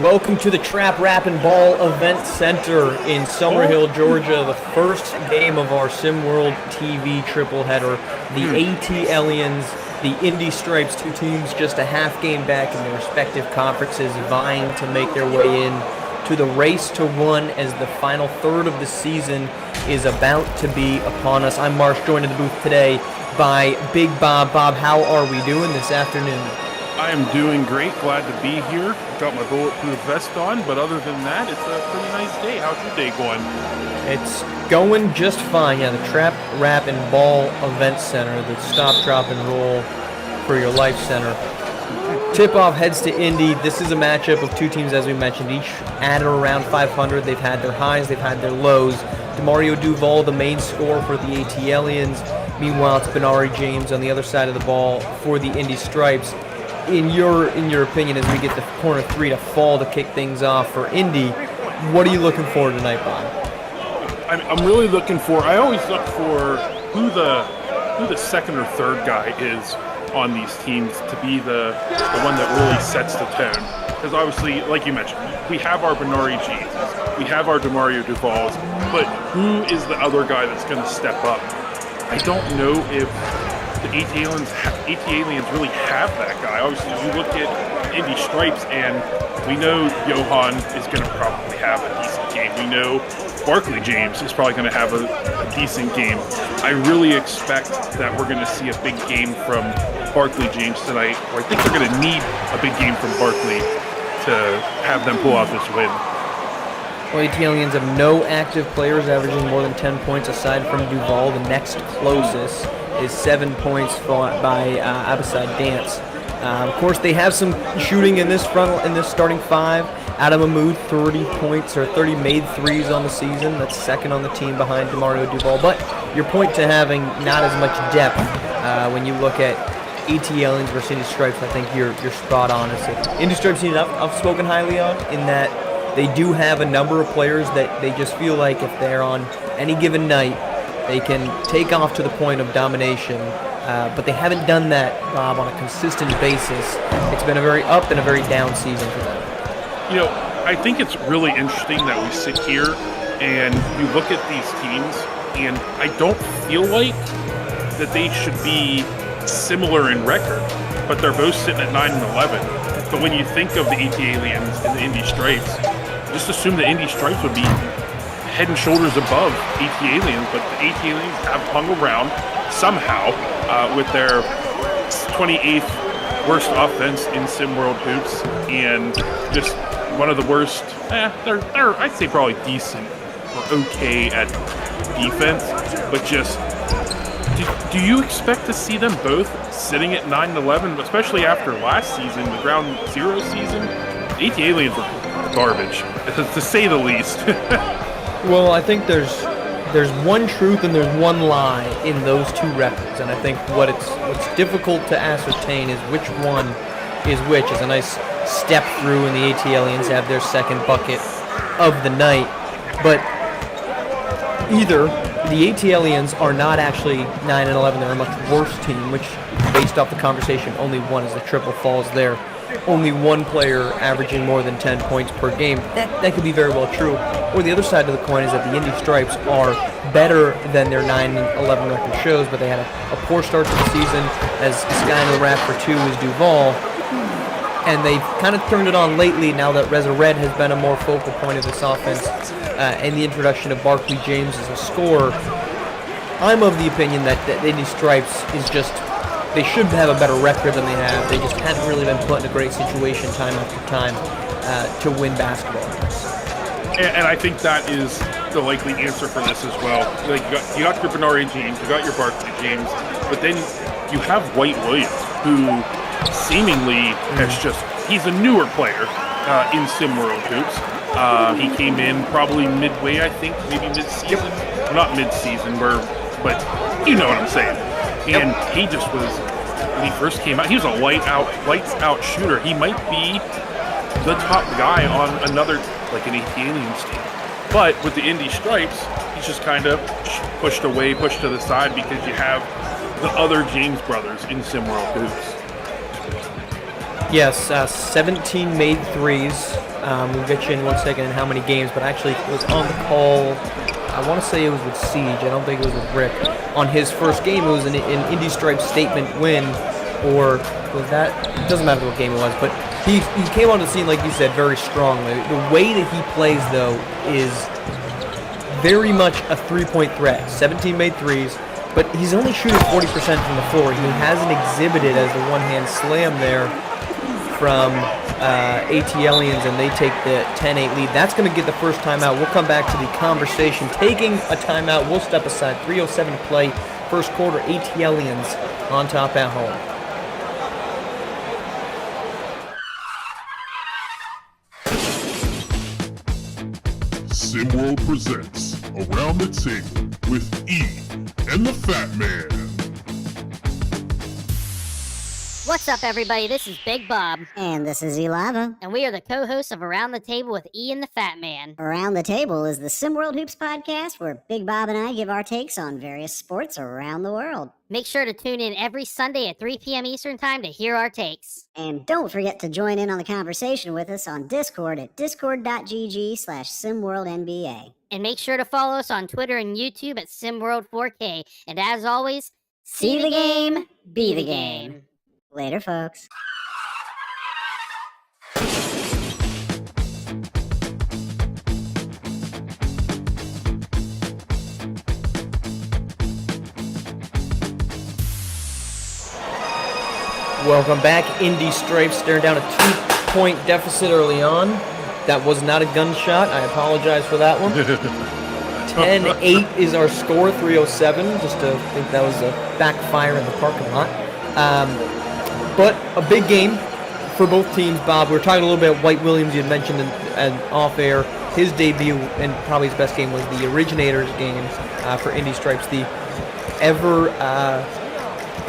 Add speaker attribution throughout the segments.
Speaker 1: welcome to the Trap, Rap, and Ball Event Center in Summerhill, Georgia. The first game of our SimWorld TV tripleheader. The ATLiens, the Indy Stripes, two teams just a half game back in their respective conferences, vying to make their way in to the race to one as the final third of the season is about to be upon us. I'm Marsh, joined in the booth today by Big Bob. Bob, how are we doing this afternoon?
Speaker 2: I am doing great. Glad to be here. Got my bulletproof vest on, but other than that, it's a pretty nice day. How's your day going?
Speaker 1: It's going just fine. Yeah, the Trap, Rap, and Ball Event Center, the stop, drop, and roll for your life center. Tip-off heads to Indy. This is a matchup of two teams, as we mentioned, each at or around 500. They've had their highs, they've had their lows. DeMario Duval, the main scorer for the ATLiens. Meanwhile, it's Benari James on the other side of the ball for the Indy Stripes. In your opinion, as we get the corner three to fall to kick things off for Indy, what are you looking for tonight, Bob?
Speaker 2: I'm really looking for. I always look for who the second or third guy is on these teams to be the one that really sets the tone. Because obviously, like you mentioned, we have our Benari James, we have our DeMario Duvals, but who is the other guy that's going to step up? I don't know if the ATLiens really have that guy. Obviously, you look at Indy Stripes, and we know Johan is going to probably have a decent game. We know Barkley James is probably going to have a decent game. I really expect that we're going to see a big game from Barkley James tonight, or I think they're going to need a big game from Barkley to have them pull out this win.
Speaker 1: Well, ATLiens have no active players averaging more than 10 points aside from Duval. The next closest is 7 points by Abasad Dance. Of course, they have some shooting in this starting five. Adam Mahmoud, 30 points or 30 made threes on the season. That's second on the team behind DeMario Duval. But your point to having not as much depth when you look at ATLiens versus Indy Stripes, I think you're spot on. Indy Stripes I've spoken highly on in that they do have a number of players that they just feel like if they're on any given night, they can take off to the point of domination, but they haven't done that, Bob, on a consistent basis. It's been a very up and a very down season for them.
Speaker 2: You know, I think it's really interesting that we sit here and you look at these teams, and I don't feel like that they should be similar in record, but they're both sitting at 9-11. But when you think of the ATLiens and the Indy Stripes, just assume the Indy Stripes would be head and shoulders above ATLiens, but the ATLiens have hung around somehow with their 28th worst offense in SimWorld hoops, and just one of the worst. They're I'd say probably decent or okay at defense, but just do you expect to see them both sitting at 9-11, especially after last season, the ground zero season? The ATLiens were garbage, to say the least.
Speaker 1: Well, I think there's one truth and there's one lie in those two records, and I think what's difficult to ascertain is which one is which. Is a nice step through, and the ATLiens have their second bucket of the night. But either the ATLiens are not actually 9-11; they're a much worse team, which, based off the conversation, only one is the triple falls there. Only one player averaging more than 10 points per game. That could be very well true. Or the other side of the coin is that the Indy Stripes are better than their 9-11 record shows, but they had a poor start to the season, as Sky in the Rap for two is Duval. And they've kind of turned it on lately now that Reza Red has been a more focal point of this offense, and the introduction of Barkley James as a scorer. I'm of the opinion that the Indy Stripes is just, they should have a better record than they have. They just haven't really been put in a great situation time after time to win basketball.
Speaker 2: And I think that is the likely answer for this as well. Like you got your Benari James, you got your Barkley James, but then you have White Williams, who seemingly he's a newer player in SimWorld hoops. He came in probably midway, I think, maybe mid-season. Not mid-season, but you know what I'm saying. And he just was, when he first came out, he was a lights out shooter. He might be the top guy on another, like an ATLiens team. But with the Indy Stripes, he's just kind of pushed away, pushed to the side, because you have the other James brothers in SimWorld hoops.
Speaker 1: Yes, 17 made threes. We'll get you in 1 second in how many games, but actually was on the call. I want to say it was with Siege. I don't think it was with Rick. On his first game, it was an Indy Stripes statement win, or was that? It doesn't matter what game it was, but he came on the scene, like you said, very strongly. The way that he plays, though, is very much a three-point threat. 17 made threes, but he's only shooting 40% from the floor. He hasn't exhibited as the one-hand slam there from ATLiens, and they take the 10-8 lead. That's going to get the first timeout. We'll come back to the conversation. Taking a timeout, we'll step aside. 3:07 to play, first quarter. ATLiens on top at home.
Speaker 3: SimWorld presents Around the Table with E and the Fat Man.
Speaker 4: What's up, everybody? This is Big Bob.
Speaker 5: And this is Elava.
Speaker 4: And we are the co-hosts of Around the Table with E and the Fat Man.
Speaker 5: Around the Table is the SimWorld Hoops podcast where Big Bob and I give our takes on various sports around the world.
Speaker 4: Make sure to tune in every Sunday at 3 p.m. Eastern Time to hear our takes.
Speaker 5: And don't forget to join in on the conversation with us on Discord at discord.gg/SimWorldNBA.
Speaker 4: And make sure to follow us on Twitter and YouTube at SimWorld4K. And as always,
Speaker 5: see the game, be the game. Later, folks.
Speaker 1: Welcome back. Indy Stripes staring down a 2-point deficit early on. That was not a gunshot. I apologize for that one. 10-8 is our score, 3:07. Just to think that was a backfire in the parking lot. But a big game for both teams, Bob. We were talking a little bit about White Williams. You had mentioned in off-air his debut, and probably his best game was the Originators game for Indy Stripes, the ever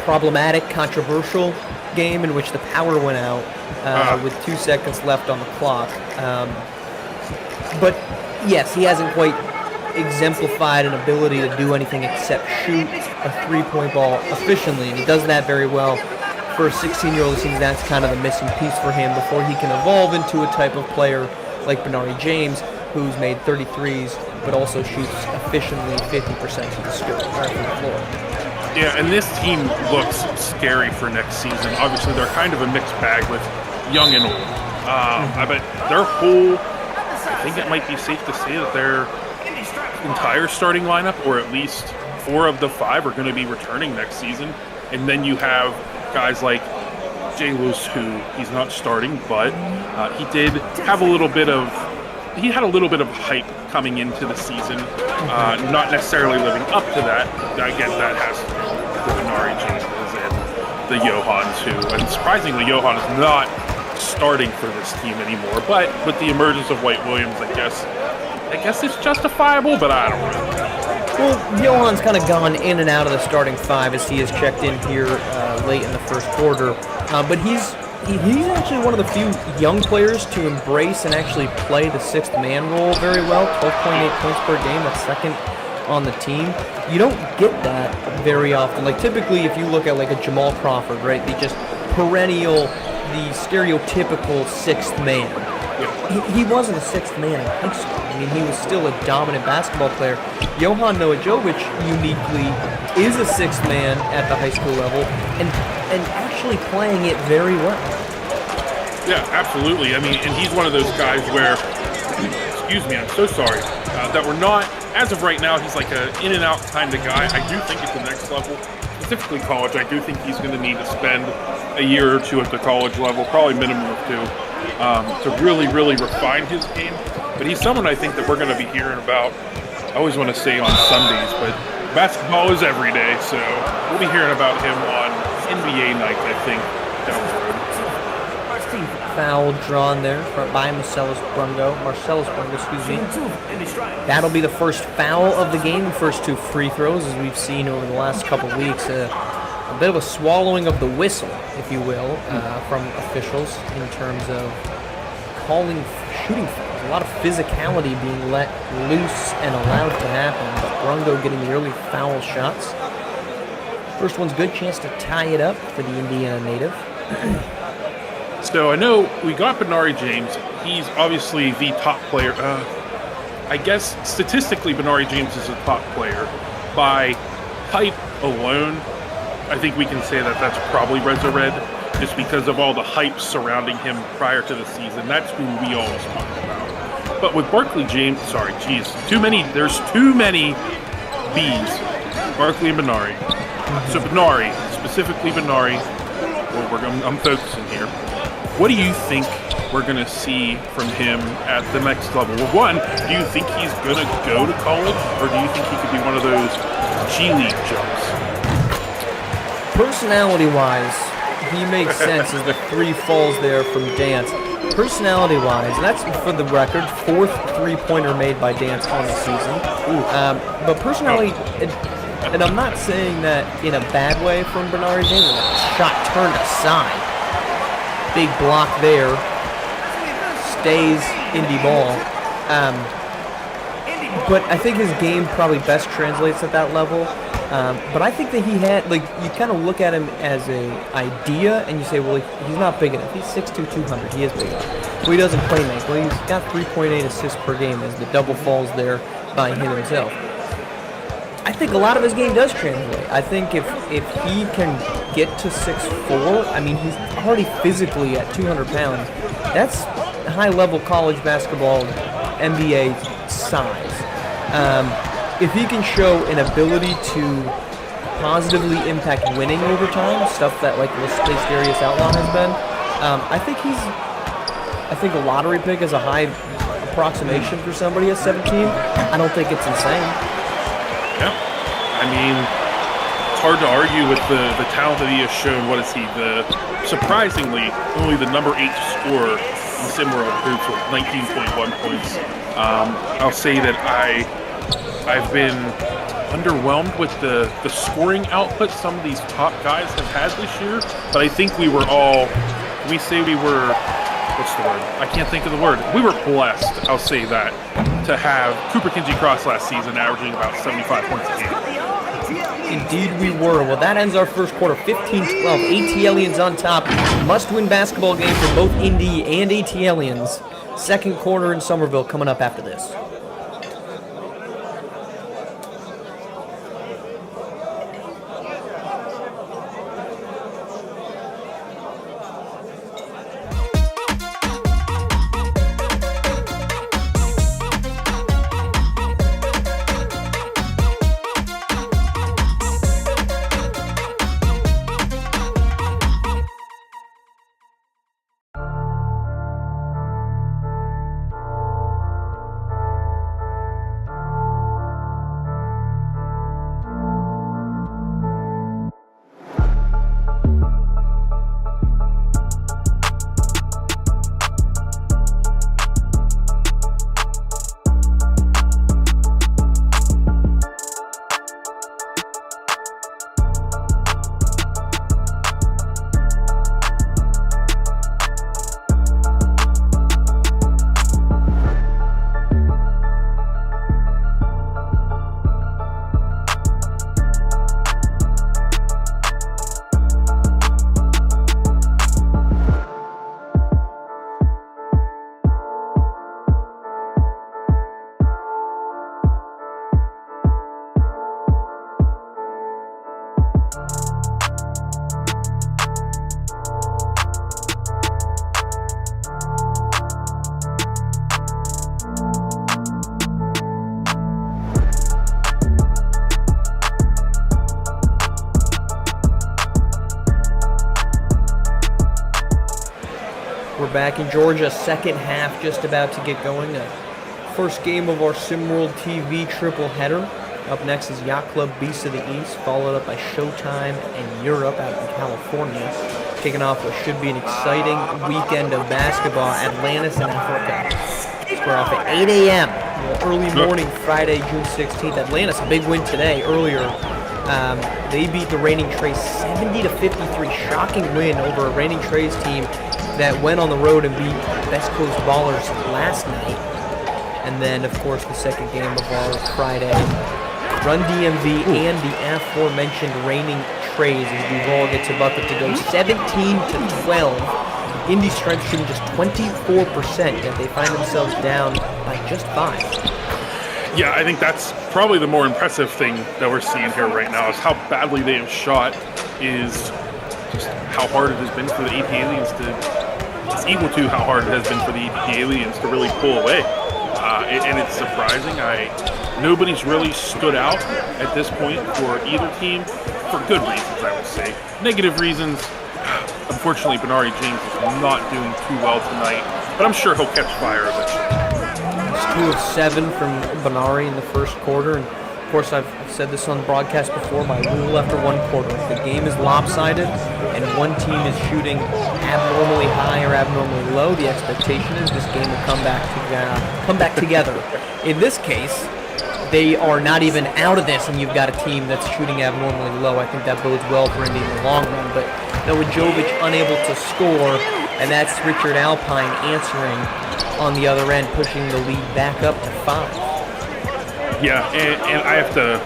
Speaker 1: problematic, controversial game in which the power went out with 2 seconds left on the clock. But yes, he hasn't quite exemplified an ability to do anything except shoot a three-point ball efficiently, and he does that very well. For a 16-year-old, it seems that's kind of the missing piece for him before he can evolve into a type of player like Benari James, who's made 33s, but also shoots efficiently 50% from the floor.
Speaker 2: Yeah, and this team looks scary for next season. Obviously, they're kind of a mixed bag with young and old. But their whole, I think it might be safe to say that their entire starting lineup, or at least 4 of the 5, are going to be returning next season. And then you have guys like Jay Lewis, who he's not starting, but he did have a little bit of hype coming into the season, not necessarily living up to that. Again, that has to do with the Benari James and the Johans, who, and surprisingly, Johan is not starting for this team anymore. But with the emergence of White Williams, I guess it's justifiable, but I don't really know.
Speaker 1: Well, Johan's kind of gone in and out of the starting 5 as he has checked in here late in the first quarter. But he's actually one of the few young players to embrace and actually play the sixth man role very well. 12.8 points per game, that's second on the team. You don't get that very often. Like typically, if you look at like a Jamal Crawford, right, the just perennial, the stereotypical sixth man. He wasn't a sixth man in high school. I mean, he was still a dominant basketball player. Johan Noajovic uniquely is a sixth man at the high school level and actually playing it very well.
Speaker 2: Yeah, absolutely. I mean, and he's one of those guys where, excuse me, I'm so sorry, that we're not, as of right now, he's like an in and out kind of guy. I do think at the next level, specifically college, I do think he's going to need to spend a year or 2 at the college level, probably minimum of 2. To really, really refine his game. But he's someone I think that we're going to be hearing about, I always want to say on Sundays, but basketball is every day, so we'll be hearing about him on NBA night, I think, down the road.
Speaker 1: Foul drawn there by Marcellus Brungo, excuse me. That'll be the first foul of the game, first 2 free throws, as we've seen over the last couple weeks. A bit of a swallowing of the whistle, if you will, from officials in terms of calling shooting fouls. A lot of physicality being let loose and allowed to happen, but Brungo getting the early foul shots. First one's good, chance to tie it up for the Indiana native.
Speaker 2: So I know we got Benari James. He's obviously the top player. I guess statistically, Benari James is a top player. By hype alone, I think we can say that that's probably Reza Red, just because of all the hype surrounding him prior to the season. That's who we always talk about. But with Barkley James, there's too many B's. Barkley and Benari. So Benari, specifically Benari, I'm focusing here. What do you think we're going to see from him at the next level? Well, one, do you think he's going to go to college, or do you think he could be one of those G League jumps?
Speaker 1: Personality-wise, he makes sense as the 3 falls there from Dance. Personality-wise, and that's for the record, 4th 3-pointer made by Dance on the season. But personality, and I'm not saying that in a bad way from Benari James. Shot turned aside. Big block there. Stays Indy ball. But I think his game probably best translates at that level. But I think that he had, you kind of look at him as an idea, and you say, well, he's not big enough. He's 6'2", 200. He is big enough. Well, he doesn't play make. Well, he's got 3.8 assists per game as the double falls there by him himself. I think a lot of his game does translate. I think if he can get to 6'4", I mean, he's already physically at 200 pounds. That's high-level college basketball, NBA size. If he can show an ability to positively impact winning over time, stuff that like Darius Outlaw has been, I think a lottery pick is a high approximation for somebody at 17. I don't think it's insane.
Speaker 2: Yeah, I mean, it's hard to argue with the talent that he has shown. What is he? Surprisingly, only the number 8 scorer in SimWorld Hoops with 19.1 points. I'll say that I've been underwhelmed with the scoring output some of these top guys have had this year, but I think we were all, can we say we were, what's the word? I can't think of the word. We were blessed, I'll say that, to have Cooper Kinsey Cross last season averaging about 75 points a game.
Speaker 1: Indeed we were. Well, that ends our first quarter, 15-12. ATLiens on top. Must-win basketball game for both Indy and ATLiens. Second quarter in Somerville coming up after this. We're back in Georgia, second half just about to get going. First game of our SimWorld TV triple header. Up next is Yacht Club Beast of the East, followed up by Showtime and Europe out in California. Kicking off what should be an exciting weekend of basketball, Atlantis and Africa. Square off at 8 a.m. Early morning, Friday, June 16th. Atlantis, a big win today, earlier. They beat the reigning Trays 70-53. Shocking win over a reigning Trays team that went on the road and beat Best Coast Ballers last night. And then, of course, the second game of our Friday. Run DMV and the aforementioned reigning Trays as Duval gets a bucket to go 17-12. Indy Stripes shooting just 24%, yet they find themselves down by just 5.
Speaker 2: Yeah, I think that's probably the more impressive thing that we're seeing here right now is how badly they have shot is just how hard it has been for the ATLiens it's equal to how hard it has been for the ATLiens to really pull away. And it's surprising. Nobody's really stood out at this point for either team for good reasons, I would say. Negative reasons, unfortunately, Benari James is not doing too well tonight, but I'm sure he'll catch fire eventually.
Speaker 1: It's 2 of 7 from Benari in the first quarter, and of course I've said this on the broadcast before, my rule after one quarter, if the game is lopsided and one team is shooting abnormally high or abnormally low, the expectation is this game will come back together. In this case, they are not even out of this, and you've got a team that's shooting abnormally low. I think that bodes well for Indy in the long run, but Noah Jovic unable to score, and that's Richard Alpine answering on the other end, pushing the lead back up to 5.
Speaker 2: Yeah, and I have to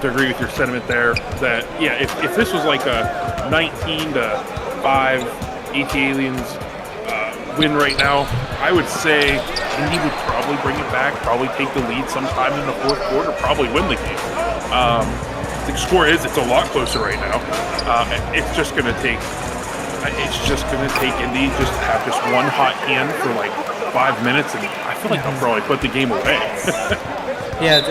Speaker 2: agree with your sentiment there that, yeah, if this was like a 19-5 ATLiens win right now, I would say Indy would probably bring it back, probably take the lead sometime in the fourth quarter, probably win the game. The score is, it's a lot closer right now. It's just going to take Indy just to have just one hot hand for like 5 minutes, and I feel like they'll probably put the game away.
Speaker 1: Yeah,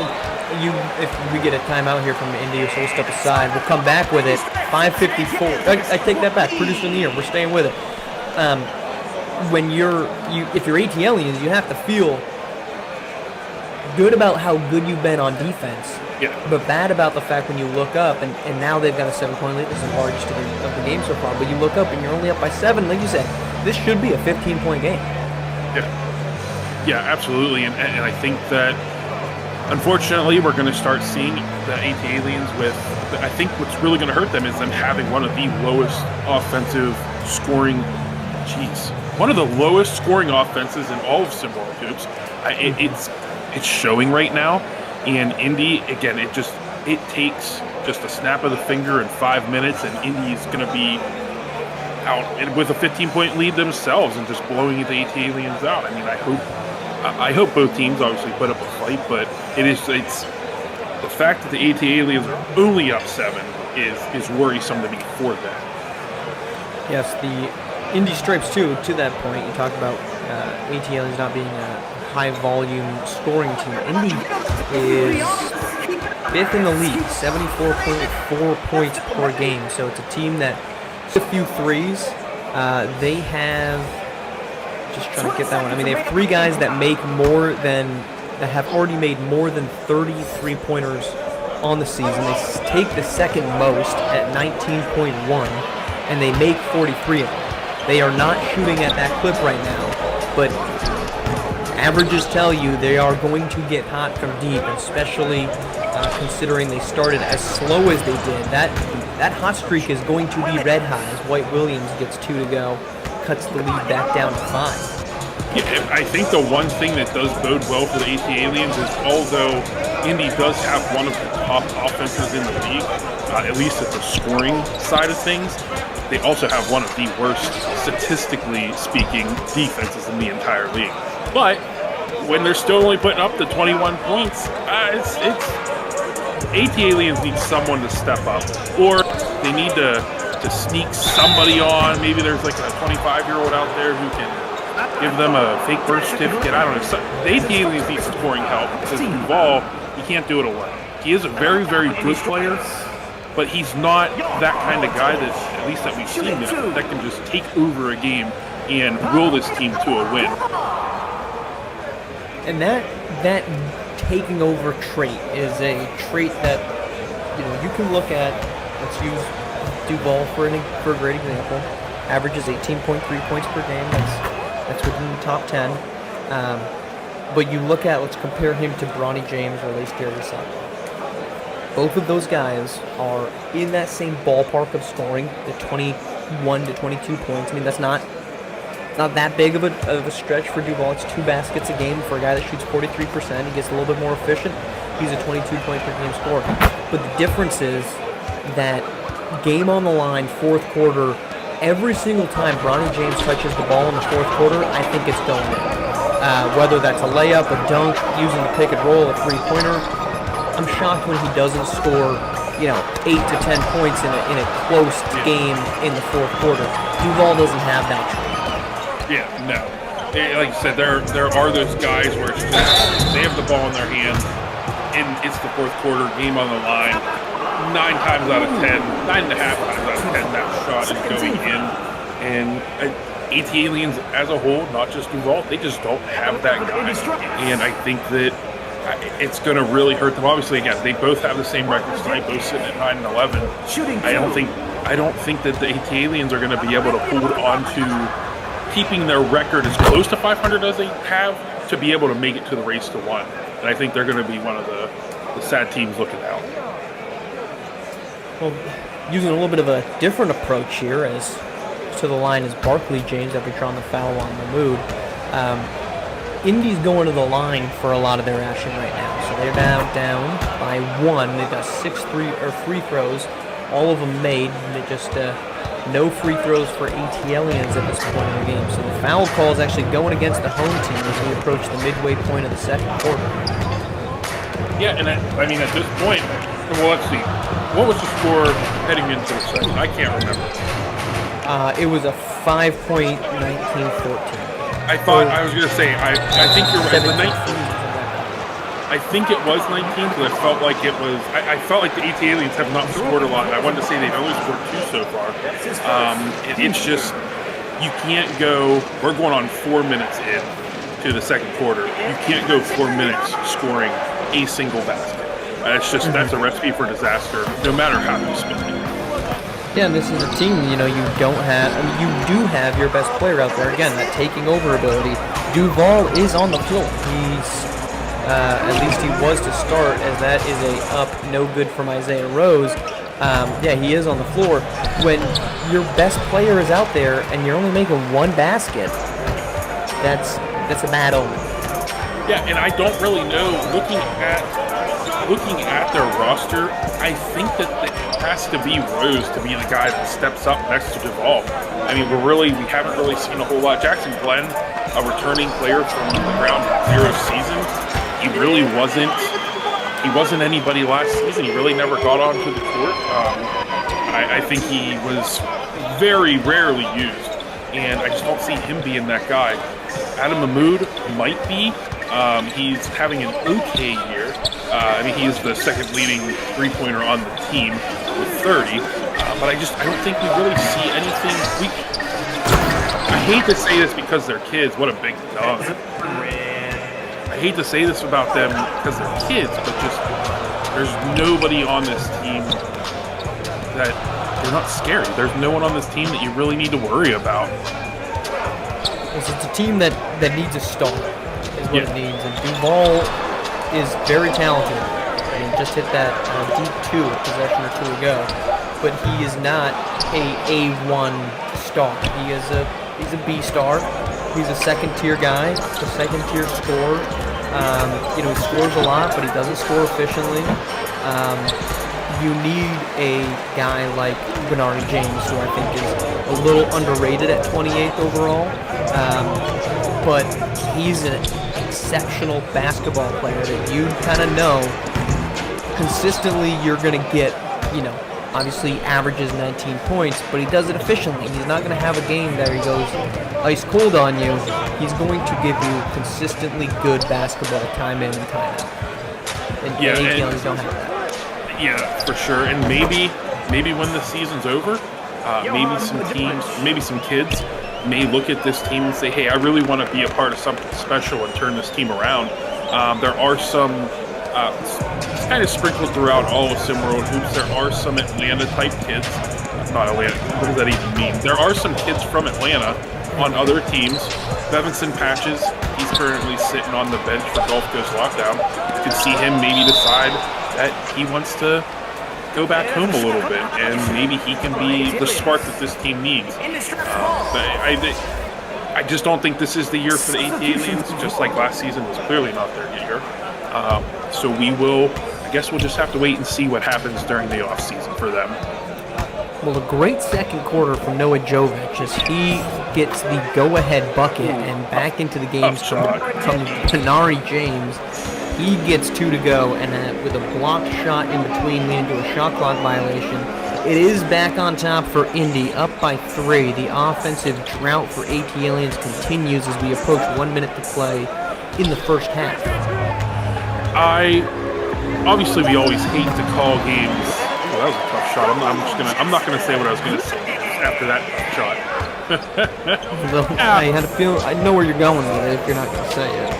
Speaker 1: if we get a timeout here from Indy, so we'll step aside. We'll come back with it. 5:54. I take that back. Producer in the year. We're staying with it. If you're ATLiens, you have to feel good about how good you've been on defense.
Speaker 2: Yeah.
Speaker 1: But bad about the fact when you look up, and now they've got a 7-point lead. This is the largest of the game so far. But you look up and you're only up by 7. Like you said, this should be a 15-point game.
Speaker 2: Yeah, absolutely. And I think that, unfortunately, we're going to start seeing the ATLiens with, I think what's really going to hurt them is them having one of the lowest offensive scoring, one of the lowest scoring offenses in all of SimWorld Hoops. It's showing right now. And Indy, again, it takes just a snap of the finger in 5 minutes, and Indy's going to be out and with a 15-point lead themselves and just blowing the ATLiens out. I mean, I hope both teams obviously put up a fight, but it's the fact that the ATLiens are only up 7 is worrisome to me for them.
Speaker 1: Yes, the Indy Stripes too. To that point, you talked about ATLiens not being a high-volume scoring team. Indy is 5th in the league, 74.4 points per game. So it's a team that a few threes. They have. Just trying to get that one. I mean, they have 3 guys that have already made more than 30 3-pointers on the season. They take the second most at 19.1, and they make 43 of them. They are not shooting at that clip right now, but averages tell you they are going to get hot from deep, especially considering they started as slow as they did. That hot streak is going to be red hot as White Williams gets 2 to go. Cuts the lead back down to 5.
Speaker 2: Yeah, I think the one thing that does bode well for the ATLiens is although Indy does have one of the top offenses in the league, at least at the scoring side of things, they also have one of the worst, statistically speaking, defenses in the entire league. But when they're still only putting up the 21 points, ATLiens need someone to step up, or they need to sneak somebody on. Maybe there's like a 25-year-old out there who can give them a fake birth certificate. I don't know. So the ATLiens need scoring help because Duval, he can't do it alone. He is a very, very good player, but he's not that kind of guy that, at least that we've seen, that can just take over a game and will this team to a win.
Speaker 1: And that taking over trait is a trait that you can look at. Let's use Duval for a great example. Averages 18.3 points per game. That's within the top 10. But you look at, let's compare him to Bronny James or Lace Dariussani. Both of those guys are in that same ballpark of scoring, the 21 to 22 points. I mean, that's not that big of a stretch for Duval. It's 2 baskets a game for a guy that shoots 43%. He gets a little bit more efficient. He's a 22-point per game scorer. But the difference is that game on the line, fourth quarter, every single time Bronny James touches the ball in the fourth quarter, I think it's going in. Whether that's a layup, a dunk, using the pick and roll, a three-pointer, I'm shocked when he doesn't score, 8 to 10 points in a close game in the fourth quarter. Duval doesn't have that trait.
Speaker 2: Yeah, no. Like you said, there are those guys where it's just, they have the ball in their hand, and it's the fourth quarter, game on the line. 9 times out of 10, 9.5 times out of 10, that shot is going in. And ATLiens as a whole, not just Duval, they just don't have that guy. And I think that it's going to really hurt them. Obviously, again, they both have the same records tonight, both sitting at 9 and 11. I don't think that the ATLiens are going to be able to hold on to keeping their record as close to 500 as they have to be able to make it to the race to 1. And I think they're going to be one of the sad teams looking out.
Speaker 1: Well, using a little bit of a different approach here, as to the line is Barkley James after drawing the foul on Mahmoud. Indy's going to the line for a lot of their action right now. So they're now down by 1. They've got 6 free throws, all of them made. And they just no free throws for ATLiens at this point in the game. So the foul call is actually going against the home team as we approach the midway point of the second quarter.
Speaker 2: Yeah, and I mean, at this point, well, let's see. What was the score heading into the second? I can't remember.
Speaker 1: It was a 5-point 19-14.
Speaker 2: I thought, I was going to say, I think you're right.
Speaker 1: 19.
Speaker 2: I think it was 19 because I felt like it was, I felt like the ATLiens have not scored a lot. And I wanted to say they've only scored 2 so far. It's just, you can't go, we're going on 4 minutes in to the second quarter. You can't go 4 minutes scoring a single basket. It's just, that's a recipe for disaster, no matter how you spin it.
Speaker 1: Yeah, and this is a team, you don't have, you do have your best player out there. Again, that taking over ability. Duval is on the floor. He's, at least he was to start, as that is a up, no good from Isaiah Rose. Yeah, he is on the floor. When your best player is out there and you're only making 1 basket, that's a bad omen.
Speaker 2: Yeah, and I don't really know, looking at their roster, I think that it has to be Rose to be the guy that steps up next to Duval. I mean, we haven't really seen a whole lot. Jackson Glenn, a returning player from the ground zero season, he really wasn't anybody last season. He really never got onto the court. I think he was very rarely used, and I just don't see him being that guy. Adam Mahmoud might be. He's having an okay year. I mean, he is the second leading three-pointer on the team with 30. But I don't think we really see anything. I hate to say this because they're kids. What a big dog. I hate to say this about them because they're kids, but just there's nobody on this team that they're not scary. There's no one on this team that you really need to worry about.
Speaker 1: It's a team that needs a star, is what it needs. And Duval is very talented. I mean, just hit that deep 2 a possession or 2 ago. But he is not a A1 star. He's a B star. He's a second-tier guy, a second-tier scorer. He scores a lot, but he doesn't score efficiently. You need a guy like Bernard James, who I think is a little underrated at 28th overall. But he's an exceptional basketball player that you kind of know consistently you're going to get, obviously averages 19 points, but he does it efficiently. He's not going to have a game that he goes ice cold on you. He's going to give you consistently good basketball time in and time out. And ATLiens don't have that.
Speaker 2: Yeah, for sure. And maybe when the season's over, maybe some kids may look at this team and say, hey, I really want to be a part of something special and turn this team around. There are some, it's kind of sprinkled throughout all of SimWorld Hoops, there are some Atlanta-type kids. Not Atlanta, what does that even mean? There are some kids from Atlanta on other teams. Bevinson Patches, he's currently sitting on the bench for Gulf Coast Lockdown. You can see him maybe decide that he wants to go back home a little bit, and maybe he can be the spark that this team needs. But I just don't think this is the year for the ATLiens, just like last season was clearly not their year. So I guess we'll just have to wait and see what happens during the off season for them.
Speaker 1: Well, a great second quarter from Noah Jovic as he gets the go-ahead bucket and back into the games from Benari James. He gets 2 to go, and with a blocked shot in between leading to a shot clock violation. It is back on top for Indy, up by 3. The offensive drought for ATLiens continues as we approach 1 minute to play in the first half.
Speaker 2: Obviously, we always hate to call games. Oh, that was a tough shot. I'm not gonna say what I was gonna say after that shot.
Speaker 1: I had a feeling. I know where you're going with it. If you're not gonna say it.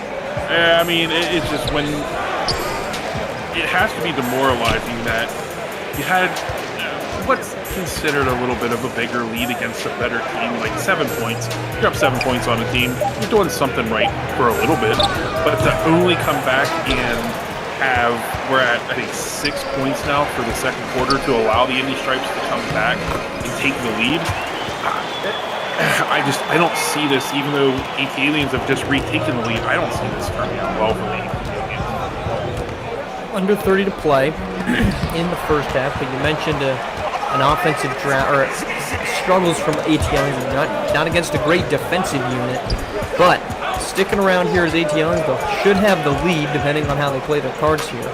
Speaker 2: I mean, it's just when it has to be demoralizing that you had what's considered a little bit of a bigger lead against a better team, like 7 points. You're up 7 points on a team. You're doing something right for a little bit, but to only come back and we're at, I think, 6 points now for the second quarter to allow the Indy Stripes to come back and take the lead. I don't see this, even though ATLiens have just retaken the lead, I don't see this turning out well for the ATLiens.
Speaker 1: Under 30 to play in the first half, but you mentioned an offensive drought, or struggles from ATLiens, not against a great defensive unit, but sticking around here as ATLiens, though, should have the lead depending on how they play their cards here.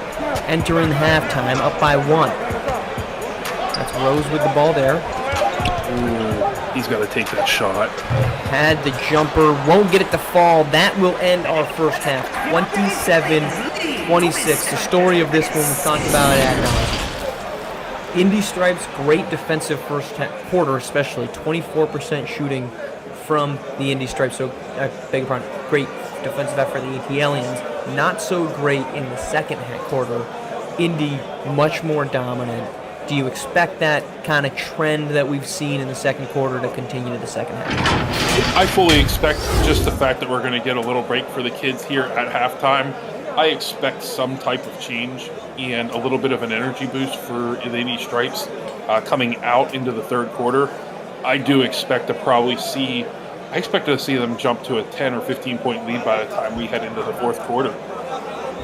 Speaker 1: Entering halftime, up by 1. That's Rose with the ball there.
Speaker 2: Ooh, he's got to take that shot.
Speaker 1: Had the jumper, won't get it to fall. That will end our first half, 27-26. The story of this one we talked about it ad nauseam. Indy Stripes, great defensive first quarter, especially 24% shooting from the Indy Stripes. So, beg your pardon, great defensive effort for the ATLiens. Not so great in the second quarter. Indy much more dominant. Do you expect that kind of trend that we've seen in the second quarter to continue to the second half?
Speaker 2: I fully expect just the fact that we're going to get a little break for the kids here at halftime. I expect some type of change and a little bit of an energy boost for the Indy Stripes coming out into the third quarter. I do expect to see them jump to a 10 or 15 point lead by the time we head into the fourth quarter.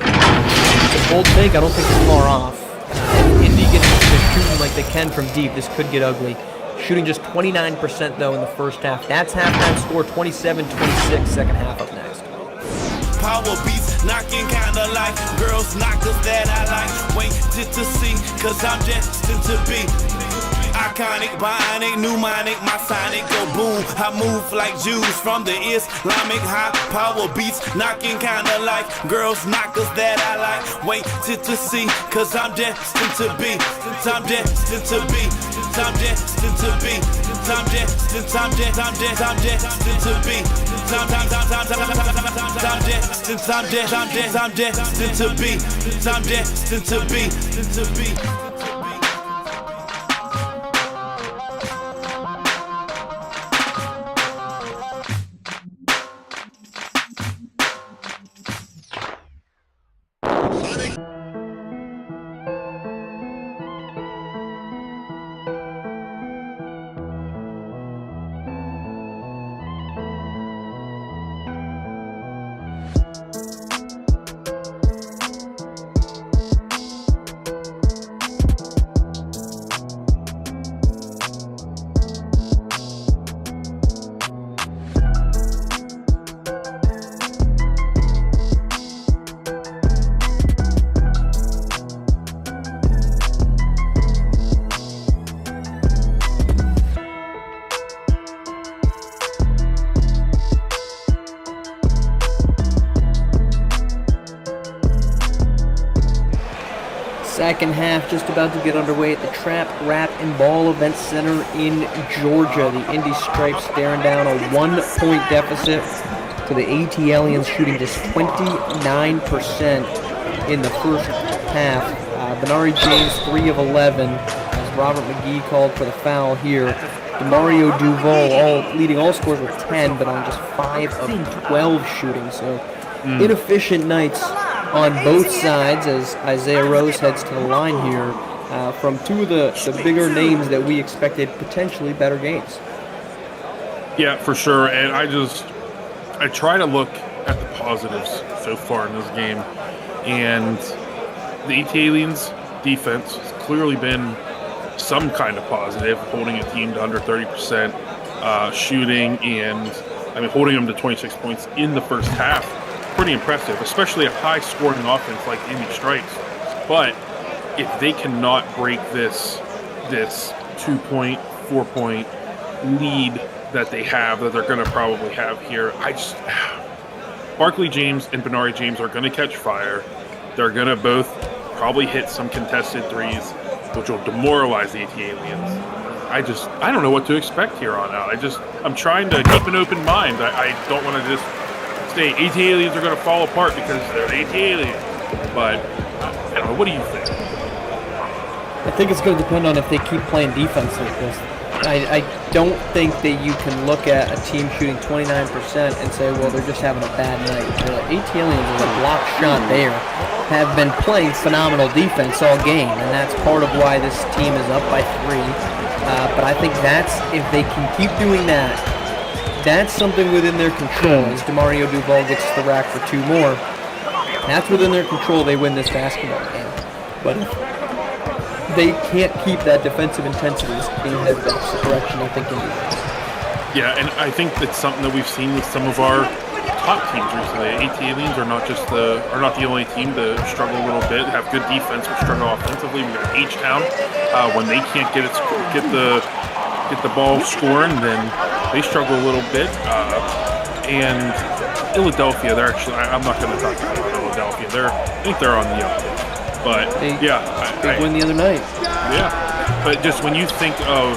Speaker 1: It's a bold take. I don't think it's far off. If Indy gets to shooting like they can from deep, this could get ugly. Shooting just 29% though in the first half. That's halftime score, 27-26. Second half up next.
Speaker 6: Power beats, knocking kinda like girls knockers that I like. Wait to see, cause I'm destined to be iconic, bionic, pneumonic, my sonic go boom. I move like Jews from the Islamic high power beats, knocking kinda like girls knockers that I like. Wait to see, cause I'm destined to be. I'm destined to be. I'm destined to be. I'm destined to be. I'm destined to be. I'm destined to be.
Speaker 1: Second half just about to get underway at the Trap, Rap, and Ball Event Center in Georgia. The Indy Stripes staring down a 1-point deficit to the ATLiens, shooting just 29% in the first half. Benari James, 3 of 11, as Robert McGee called for the foul here. Demario Duval leading all scores with 10, but on just 5 of 12 shooting. So inefficient nights on both sides as Isaiah Rose heads to the line here from two of the bigger names that we expected potentially better games.
Speaker 2: Yeah, for sure. And I try to look at the positives so far in this game. And the ATLiens defense has clearly been some kind of positive, holding a team to under 30% shooting, and holding them to 26 points in the first half. Pretty impressive, especially a high-scoring offense like the Indy Stripes. But if they cannot break this 2-point, 4-point lead that they have, that they're going to probably have here, Barkley James and Benari James are going to catch fire. They're going to both probably hit some contested threes, which will demoralize the ATLiens. I don't know what to expect here on out. I'm trying to keep an open mind. I don't want to just say ATLiens are going to fall apart because they're the ATLiens. But I don't know. What do you think?
Speaker 1: I think it's going to depend on if they keep playing defense like this. I don't think that you can look at a team shooting 29% and say, well, they're just having a bad night. The ATLiens with a block shot there have been playing phenomenal defense all game, and that's part of why this team is up by 3. But I think if they can keep doing that, that's something within their control. As DeMario Duval gets to the rack for 2 more, that's within their control. They win this basketball game. But they can't keep that defensive intensity being headed the opposite direction, I think, Indy is.
Speaker 2: Yeah, and I think that's something that we've seen with some of our top teams recently. ATLiens are not the only team to struggle a little bit, have good defense, but struggle offensively. We got H-Town. When they can't get the ball scoring, then they struggle a little bit. And Philadelphia, I'm not going to talk about Philadelphia. I think they're on the uptick. But
Speaker 1: they win the other night.
Speaker 2: Yeah, but just when you think of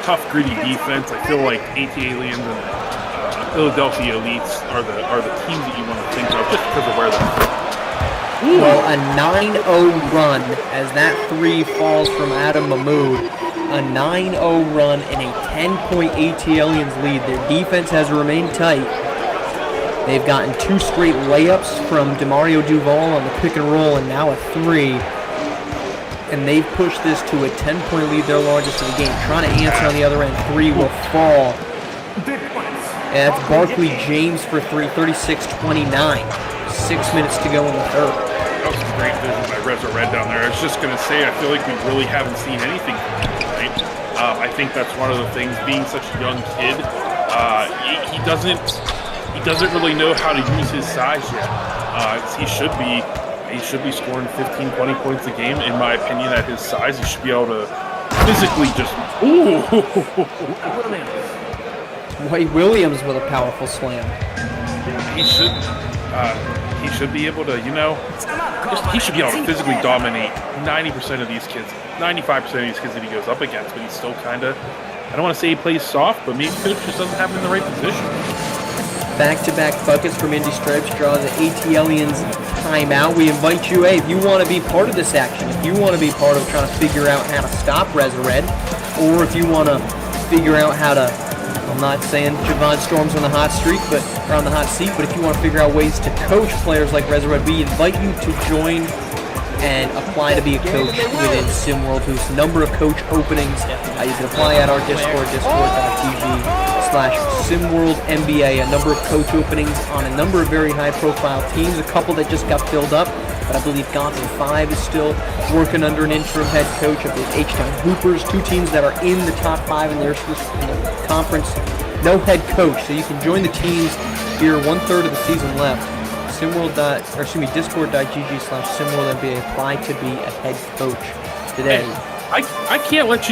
Speaker 2: tough, gritty defense, I feel like ATLiens and Philadelphia Elites are the teams that you want to think of just because of where they're from.
Speaker 1: Well, a 9-0 run as that 3 falls from Adam Mahmoud. A 9-0 run and a 10-point ATLiens lead. Their defense has remained tight. They've gotten 2 straight layups from DeMario Duval on the pick and roll, and now a 3. And they've pushed this to a 10-point lead, their largest of the game. Trying to answer on the other end. 3 will fall. And that's Barkley James for 3, 36-29. 6 minutes to go in the third.
Speaker 2: That was a great vision by Reza Red down there. I was just going to say, I feel like we really haven't seen anything from him tonight. I think that's one of the things, being such a young kid, he doesn't really know how to use his size yet. He should be scoring 15, 20 points a game. In my opinion, at his size, he should be able to physically just... Ooh!
Speaker 1: White Williams with a powerful slam.
Speaker 2: He should be able to, he should be able to physically dominate 90% of these kids, 95% of these kids that he goes up against, but he's still kind of, I don't want to say he plays soft, but maybe coach just doesn't have him in the right position.
Speaker 1: Back-to-back buckets from Indy Stripes draw the ATLiens timeout. We invite you, if you want to be part of this action, if you want to be part of trying to figure out how to stop Reza Red, or if you want to figure out how to, I'm not saying Javon Storm's on the hot streak, but or on the hot seat, but if you want to figure out ways to coach players like Reza Red, we invite you to join and apply to be a coach within SimWorld Hoops. Number of coach openings. You can apply at our Discord, discord.tv/SimWorldNBA. A number of coach openings on a number of very high-profile teams. A couple that just got filled up, but I believe Gotham 5 is still working under an interim head coach. Of the H-Town Hoopers, 2 teams that are in the top 5 in the conference. No head coach, so you can join the teams here. 1/3 of the season left. Discord.gg/SimWorldNBA. Apply to be a head coach today.
Speaker 2: Hey, I can't let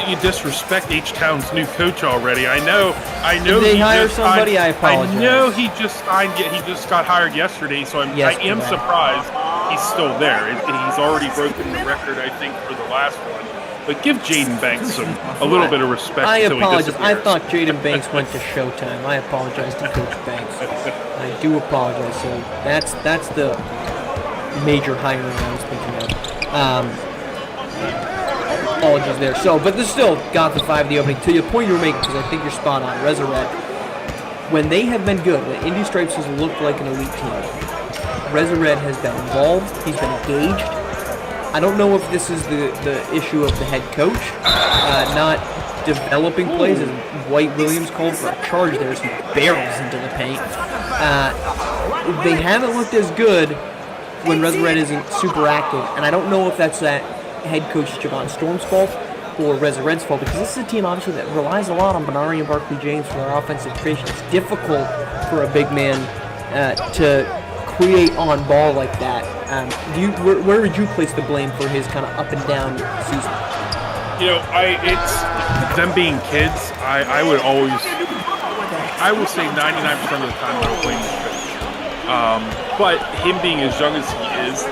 Speaker 2: you disrespect H-Town's new coach already. I know.
Speaker 1: Did they hire somebody? I apologize.
Speaker 2: I know he just got hired yesterday, so I am surprised he's still there. He's already broken the record, I think, for the last one. But give Jaden Banks a little bit of respect.
Speaker 1: I apologize. I thought Jaden Banks went to Showtime. I apologize to Coach Banks. I do apologize. So that's the major hiring I was thinking of. Apologies there. So, but there's still got the 5 the opening. To the point you were making, because I think you're spot on. Reza Red, when they have been good, when Indy Stripes has looked like an elite team, Reza Red has been involved. He's been engaged. I don't know if this is the issue of the head coach not developing plays, as White Williams called for a charge there, some barrels into the paint. They haven't looked as good when Reza Red isn't super active, and I don't know if that's that head coach Javon Storm's fault or Reza Red's fault, because this is a team obviously that relies a lot on Benari and Barkley James for their offensive creation. It's difficult for a big man to create on ball like that. Where would you place the blame for his kind of up and down season?
Speaker 2: It's them being kids. I would say 99% of the time they're playing the coach. But him being as young as he is,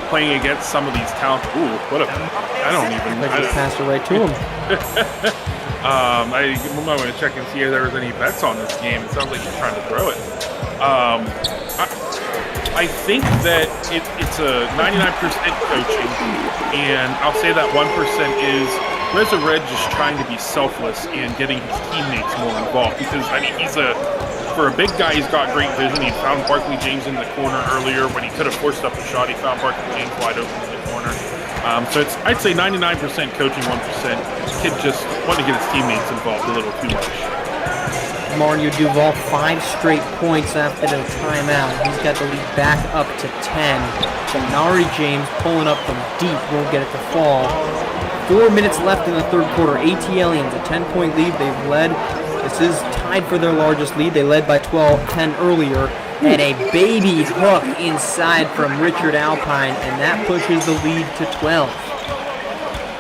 Speaker 2: playing against some of these talents. Ooh, I don't even.
Speaker 1: I just passed it right to him.
Speaker 2: I might want to check and see if there was any bets on this game. It sounds like he's trying to throw it. I think that it's a 99% coaching, and I'll say that 1% is Reza Red just trying to be selfless and getting his teammates more involved. Because for a big guy, he's got great vision. He found Barkley James in the corner earlier when he could have forced up a shot. He found Barkley James wide open in the corner. So I'd say 99% coaching, 1%. Kid just wanted to get his teammates involved a little too much.
Speaker 1: Mario Duval, 5 straight points after the timeout. He's got the lead back up to 10. Benari James pulling up from deep, won't get it to fall. 4 minutes left in the third quarter. ATLiens, a 10-point lead. They've led. This is tied for their largest lead. They led by 10 earlier. And a baby hook inside from Richard Alpine, and that pushes the lead to 12.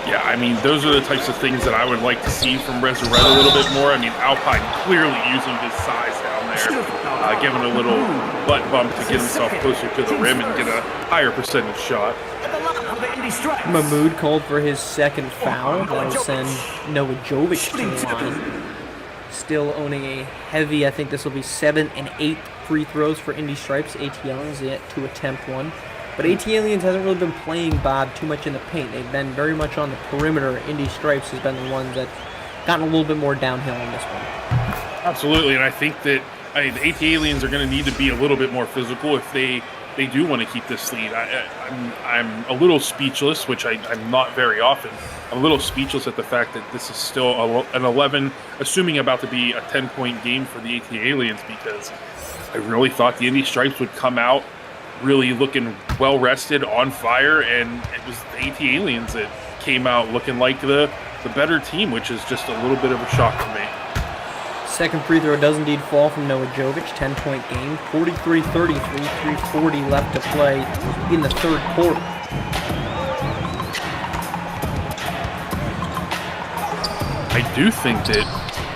Speaker 2: Yeah, I mean, those are the types of things that I would like to see from Reza Red a little bit more. I mean, Alpine clearly using his size down there, giving a little butt bump to get himself closer to the rim and get a higher percentage shot.
Speaker 1: Mahmoud called for his second foul. That'll send Noah Jovic to the line. Still owning a heavy, I think this will be 7th and 8th free throws for Indy Stripes. ATLiens yet to attempt one. But ATLiens hasn't really been playing Bob too much in the paint. They've been very much on the perimeter. Indy Stripes has been the ones that's gotten a little bit more downhill on this one.
Speaker 2: Absolutely, and I think that the ATLiens are going to need to be a little bit more physical if they do want to keep this lead. I'm a little speechless, which I'm not very often. I'm a little speechless at the fact that this is still an 11, assuming about to be a 10-point game for the ATLiens, because I really thought the Indy Stripes would come out really looking well-rested, on fire, and it was the ATLiens that came out looking like the better team, which is just a little bit of a shock to me.
Speaker 1: Second free throw does indeed fall from Noah Jovic, 10-point game, 43-33, 3:40 left to play in the third quarter.
Speaker 2: I do think that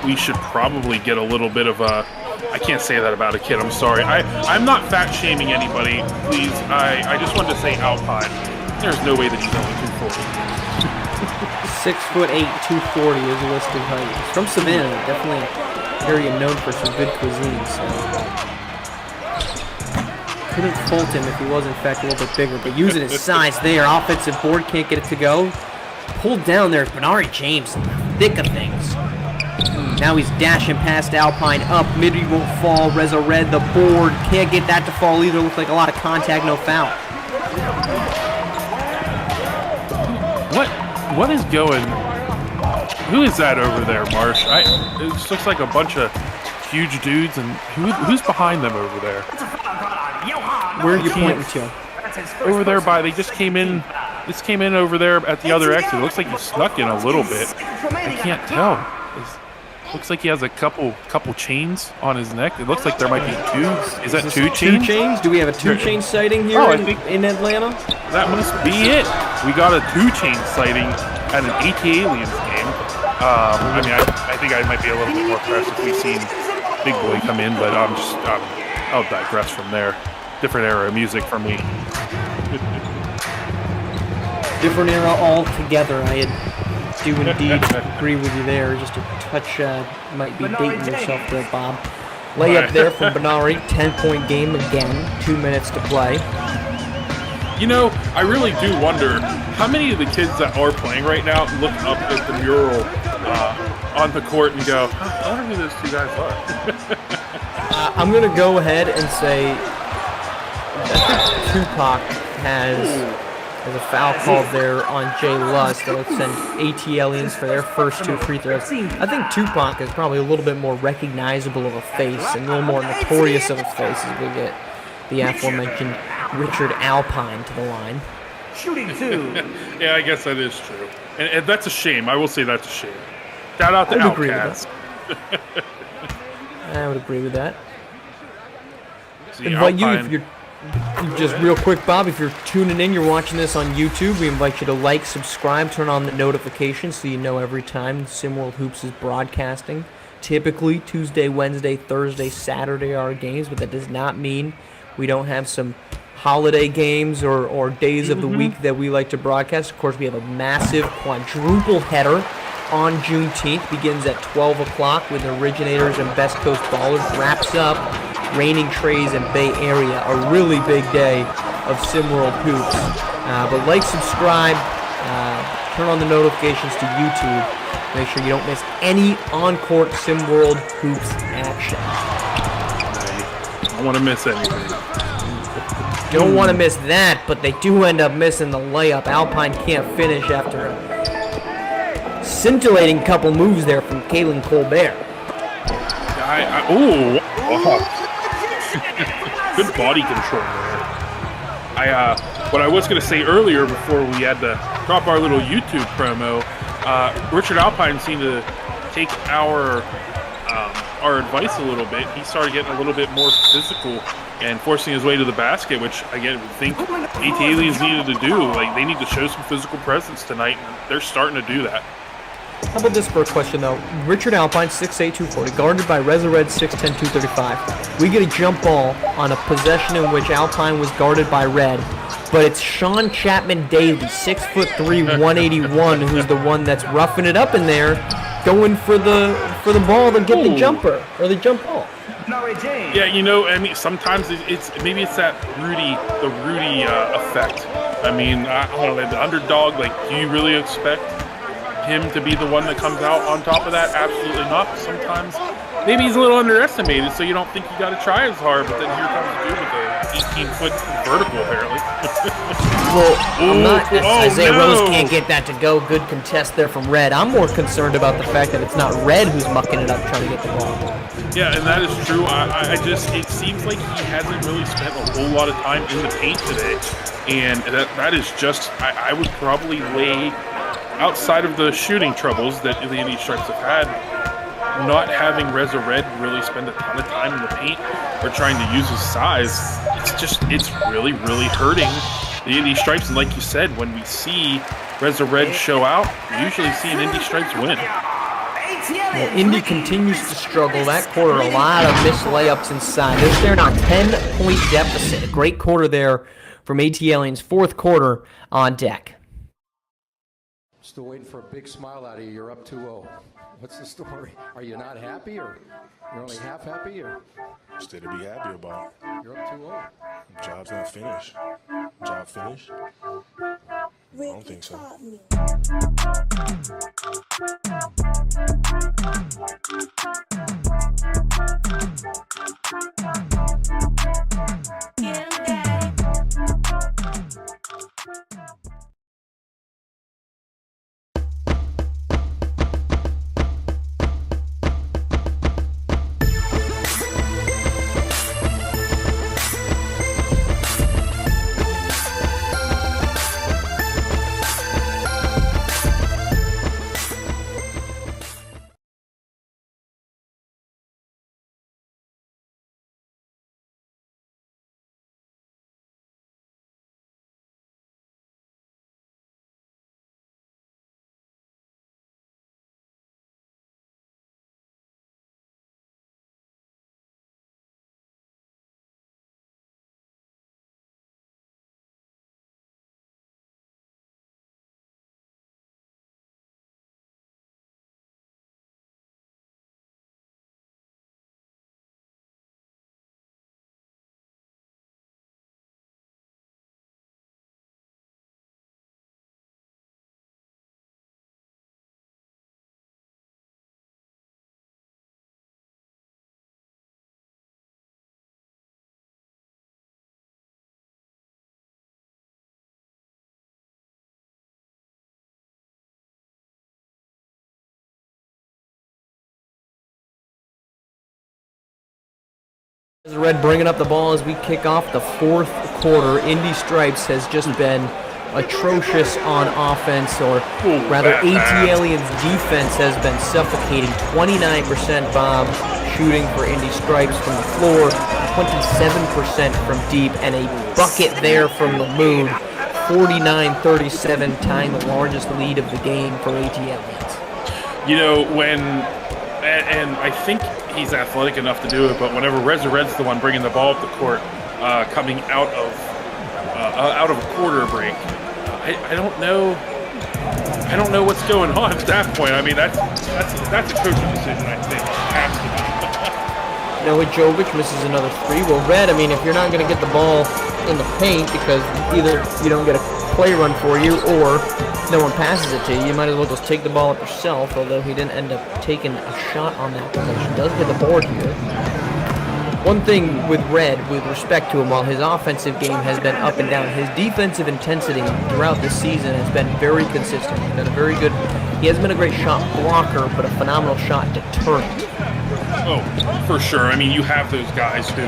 Speaker 2: we should probably get a little bit of a... I can't say that about a kid, I'm sorry. I'm not fat-shaming anybody, please. I just wanted to say Alpine. There's no way that he's only 240.
Speaker 1: 6'8", 240 is the listed height. He's from Savannah, definitely an area known for some good cuisine, so couldn't fault him if he was in fact a little bit bigger, but using his size there, offensive board, can't get it to go. Pulled down there, Benari James in the thick of things. Now he's dashing past Alpine, up, midi won't fall, Reza Red, the board, can't get that to fall either, looks like a lot of contact, no foul.
Speaker 2: What is going... Who is that over there, Marsh? It just looks like a bunch of huge dudes, and who's behind them over there?
Speaker 1: Where are you pointing to?
Speaker 2: Over there by... They just came in... This came in over there at the other exit. It looks like he snuck in a little bit. I can't tell. Looks like he has a couple chains on his neck. It looks like there might be two. Is that two chains?
Speaker 1: 2 chains? Do we have a 2 chain sighting here in Atlanta?
Speaker 2: That must be it. We got a 2 chain sighting at an ATLiens game. I mean, I think I might be a little bit more impressed if we've seen Big Boy come in, but I'll digress from there. Different era of music for me.
Speaker 1: Different era altogether. I do indeed agree with you there. Just a touch might be dating yourself there, Bob. Layup there from Benari. 10-point game again. 2 minutes to play.
Speaker 2: You know, I really do wonder how many of the kids that are playing right now look up at the mural on the court and go, I wonder who those 2 guys are.
Speaker 1: I'm going to go ahead and say I think Tupac has a foul called there on Jay Lust that would send ATLiens for their first 2 free throws. I think Tupac is probably a little bit more recognizable of a face and a little more notorious of a face as we get the aforementioned Richard Alpine to the line. Shooting 2.
Speaker 2: Yeah, I guess that is true. And that's a shame. I will say that's a shame. Shout out to
Speaker 1: I would agree with
Speaker 2: Outcast.
Speaker 1: I would agree with that.
Speaker 2: See,
Speaker 1: Invite you, if
Speaker 2: Alpine-
Speaker 1: you're just real quick, Bob, if you're tuning in, you're watching this on YouTube, we invite you to like, subscribe, turn on the notifications so you know every time SimWorld Hoops is broadcasting. Typically, Tuesday, Wednesday, Thursday, Saturday are our games, but that does not mean we don't have some holiday games or days of the week that we like to broadcast. Of course, we have a massive quadruple header on Juneteenth. Begins at 12 o'clock with Originators and Best Coast Ballers. Wraps up Reigning Trays and Bay Area. A really big day of SimWorld Hoops. But like, subscribe, turn on the notifications to YouTube. Make sure you don't miss any on-court SimWorld Hoops action.
Speaker 2: I don't want to miss anything.
Speaker 1: Don't want to miss that, but they do end up missing the layup. Alpine can't finish after a scintillating couple moves there from Kalen Colbert.
Speaker 2: Good body control there. What I was going to say earlier before we had to drop our little YouTube promo, Richard Alpine seemed to take our advice a little bit. He started getting a little bit more physical and forcing his way to the basket, which again would think ATLiens needed to do. Like, they need to show some physical presence tonight, and they're starting to do that.
Speaker 1: How about this for a question, though? Richard Alpine, 6'8", 240, guarded by Reza Red, 6'10", 235. We get a jump ball on a possession in which Alpine was guarded by Red, but it's Sean Chapman-Daly, 6'3", 181, who's the one that's roughing it up in there, going for the ball to get the jumper, or the jump ball.
Speaker 2: Yeah, you know, I mean, sometimes it's that Rudy effect. I mean, I don't know, the underdog. Like, do you really expect him to be the one that comes out on top of that? Absolutely not. Sometimes maybe he's a little underestimated, so you don't think you got to try as hard. But then here comes the dude with the 18-foot vertical, apparently.
Speaker 1: Well, I'm not. Isaiah
Speaker 2: no.
Speaker 1: Rose can't get that to go. Good contest there from Red. I'm more concerned about the fact that it's not Red who's mucking it up trying to get the ball.
Speaker 2: Yeah, and that is true. It seems like he hasn't really spent a whole lot of time in the paint today, and that is just. I would probably lay outside of the shooting troubles that the Indy Stripes have had. Not having Reza Red really spend a ton of time in the paint or trying to use his size, it's really, really hurting the Indy Stripes. And like you said, when we see Reza Red show out, we usually see an Indy Stripes win.
Speaker 1: Well, Indy continues to struggle. That quarter, a lot of missed layups inside. They're staring at a 10-point deficit. A great quarter there from ATLiens. Fourth quarter on deck.
Speaker 7: Still waiting for a big smile out of you. You're up 2-0. What's the story? Are you not happy, or you're only half happy, or
Speaker 8: Still to be happy about.
Speaker 7: you're up 2-0?
Speaker 8: Job's not finished. Job finished? I don't think so.
Speaker 1: Red bringing up the ball as we kick off the fourth quarter. Indy Stripes has just been atrocious on offense, or rather ATLiens defense has been suffocating. 29% Bob shooting for Indy Stripes from the floor, 27% from deep, and a bucket there from the moon. 49-37, tying the largest lead of the game for ATLiens.
Speaker 2: You know, and I think he's athletic enough to do it, but whenever Reza Red's the one bringing the ball up the court, coming out of a quarter break, I don't know what's going on at that point. I mean, that's a coaching decision, I think. Has to be.
Speaker 1: Noah Jovic misses another three. Well, Red, I mean, if you're not going to get the ball in the paint because either you don't get a play run for you or no one passes it to you, you might as well just take the ball up yourself, although he didn't end up taking a shot on that possession. Does hit the board here. One thing with Red, with respect to him, while his offensive game has been up and down, his defensive intensity throughout the season has been very consistent. He's been he hasn't been a great shot blocker, but a phenomenal shot deterrent.
Speaker 2: Oh, for sure. I mean, you have those guys who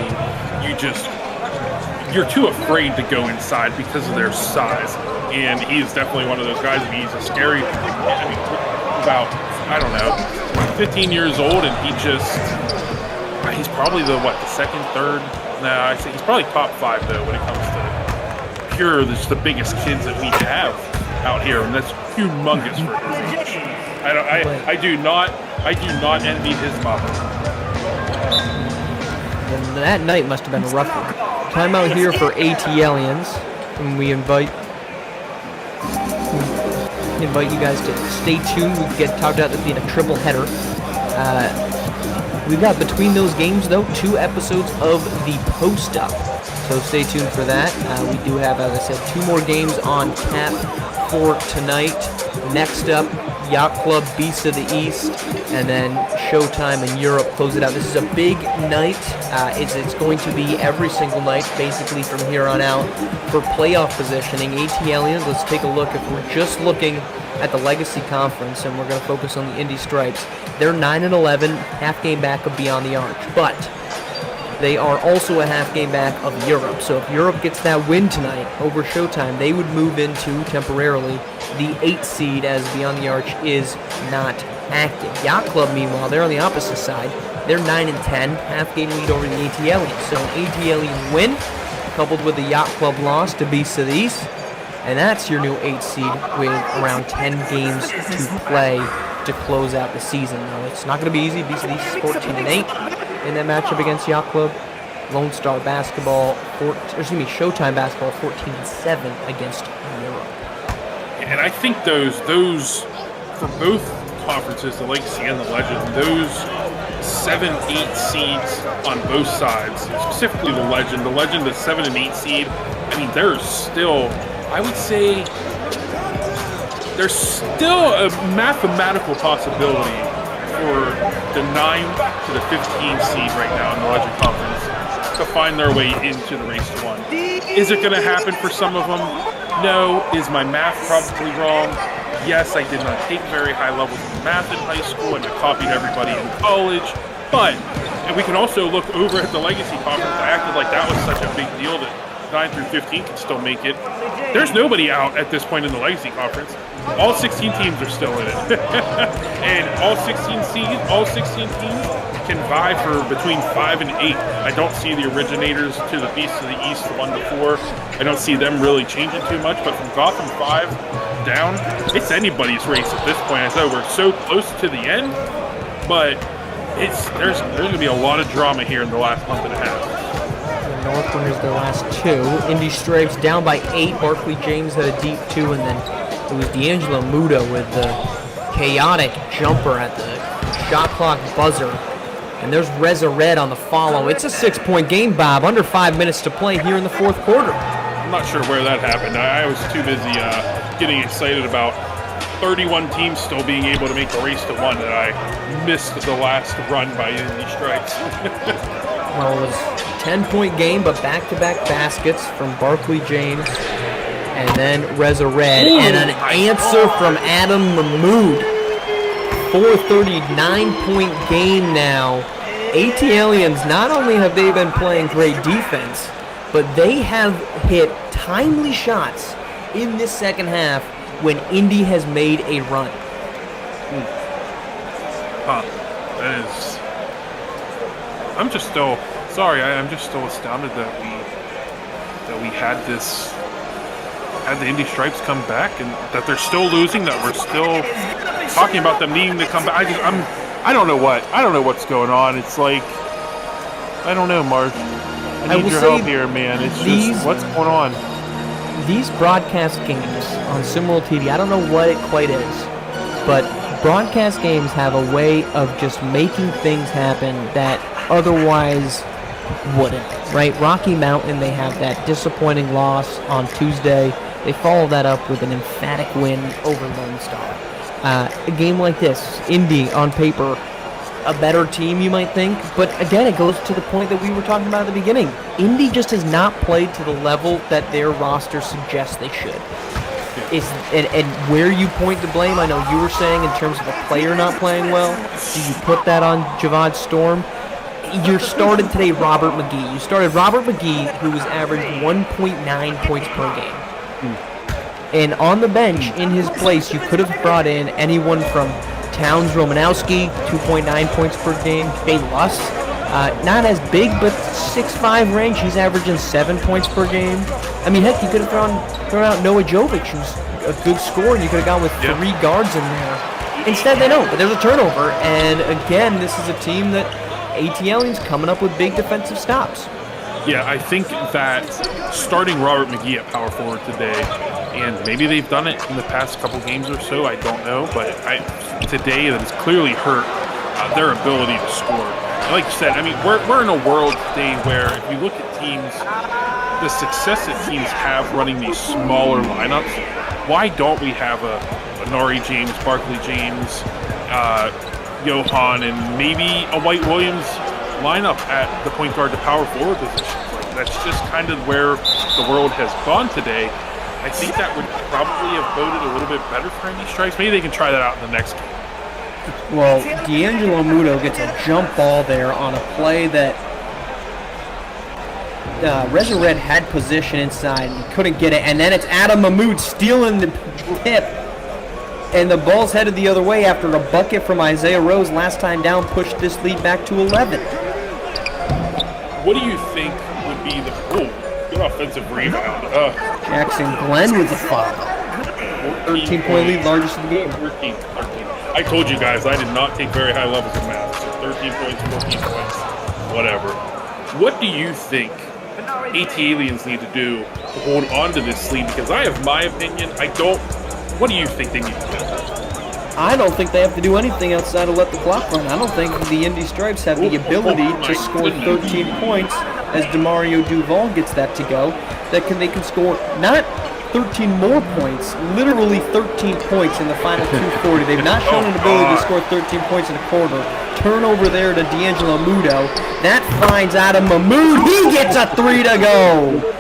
Speaker 2: you're too afraid to go inside because of their size. And he's definitely one of those guys. I mean, he's a scary, about, 15 years old, and he's probably the second, third? Nah, I say he's probably top 5, though, when it comes to just the biggest kids that we have out here, and that's humongous for his age. I do not envy his mother.
Speaker 1: And that night must have been a rough one. Timeout here for ATLiens, and we invite you guys to stay tuned. We get talked about this being a triple header. We've got between those games, though, 2 episodes of the Post Up, so stay tuned for that. We do have, as I said, 2 more games on tap for tonight. Next up, Yacht Club beats of the East, and then Showtime in Europe close it out. This is a big night. It's going to be every single night, basically from here on out, for playoff positioning. ATLiens, let's take a look. If we're just looking at the Legacy Conference, and we're going to focus on the Indy Stripes, they're 9-11, half game back of Beyond the Arch, but they are also a half game back of Europe. So if Europe gets that win tonight over Showtime, they would move into, temporarily, the 8th seed, as Beyond the Arch is not active. Yacht Club, meanwhile, they're on the opposite side. They're 9-10, half game lead over the ATLiens. So an ATLiens win, coupled with the Yacht Club loss to Beasts of the East, and that's your new 8th seed with around 10 games to play to close out the season. Now, it's not going to be easy. Beasts of the East is 14-8 in that matchup against Yacht Club. Lone Star Basketball, Showtime Basketball, 14-7 against Europe.
Speaker 2: And I think those for both conferences, the Legacy and the Legend, those 7-8 seeds on both sides, specifically the Legend, the 7 and 8 seed, I mean, there's still a mathematical possibility for the 9 to the 15 seed right now in the Legend Conference to find their way into the race to 1. Is it going to happen for some of them? No. Is my math probably wrong? Yes, I did not take very high levels of math in high school, and I copied everybody in college. But, and we can also look over at the Legacy Conference. I acted like that was such a big deal that 9 through 15 can still make it. There's nobody out at this point in the Legacy Conference. All 16 teams are still in it. And all 16 teams can vie for between 5 and 8. I don't see the originators to the Beasts of the East, the one before. I don't see them really changing too much, but from Gotham 5 down, it's anybody's race at this point. I said we're so close to the end, but there's going to be a lot of drama here in the last month and a half.
Speaker 1: North winners their last 2. Indy Stripes down by 8. Barkley James had a deep 2, and then it was D'Angelo Muda with the chaotic jumper at the shot clock buzzer. And there's Reza Red on the follow. It's a 6-point game, Bob. Under 5 minutes to play here in the 4th quarter.
Speaker 2: I'm not sure where that happened. I was too busy getting excited about 31 teams still being able to make the race to 1 that I missed the last run by Indy Stripes.
Speaker 1: Well, it was a 10-point game, but back-to-back baskets from Barkley James and then Reza Red. And an answer from Adam Mahmoud. 439-point game now. ATLiens, not only have they been playing great defense, but they have hit timely shots in this second half when Indy has made a run.
Speaker 2: That is. I'm just still astounded that we had the Indy Stripes come back and that they're still losing. That we're still talking about them needing to come back. I don't know what's going on. It's like I don't know, Mark. I need your help here, man. It's just what's going on.
Speaker 1: These broadcast games on SimWorld TV, I don't know what it quite is, but broadcast games have a way of just making things happen that otherwise wouldn't, right? Rocky Mountain, they have that disappointing loss on Tuesday. They follow that up with an emphatic win over Lone Star. A game like this, Indy, on paper, a better team, you might think, but again, it goes to the point that we were talking about at the beginning. Indy just has not played to the level that their roster suggests they should. And where you point to blame, I know you were saying in terms of a player not playing well, do you put that on Javad Storm? You started today Robert McGee. You started Robert McGee, who was averaged 1.9 points per game. And on the bench, in his place, you could have brought in anyone from Towns Romanowski, 2.9 points per game. Jay Luss, not as big, but 6'5" range. He's averaging 7 points per game. I mean, heck, you could have thrown out Noah Jovic, who's a good scorer, and you could have gone with 3 guards in there. Instead, they don't, but there's a turnover. And again, this is a team that ATLiens coming up with big defensive stops.
Speaker 2: Yeah, I think that starting Robert McGee at power forward today, and maybe they've done it in the past couple games or so, I don't know, but today that has clearly hurt their ability to score. Like you said, I mean, we're in a world today where if you look at teams, the success that teams have running these smaller lineups, why don't we have a Nari James, Barkley James, Johan, and maybe a White Williams lineup at the point guard to power forward position? Like, that's just kind of where the world has gone today. I think that would probably have boded a little bit better for Indy Stripes. Maybe they can try that out in the next game.
Speaker 1: Well, D'Angelo Muto gets a jump ball there on a play that Resurred had position inside and couldn't get it. And then it's Adam Mahmoud stealing the tip. And the ball's headed the other way after a bucket from Isaiah Rose last time down pushed this lead back to 11.
Speaker 2: What do you think would be the good offensive rebound?
Speaker 1: Jackson Glenn with the foul. 13-point lead, largest of the game.
Speaker 2: 13. I told you guys I did not take very high levels of math. So 13 points, 14 points, whatever. What do you think ATLiens need to do to hold on to this lead? Because I have my opinion. What do you think they need to do?
Speaker 1: I don't think they have to do anything outside of let the clock run. I don't think the Indy Stripes have the ability to score 13 points as DeMario Duval gets that to go. They can score not 13 more points, literally 13 points in the final 240. They've not shown an ability to score 13 points in a quarter. Turnover there to D'Angelo Muto. That finds Adam Mahmoud. He gets a 3 to go.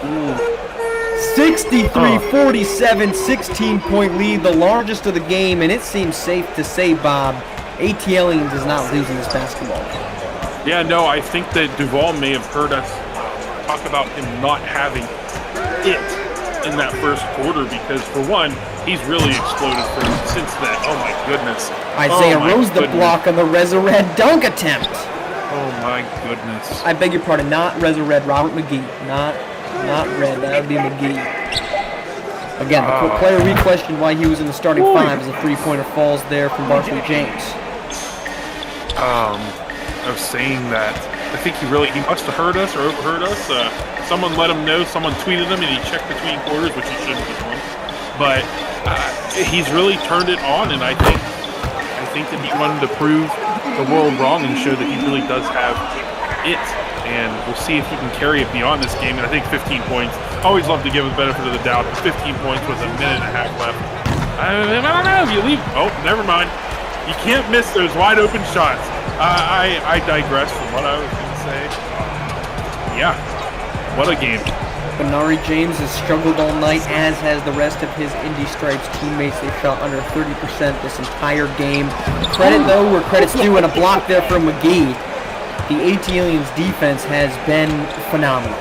Speaker 1: 63-47, 16-point lead, the largest of the game, and it seems safe to say, Bob, ATLiens is not losing this basketball game.
Speaker 2: Yeah, no, I think that Duval may have heard us talk about him not having it in that first quarter because, for one, he's really exploded since then. Oh, my goodness.
Speaker 1: Isaiah Rose the block on the Resurred dunk attempt.
Speaker 2: Oh, my goodness.
Speaker 1: I beg your pardon, not Resurred, Robert McGee, not Red, that would be McGee. Again, the player we questioned why he was in the starting five as a three-pointer falls there from Barkley James.
Speaker 2: I was saying that I think he must have heard us or overheard us. Someone let him know, someone tweeted him, and he checked between quarters, which he shouldn't be doing. But he's really turned it on, and I think that he wanted to prove the world wrong and show that he really does have it. And we'll see if he can carry it beyond this game. And I think 15 points. I always love to give him the benefit of the doubt. 15 points with a minute and a half left. I don't know if you leave. Oh, never mind. You can't miss those wide open shots. I digress from what I was going to say. Yeah, what a game.
Speaker 1: Benari James has struggled all night, as has the rest of his Indy Stripes teammates. They shot under 30% this entire game. Credit, though, where credit's due, and a block there from McGee. The ATLiens defense has been phenomenal.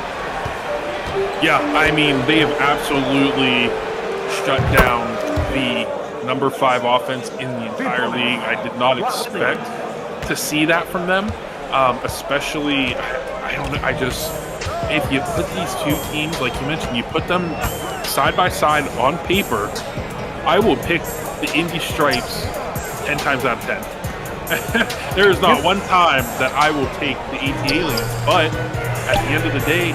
Speaker 2: Yeah, I mean, they have absolutely shut down the number 5 offense in the entire league. I did not expect to see that from them, especially, if you put these two teams, like you mentioned, you put them side by side on paper, I will pick the Indy Stripes 10 times out of 10. There is not one time that I will take the ATLiens, but at the end of the day,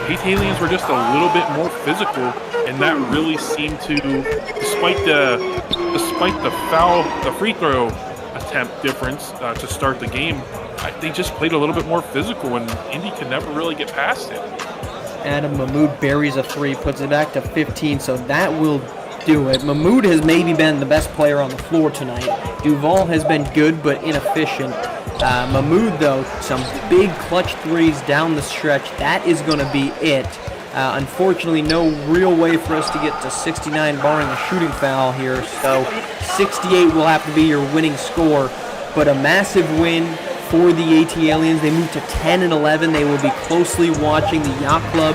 Speaker 2: ATLiens were just a little bit more physical, and that really seemed to, despite the free throw attempt difference to start the game, they just played a little bit more physical, and Indy could never really get past it.
Speaker 1: Adam Mahmoud buries a 3, puts it back to 15, so that will do it. Mahmoud has maybe been the best player on the floor tonight. Duval has been good but inefficient. Mahmoud, though, some big clutch 3s down the stretch. That is going to be it. Unfortunately, no real way for us to get to 69 barring a shooting foul here, so 68 will have to be your winning score. But a massive win for the ATLiens. They move to 10-11. They will be closely watching the Yacht Club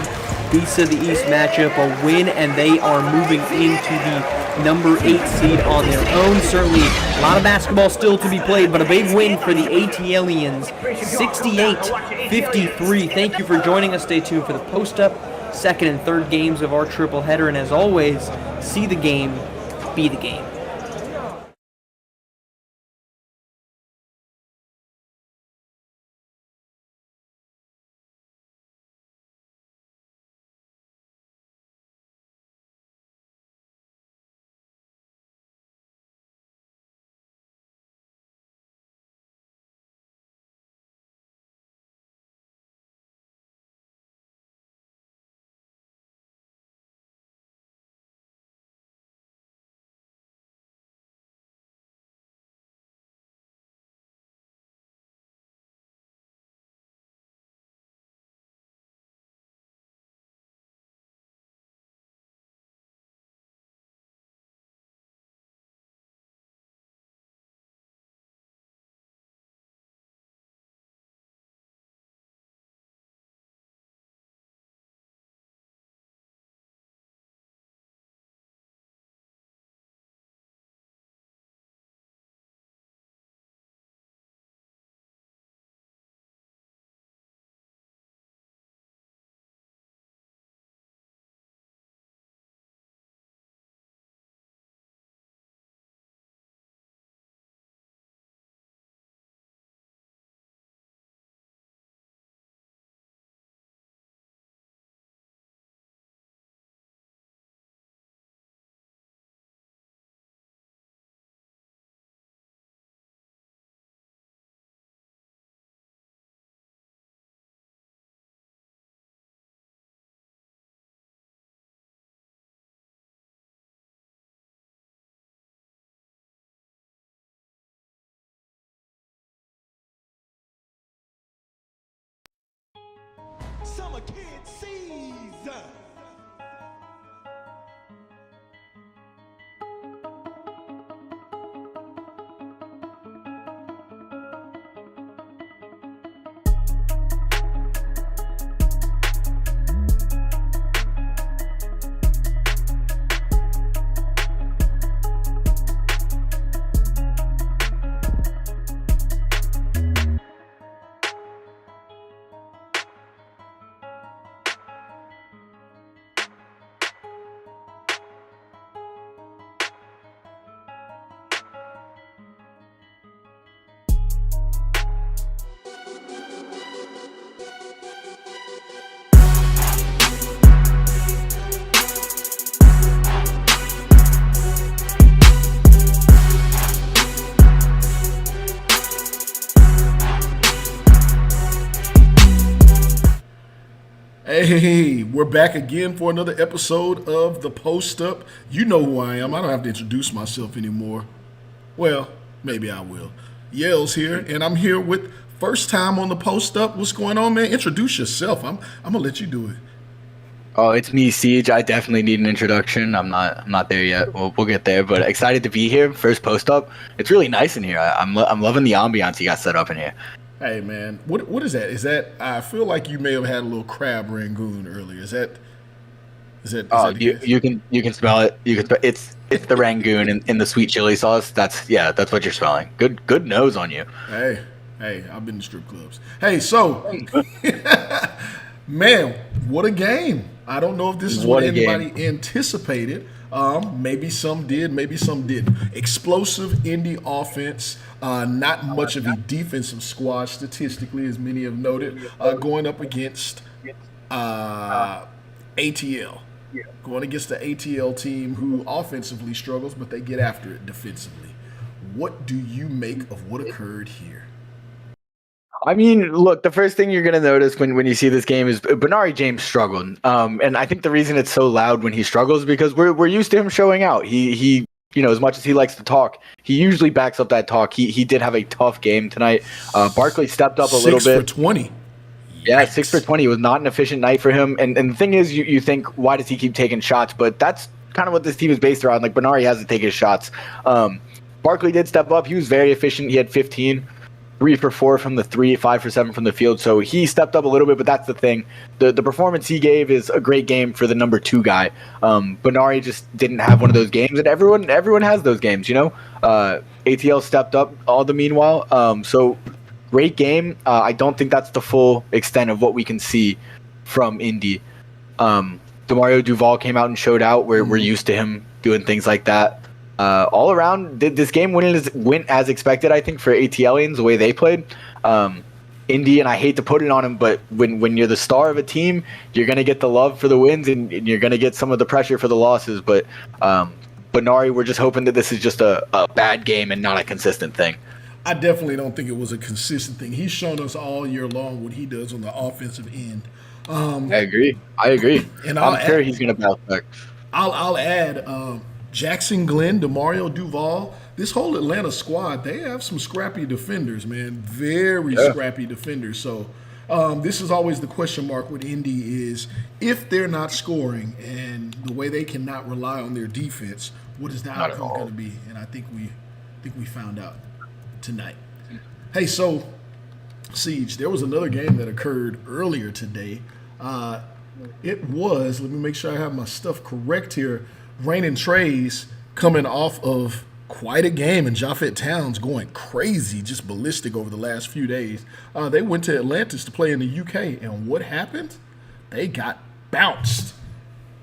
Speaker 1: Beasts of the East matchup, a win, and they are moving into the number 8 seed on their own. Certainly a lot of basketball still to be played, but a big win for the ATLiens, 68-53. Thank you for joining us. Stay tuned for the post-up, second and third games of our triple header, and as always, see the game, be the game.
Speaker 6: Summer Kid season.
Speaker 3: Hey, we're back again for another episode of The Post Up. You know who I am. I don't have to introduce myself anymore. Well, maybe I will. Yale's here, and I'm here with first time on The Post Up. What's going on, man? Introduce yourself. I'm gonna let you do it.
Speaker 9: Oh, it's me, Siege. I definitely need an introduction. I'm not there yet. We'll get there, but excited to be here. First post up. It's really nice in here. I'm loving the ambiance you got set up in here.
Speaker 3: Hey, man, what is that? Is that, I feel like you may have had a little crab rangoon earlier. Is that Is
Speaker 9: Oh,
Speaker 3: that the
Speaker 9: you
Speaker 3: case?
Speaker 9: you can smell it. You can it's the Rangoon in the sweet chili sauce. That's what you're smelling. Good nose on you.
Speaker 3: Hey, I've been to strip clubs. Hey, so man, what a game! I don't know if this is what
Speaker 9: What a game.
Speaker 3: anybody anticipated. Maybe some did, maybe some didn't. Explosive Indy offense, not much of a defensive squad statistically, as many have noted, going up against ATL. Going against the ATL team who offensively struggles, but they get after it defensively. What do you make of what occurred here?
Speaker 9: I mean, look, the first thing you're going to notice when you see this game is Benari James struggled. And I think the reason it's so loud when he struggles is because we're used to him showing out. He as much as he likes to talk, he usually backs up that talk. He did have a tough game tonight. Barkley stepped up a little bit.
Speaker 3: 6 for 20.
Speaker 9: Yeah, 6 for 20. It was not an efficient night for him. And the thing is, you think, why does he keep taking shots? But that's kind of what this team is based around. Like, Benari has to take his shots. Barkley did step up. He was very efficient. He had 15. 3 for 4 from the 3, 5 for 7 from the field. So he stepped up a little bit, but that's the thing. The performance he gave is a great game for the number 2 guy. Benari just didn't have one of those games, and everyone has those games, ATL stepped up all the meanwhile. So great game. I don't think that's the full extent of what we can see from Indy. Demario Duval came out and showed out. We're used to him doing things like that. All around, this game went as expected, I think, for ATLiens, the way they played. Indy, and I hate to put it on him, but when you're the star of a team, you're going to get the love for the wins and you're going to get some of the pressure for the losses. But Benari, we're just hoping that this is just a bad game and not a consistent thing.
Speaker 3: I definitely don't think it was a consistent thing. He's shown us all year long what he does on the offensive end.
Speaker 9: I agree.
Speaker 3: And
Speaker 9: I'm sure he's going to bounce back.
Speaker 3: I'll add Jackson Glenn, Demario Duval, this whole Atlanta squad, they have some scrappy defenders, man. Very scrappy defenders. So this is always the question mark with Indy is if they're not scoring and the way they cannot rely on their defense, what is the outcome going to be? And I think we found out tonight. Hey, so Siege, there was another game that occurred earlier today. It was, let me make sure I have my stuff correct here, Rain and Trays coming off of quite a game, and Japhet Towns going crazy, just ballistic over the last few days. They went to Atlantis to play in the UK, and what happened? They got bounced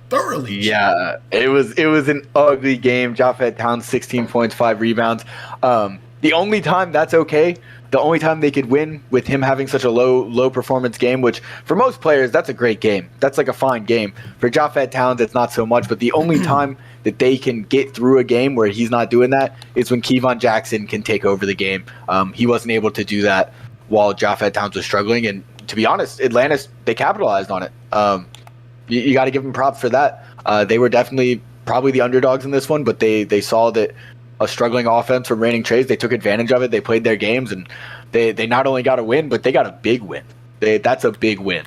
Speaker 3: thoroughly.
Speaker 9: Yeah, it was an ugly game. Japhet Towns, 16 points, 5 rebounds. The only time that's okay, the only time they could win with him having such a low performance game, which for most players, that's a great game. That's like a fine game. For Japhet Towns, it's not so much, but the only time that they can get through a game where he's not doing that is when Kevon Jackson can take over the game. He wasn't able to do that while Japhet Towns was struggling, and to be honest, Atlantis, they capitalized on it. You got to give them props for that. They were definitely probably the underdogs in this one, but they saw that a struggling offense from Reigning Trays, they took advantage of it. They played their games, and they not only got a win, but they got a big win. That's a big win.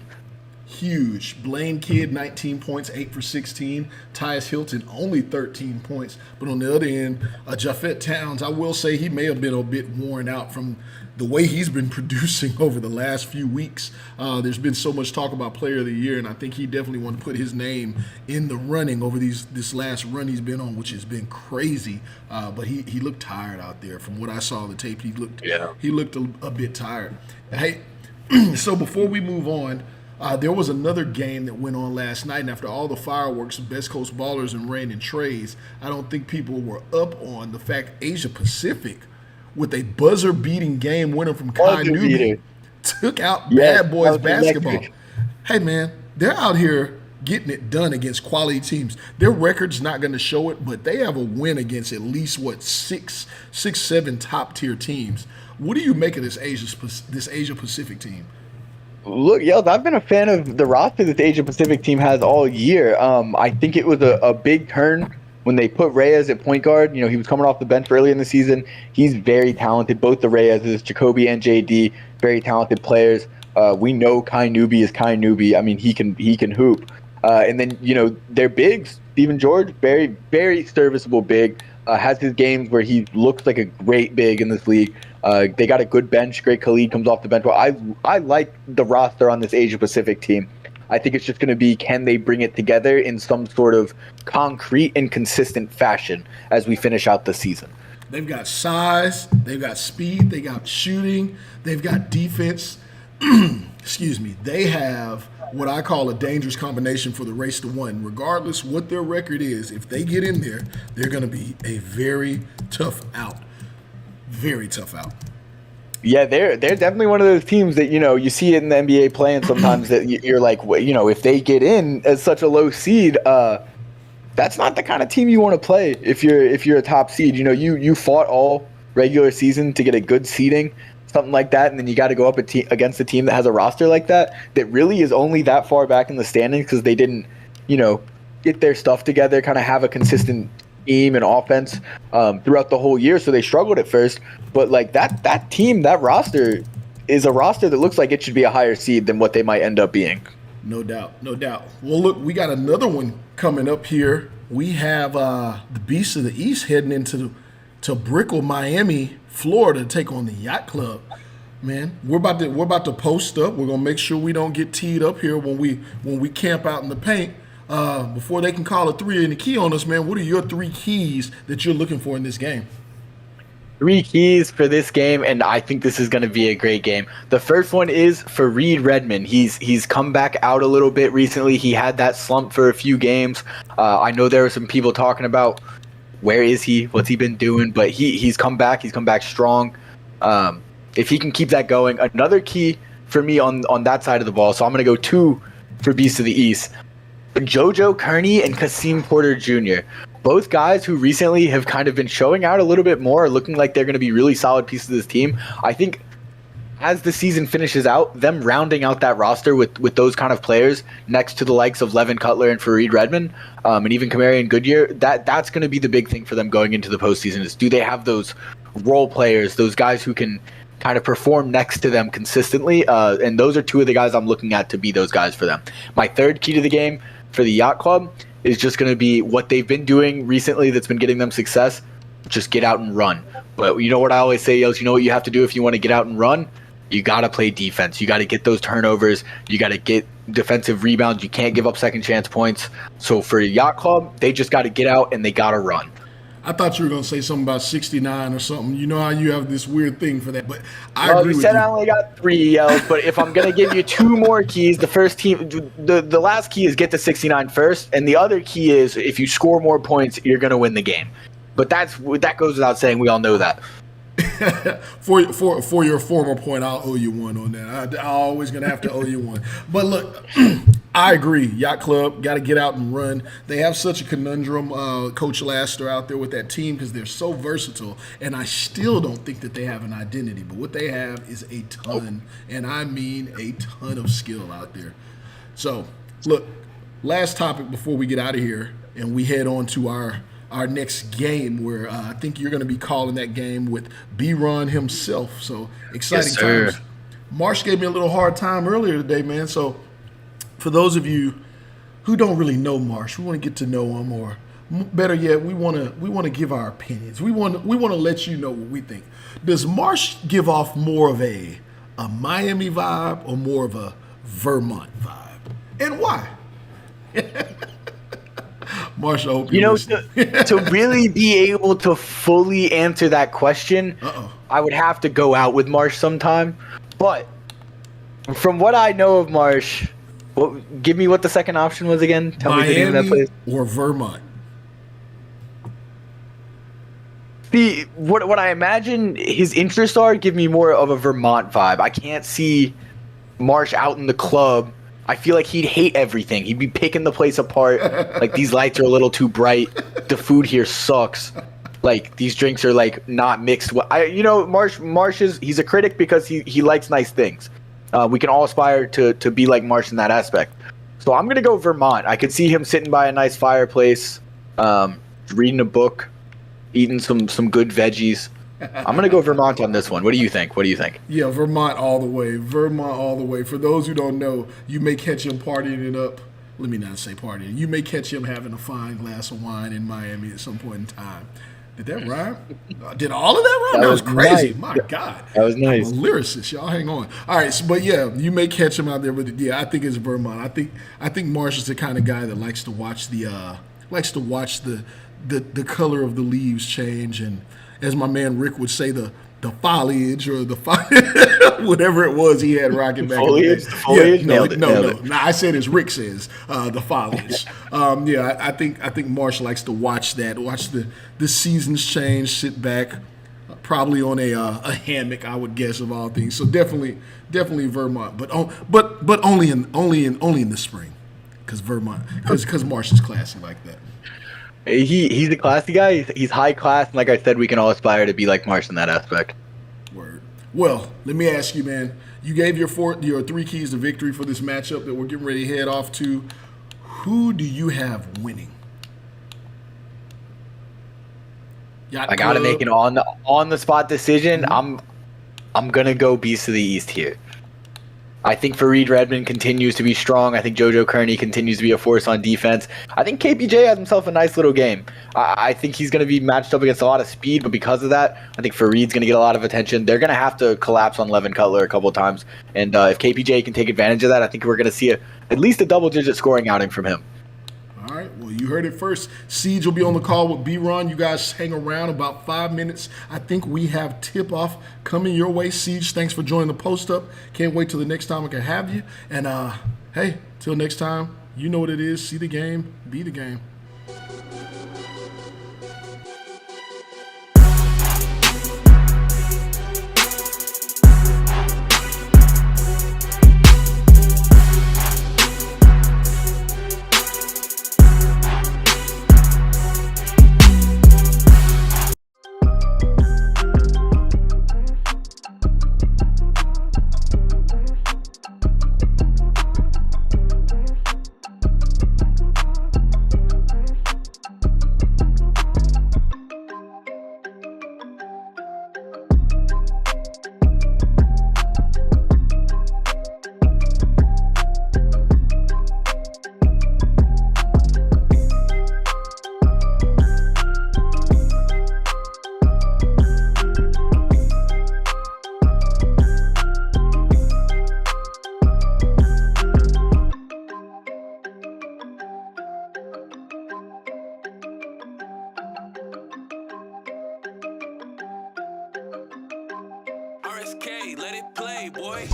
Speaker 3: Huge. Blaine Kidd, 19 points, 8 for 16. Tyus Hilton, only 13 points. But on the other end, Japhet Towns, I will say he may have been a bit worn out from the way he's been producing over the last few weeks. There's been so much talk about Player of the Year, and I think he definitely wanted to put his name in the running over this last run he's been on, which has been crazy. But he looked tired out there. From what I saw on the tape, he looked a bit tired. Hey, so before we move on, there was another game that went on last night, and after all the fireworks of Best Coast Ballers and Rain and Trays, I don't think people were up on the fact Asia Pacific, with a buzzer-beating game winner from Kai Newby, took out Bad Boys basketball. Hey, man, they're out here getting it done against quality teams. Their record's not going to show it, but they have a win against at least, six, 7 top-tier teams. What do you make of this Asia Pacific team?
Speaker 9: Look, Yells, I've been a fan of the roster that the Asia Pacific team has all year. I think it was a big turn when they put Reyes at point guard. He was coming off the bench early in the season. He's very talented. Both the Reyes, Jacoby and JD, very talented players. We know Kai Newby is Kai Newby. I mean, he can hoop. And then, their bigs, Stephen George, very, very serviceable big. Has his games where he looks like a great big in this league. They got a good bench. Great Khalid comes off the bench. Well, I like the roster on this Asia Pacific team. I think it's just going to be, can they bring it together in some sort of concrete and consistent fashion as we finish out the season?
Speaker 3: They've got size, they've got speed, they got shooting, they've got defense. Excuse me. They have what I call a dangerous combination for the race to one. Regardless what their record is, if they get in there, they're going to be a very tough out. Very tough out.
Speaker 9: Yeah, they're definitely one of those teams that, you see it in the NBA playing sometimes that you're like, if they get in as such a low seed, that's not the kind of team you want to play if you're a top seed. You fought all regular season to get a good seeding, something like that, and then you got to go up against a team that has a roster like that really is only that far back in the standings because they didn't, get their stuff together, kind of have a consistent team and offense throughout the whole year. So they struggled at first, but like that team, that roster is a roster that looks like it should be a higher seed than what they might end up being.
Speaker 3: No doubt. Well, look, we got another one coming up here. We have the Beasts of the East heading into Brickell, Miami, Florida, to take on the Yacht Club. Man, we're about to post up. We're gonna make sure we don't get teed up here when we camp out in the paint. Before they can call a 3 and a key on us, man. What are your 3 keys that you're looking for in this game?
Speaker 9: 3 keys for this game, and I think this is going to be a great game. The first one is for Reed Redmond. He's come back out a little bit recently. He had that slump for a few games. I know there were some people talking about where is he, what's he been doing, but he's come back. He's come back strong. If he can keep that going, another key for me on that side of the ball. So I'm going to go 2 for Beasts of the East. JoJo Kearney and Kasim Porter Jr. Both guys who recently have kind of been showing out a little bit more, looking like they're going to be really solid pieces of this team. I think as the season finishes out, them rounding out that roster with those kind of players next to the likes of Levin Cutler and Fareed Redmond, and even Kamarian Goodyear, that's going to be the big thing for them going into the postseason is, do they have those role players, those guys who can kind of perform next to them consistently? And those are 2 of the guys I'm looking at to be those guys for them. My third key to the game for the Yacht Club is just going to be what they've been doing recently that's been getting them success. Just get out and run. But you know what I always say, Yels, you know what you have to do if you want to get out and run? You got to play defense. You got to get those turnovers. You got to get defensive rebounds. You can't give up second chance points. So for Yacht Club, they just got to get out and they got to run.
Speaker 3: I thought you were going to say something about 69 or something. You know how you have this weird thing for that, but I agree with you.
Speaker 9: I only got 3 yells, but if I'm going to give you 2 more keys, the first team, the last key is get to 69 first, and the other key is if you score more points, you're going to win the game. But that goes without saying. We all know that.
Speaker 3: For your former point, I'll owe you one on that. I'm always going to have to owe you one. But look, I agree. Yacht Club got to get out and run. They have such a conundrum, Coach Laster out there with that team because they're so versatile, and I still don't think that they have an identity. But what they have is a ton, and I mean a ton of skill out there. So, look, last topic before we get out of here and we head on to our next game where I think you're going to be calling that game with B-Ron himself. So exciting times. Marsh gave me a little hard time earlier today, man. So for those of you who don't really know Marsh, we want to get to know him, or better yet, we want to give our opinions. We want to let you know what we think. Does Marsh give off more of a Miami vibe or more of a Vermont vibe? And why? Marshall, I hope you're listening.
Speaker 9: To really be able to fully answer that question, I would have to go out with Marsh sometime. But from what I know of Marsh, give me what the second option was again. Tell
Speaker 3: Miami
Speaker 9: me the name of that place.
Speaker 3: Or Vermont.
Speaker 9: What I imagine his interests are give me more of a Vermont vibe. I can't see Marsh out in the club. I feel like he'd hate everything. He'd be picking the place apart. Like, these lights are a little too bright. The food here sucks. Like, these drinks are like not mixed. Marsh he's a critic because he likes nice things. We can all aspire to be like Marsh in that aspect. So I'm gonna go Vermont. I could see him sitting by a nice fireplace, reading a book, eating some good veggies. I'm gonna go Vermont on this one. What do you think?
Speaker 3: Yeah, Vermont all the way. Vermont all the way. For those who don't know, you may catch him partying it up. Let me not say partying. You may catch him having a fine glass of wine in Miami at some point in time. Did that rhyme? Did all of that rhyme? That was crazy.
Speaker 9: Nice.
Speaker 3: My God.
Speaker 9: That was nice.
Speaker 3: I'm a lyricist. Y'all hang on. All right, but yeah, you may catch him out there, but yeah, I think it's Vermont. I think Marsh is the kind of guy that likes to watch the color of the leaves change, and as my man Rick would say, the foliage or the whatever it was he had rocking back.
Speaker 9: Foliage?
Speaker 3: In the day.
Speaker 9: Foliage?
Speaker 3: Yeah,
Speaker 9: Nailed it.
Speaker 3: no. I said as Rick says, the foliage. I think Marsh likes to watch the seasons change, sit back, probably on a hammock, I would guess, of all things. So definitely Vermont, but only in the spring, because Marsh is classy like that.
Speaker 9: He's a classy guy. He's high class, and like I said, we can all aspire to be like Marsh in that aspect.
Speaker 3: Word. Well, let me ask you, man. You gave your 3 keys to victory for this matchup that we're getting ready to head off to. Who do you have winning? Yacht
Speaker 9: I gotta
Speaker 3: Club.
Speaker 9: make an on the spot decision. I'm gonna go Beast of the East here. I think Fareed Redmond continues to be strong. I think JoJo Kearney continues to be a force on defense. I think KPJ has himself a nice little game. I think he's going to be matched up against a lot of speed, but because of that, I think Fareed's going to get a lot of attention. They're going to have to collapse on Levin Cutler a couple of times, and if KPJ can take advantage of that, I think we're going to see at least a double-digit scoring outing from him.
Speaker 3: All right, well, you heard it first. Siege will be on the call with B-Ron. You guys hang around about 5 minutes. I think we have tip-off coming your way. Siege, thanks for joining the post-up. Can't wait till the next time I can have you. And, hey, till next time, you know what it is. See the game, be the game.
Speaker 6: RSK, let it play, boy.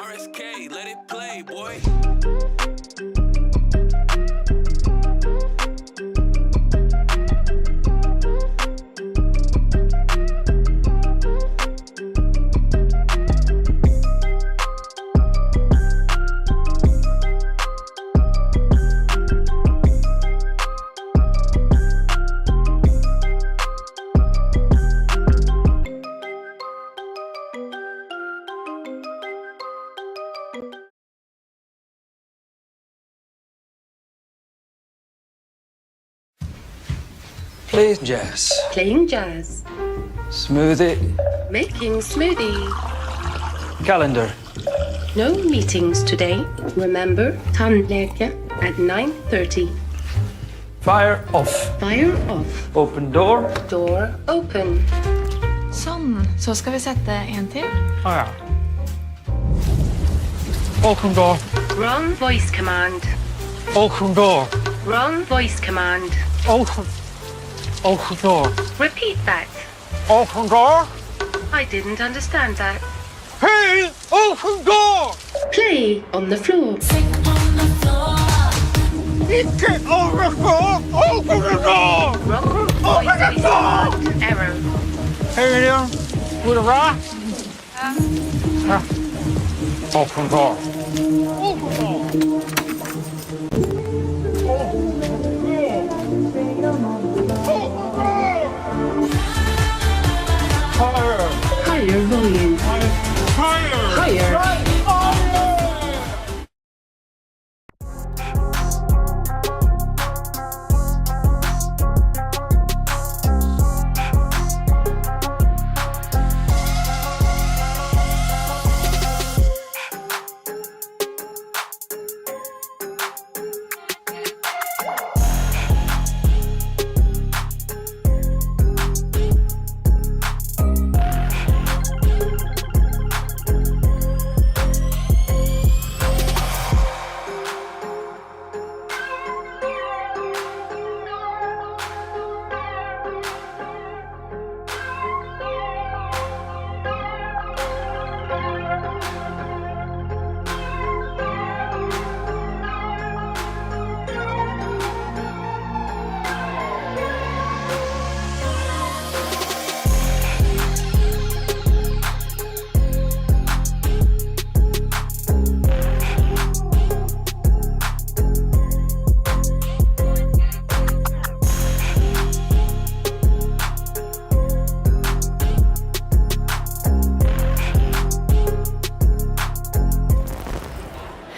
Speaker 6: RSK, let it play, boy.
Speaker 10: Play jazz.
Speaker 11: Playing jazz.
Speaker 10: Smoothie.
Speaker 11: Making smoothie.
Speaker 10: Calendar.
Speaker 11: No meetings today. Remember, tandläkare at 9:30.
Speaker 10: Fire off.
Speaker 11: Fire off.
Speaker 10: Open door.
Speaker 11: Door open.
Speaker 12: Sånn. Så skal vi sette en til.
Speaker 10: Ja. Open door.
Speaker 11: Wrong voice command.
Speaker 10: Open door.
Speaker 11: Wrong voice command.
Speaker 10: Open. Open door.
Speaker 11: Repeat that.
Speaker 10: Open door.
Speaker 11: I didn't understand that.
Speaker 10: Hey, open door.
Speaker 11: Play on the floor.
Speaker 10: Get over the door. Open the door.
Speaker 11: Wrong voice command. Error.
Speaker 10: Hey there, with a rock. Open door. Open door.
Speaker 11: Higher volume. Higher.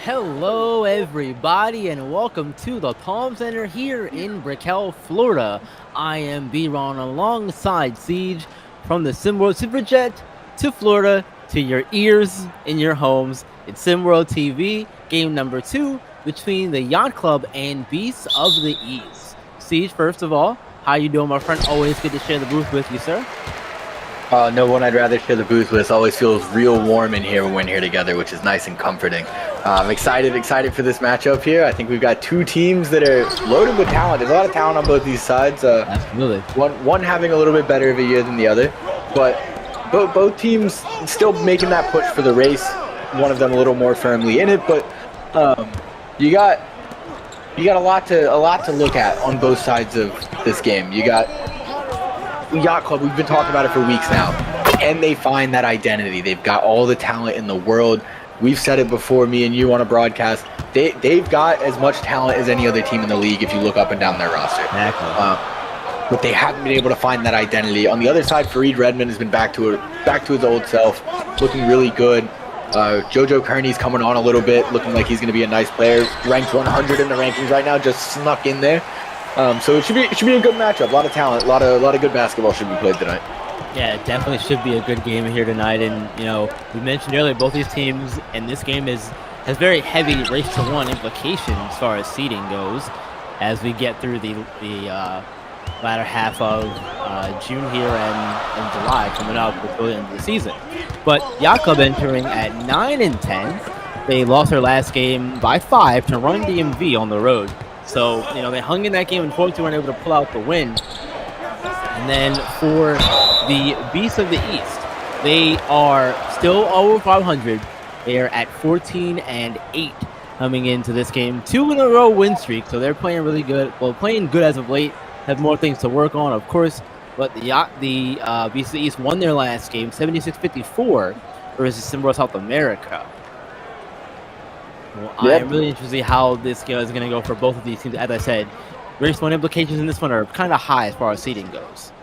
Speaker 12: Hello everybody and welcome to the Palm Center here in Brickell, Florida. I am B-Ron alongside Siege from the SimWorld Superjet to Florida to your ears in your homes. It's SimWorld TV, game number 2 between the Yacht Club and Beasts of the East. Siege, first of all, how you doing, my friend? Always good to share the booth with you, sir.
Speaker 9: No one I'd rather share the booth with. Always feels real warm in here when we're here together, which is nice and comforting. I'm excited for this matchup here. I think we've got two teams that are loaded with talent. There's a lot of talent on both these sides.
Speaker 12: Absolutely.
Speaker 9: One having a little bit better of a year than the other, but both teams still making that push for the race. One of them a little more firmly in it, but you got a lot to look at on both sides of this game. You got Yacht Club, we've been talking about it for weeks now, and they find that identity. They've got all the talent in the world. We've said it before, me and you on a broadcast. They've got as much talent as any other team in the league if you look up and down their roster.
Speaker 12: Exactly.
Speaker 9: But they haven't been able to find that identity. On the other side, Fareed Redmond has been back to his old self, looking really good. Jojo Kearney's coming on a little bit, looking like he's going to be a nice player. Ranked 100 in the rankings right now, just snuck in there. So it should be a good matchup. A lot of talent, a lot of good basketball should be played tonight.
Speaker 12: Yeah, it definitely should be a good game here tonight. And you know, we mentioned earlier both these teams, and this game has very heavy race to one implications as far as seeding goes, as we get through the latter half of June here and July coming up before the end of the season. But Yacht Club entering at 9-10. They lost their last game by 5 to Run DMV on the road. So, you know, they hung in that game and fortunately weren't able to pull out the win. And then for the Beasts of the East, they are still over 500. They are at 14-8 coming into this game. 2-in-a-row win streak, so they're playing really good. Well, playing good as of late. Have more things to work on, of course. But the Beasts of the East won their last game, 76-54 versus SimWorld South America. Well,
Speaker 9: Yep.
Speaker 12: I'm really interested to see how this game is going to go for both of these teams. As I said, race one implications in this one are kind of high as far as seeding goes.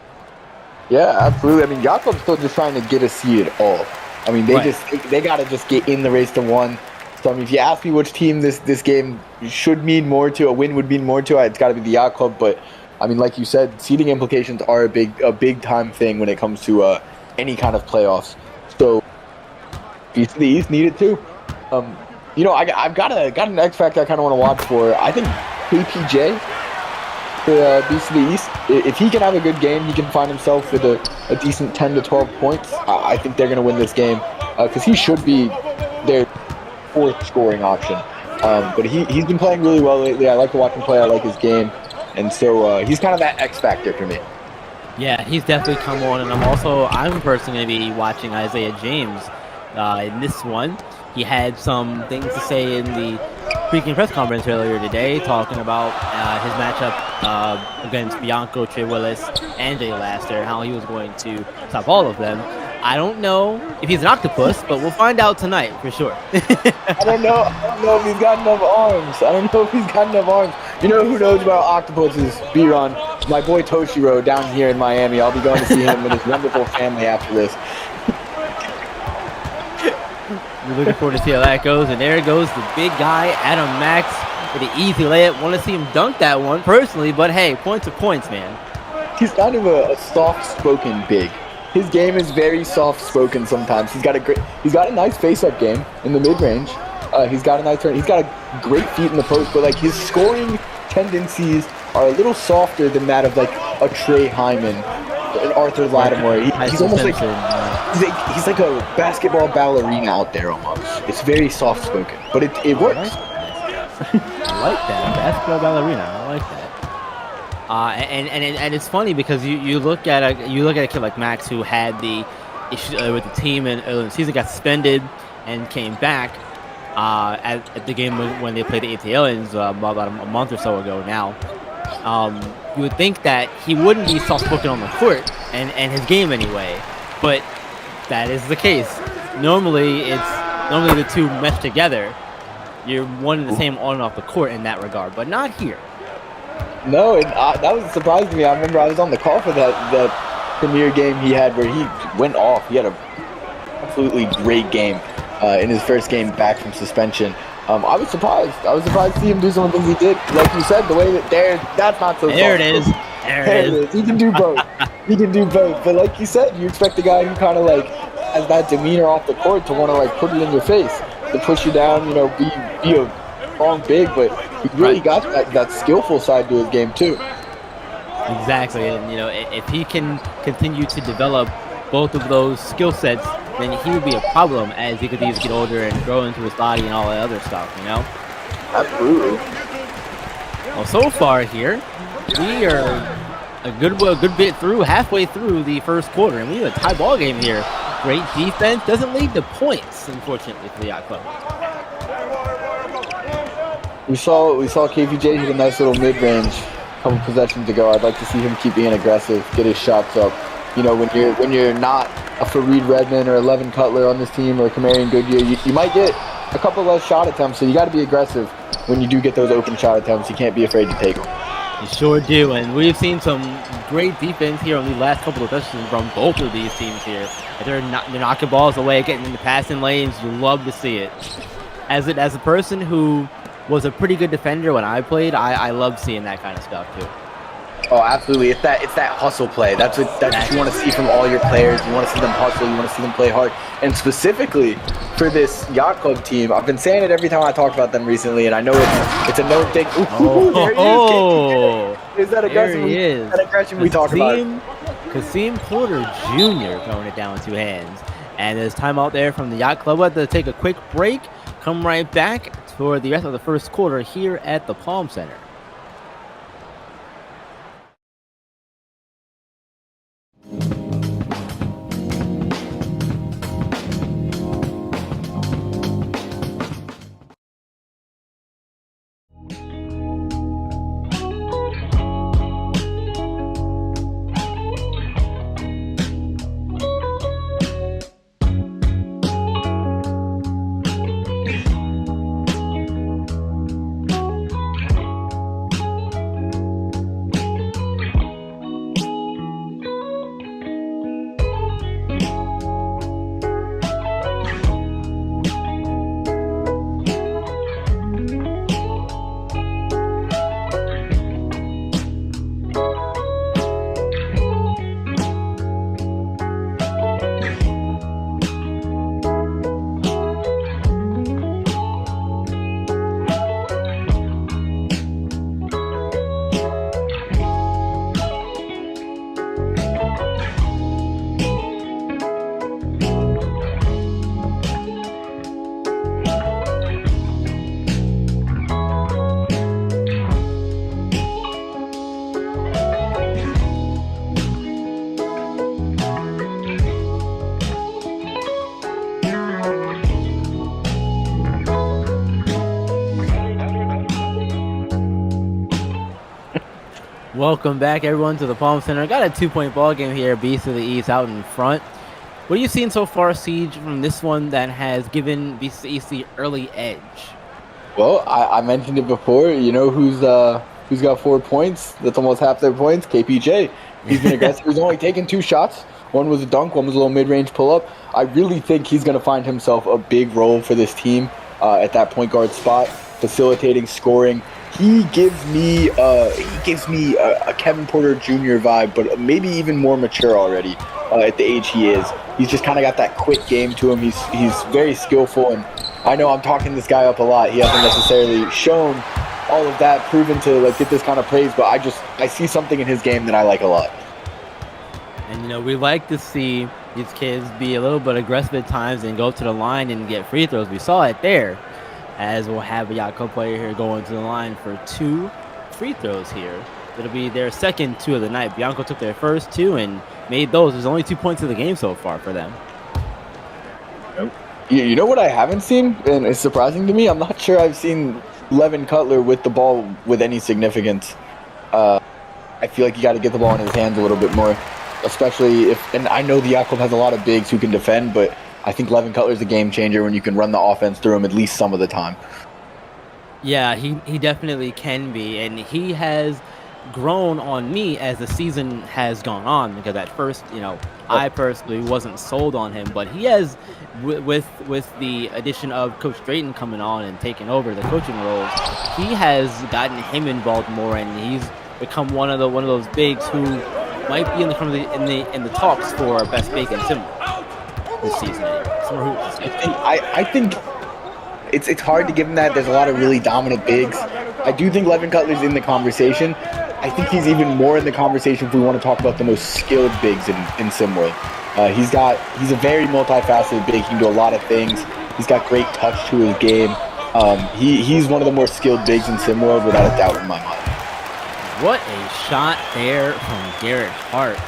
Speaker 9: Yeah, absolutely. I mean, Yacht Club's still just trying to get a seed all. I mean, they got to just get in the race to one. So, I mean, if you ask me which team this game should mean more to, a win would mean more to, it's got to be the Yacht Club. But, I mean, like you said, seeding implications are a big time thing when it comes to any kind of playoffs. So, Beasts of the East need it too. You know, I've got an X factor I kind of want to watch for. I think KPJ, the Beasts of the East, if he can have a good game, he can find himself with a decent 10 to 12 points. I think they're going to win this game because he should be their fourth scoring option. But he's been playing really well lately. I like to watch him play. I like his game. And so he's kind of that X factor for me.
Speaker 12: Yeah, he's definitely come on, and I'm personally going to be watching Isaiah James in this one. He had some things to say in the freaking press conference earlier today, talking about his matchup against Bianco, Trey Willis, and Jay Laster, how he was going to stop all of them. I don't know if he's an octopus, but we'll find out tonight for sure.
Speaker 9: I don't know if he's got enough arms. You know who knows about octopuses? B-Ron, my boy Toshiro down here in Miami. I'll be going to see him with his wonderful family after this.
Speaker 12: We're looking forward to see how that goes. And there goes the big guy, Adam Max, with an easy layup. Want to see him dunk that one personally, but hey, points are points, man.
Speaker 9: He's kind of a soft-spoken big. His game is very soft-spoken sometimes. He's got a nice face-up game in the mid-range. He's got a nice turn. He's got a great feet in the post, but like his scoring tendencies are a little softer than that of like a Trey Hyman, an Arthur Lattimore. He's almost like he's like a basketball ballerina out there almost. It's very soft-spoken, but it works.
Speaker 12: I like that, basketball ballerina. I like that. And it's funny because you look at a kid like Max who had the issue with the team and early in the season, got suspended and came back at the game when they played the ATLiens about a month or so ago now. You would think that he wouldn't be soft-spoken on the court and his game anyway, but that is the case. Normally the two mesh together. You're one and the same on and off the court in that regard, but not here.
Speaker 9: No, and that was a surprise to me. I remember I was on the call for that premier game he had where he went off. He had a absolutely great game in his first game back from suspension. I was surprised. To see him do some of the things he did. Like you said, the way that's not so.
Speaker 12: There it is. There it is.
Speaker 9: He can do both. But like you said, you expect a guy who kind of like has that demeanor off the court to want to like put it in your face, to push you down. Be a strong big, but he really got that skillful side to his game too.
Speaker 12: Exactly, and if he can continue to develop both of those skill sets, then he would be a problem as he continues to get older and grow into his body and all that other stuff.
Speaker 9: Absolutely.
Speaker 12: Well, so far here, we are a good bit through, halfway through the first quarter, and we have a tie ball game here. Great defense doesn't lead to points, unfortunately, for the Yacht Club.
Speaker 9: We saw KVJ hit a nice little mid-range a couple possessions ago. I'd like to see him keep being aggressive, get his shots up. When you're not a Fareed Redmond or 11 Cutler on this team or Kamarian Goodyear, you might get a couple less shot attempts. So you got to be aggressive when you do get those open shot attempts. You can't be afraid to take them.
Speaker 12: You sure do, and we've seen some great defense here on the last couple of possessions from both of these teams here. They're knocking balls away, getting into passing lanes. You love to see it. As a person who was a pretty good defender when I played, I love seeing that kind of stuff too.
Speaker 9: Oh, absolutely. It's that hustle play. That's what you want to see from all your players. You want to see them hustle. You want to see them play hard. And specifically for this Yacht Club team, I've been saying it every time I talk about them recently, and I know it's a known thing. Is that aggression?
Speaker 12: There he is.
Speaker 9: That aggression we talk about.
Speaker 12: Kasim Porter Jr. throwing it down with two hands. And there's time out there from the Yacht Club. We'll have to take a quick break. Come right back for the rest of the first quarter here at the Palm Center. Welcome back, everyone, to the Palm Center. Got a 2-point ball game here. Beast of the East out in front. What are you seeing so far, Siege, from this one that has given Beast of the East the early edge?
Speaker 9: Well, I mentioned it before. You know who's got 4 points? That's almost half their points. KPJ. He's been aggressive. He's only taken 2 shots. One was a dunk. One was a little mid-range pull-up. I really think he's going to find himself a big role for this team at that point guard spot, facilitating, scoring. He gives me a Kevin Porter Jr. vibe, but maybe even more mature already at the age he is. He's just kind of got that quick game to him. He's very skillful, and I know I'm talking this guy up a lot. He hasn't necessarily shown all of that, proven to get this kind of praise, but I see something in his game that I like a lot.
Speaker 12: And we like to see these kids be a little bit aggressive at times and go to the line and get free throws. We saw it there, as we'll have a Yacht Club player here going to the line for 2 free throws here. It'll be their second 2 of the night. Bianco took their first 2 and made those. There's only 2 points of the game so far for them.
Speaker 9: You know what I haven't seen, and it's surprising to me? I'm not sure I've seen Levin Cutler with the ball with any significance. I feel like you got to get the ball in his hands a little bit more, especially and I know the Yacht Club has a lot of bigs who can defend, but I think Levin Cutler's a game changer when you can run the offense through him at least some of the time.
Speaker 12: Yeah, he definitely can be, and he has grown on me as the season has gone on, because at first, I personally wasn't sold on him, but he has, with the addition of Coach Drayton coming on and taking over the coaching roles, he has gotten him involved more, and he's become one of those bigs who might be in the talks for best big in Summer this season.
Speaker 9: I think it's hard to give him that. There's a lot of really dominant bigs. I do think Levin Cutler's in the conversation. I think he's even more in the conversation if we want to talk about the most skilled bigs in SimWorld. He's a very multifaceted big. He can do a lot of things. He's got great touch to his game. He's one of the more skilled bigs in SimWorld without a doubt in my mind.
Speaker 12: What a shot there from Garrett Hart.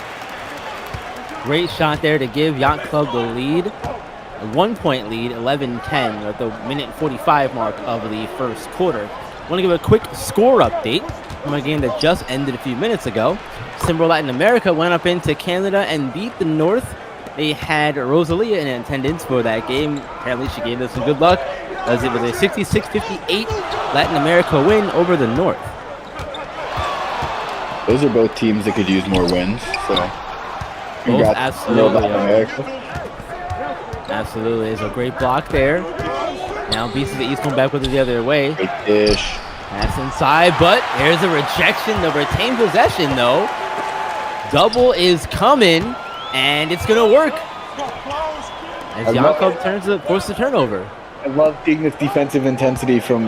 Speaker 12: Great shot there to give Yacht Club the lead. A 1-point lead, 11-10 at the minute 45 mark of the first quarter. I want to give a quick score update from a game that just ended a few minutes ago. Simba Latin America went up into Canada and beat the North. They had Rosalia in attendance for that game. Apparently she gave us some good luck, as it was a 66-58 Latin America win over the North.
Speaker 9: Those are both teams that could use more wins, so congrats.
Speaker 12: Absolutely.
Speaker 9: Latin America.
Speaker 12: Absolutely. There's a great block there. Now Beast of the East come back with it the other way.
Speaker 9: Great dish.
Speaker 12: Pass inside, but here's a rejection. The retained possession, though. Double is coming, and it's going to work. As Yacht Club forces the turnover.
Speaker 9: I love seeing this defensive intensity from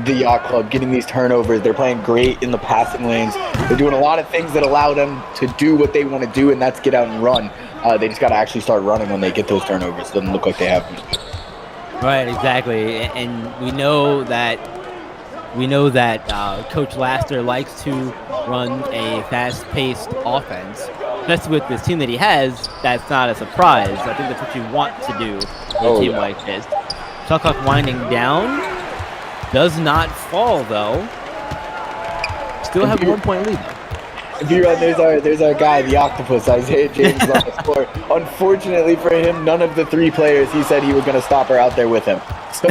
Speaker 9: the Yacht Club, getting these turnovers. They're playing great in the passing lanes. They're doing a lot of things that allow them to do what they want to do, and that's get out and run. They just got to actually start running when they get those turnovers. It doesn't look like they have them. Right,
Speaker 12: exactly. And we know that Coach Laster likes to run a fast-paced offense. Especially with this team that he has, that's not a surprise. I think that's what you want to do with a team like this. Shot clock winding down. Does not fall, though. Still have a 1-point lead, though.
Speaker 9: There's our guy, the octopus, Isaiah James on the floor. Unfortunately for him, none of the 3 players he said he was going to stop are out there with him. So.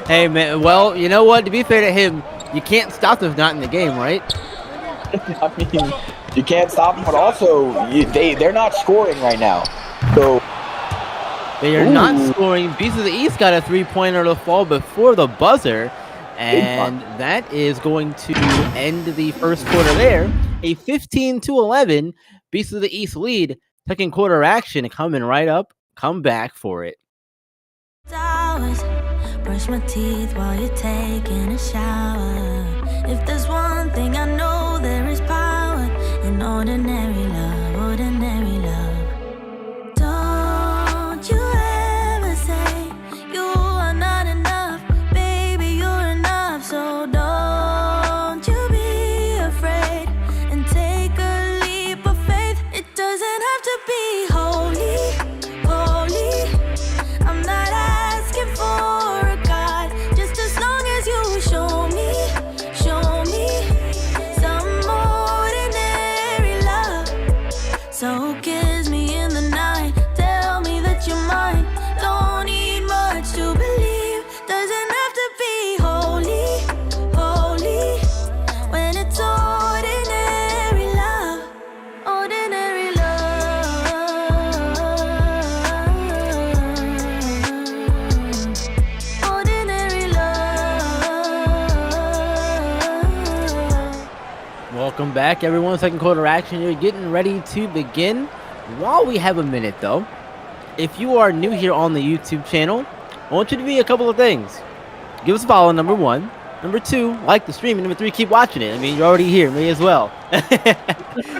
Speaker 12: Hey, man, well, you know what? To be fair to him, you can't stop them if not in the game, right?
Speaker 9: I mean, you can't stop them, but also they're not scoring right now. So
Speaker 12: they are not scoring. Beast of the East got a 3-pointer to fall before the buzzer, and that is going to end the first quarter there. A 15-11 Beast of the East lead. Second quarter action coming right up. Come back for it.
Speaker 13: Brush my teeth while you're taking a shower. If there's one thing I know, there is power in ordinary love, ordinary love. Don't you ever say you are not enough, baby, you're enough. So don't you be afraid and take a leap of faith. It doesn't have to be holy, holy. I'm not asking for a God, just as long as you show me
Speaker 12: Welcome back, everyone. Second quarter action here, getting ready to begin. While we have a minute, though, if you are new here on the YouTube channel, I want you to do a couple of things. Give us a follow, number 1. Number 2, like the stream. And number 3, keep watching it. I mean, you're already here. May as well.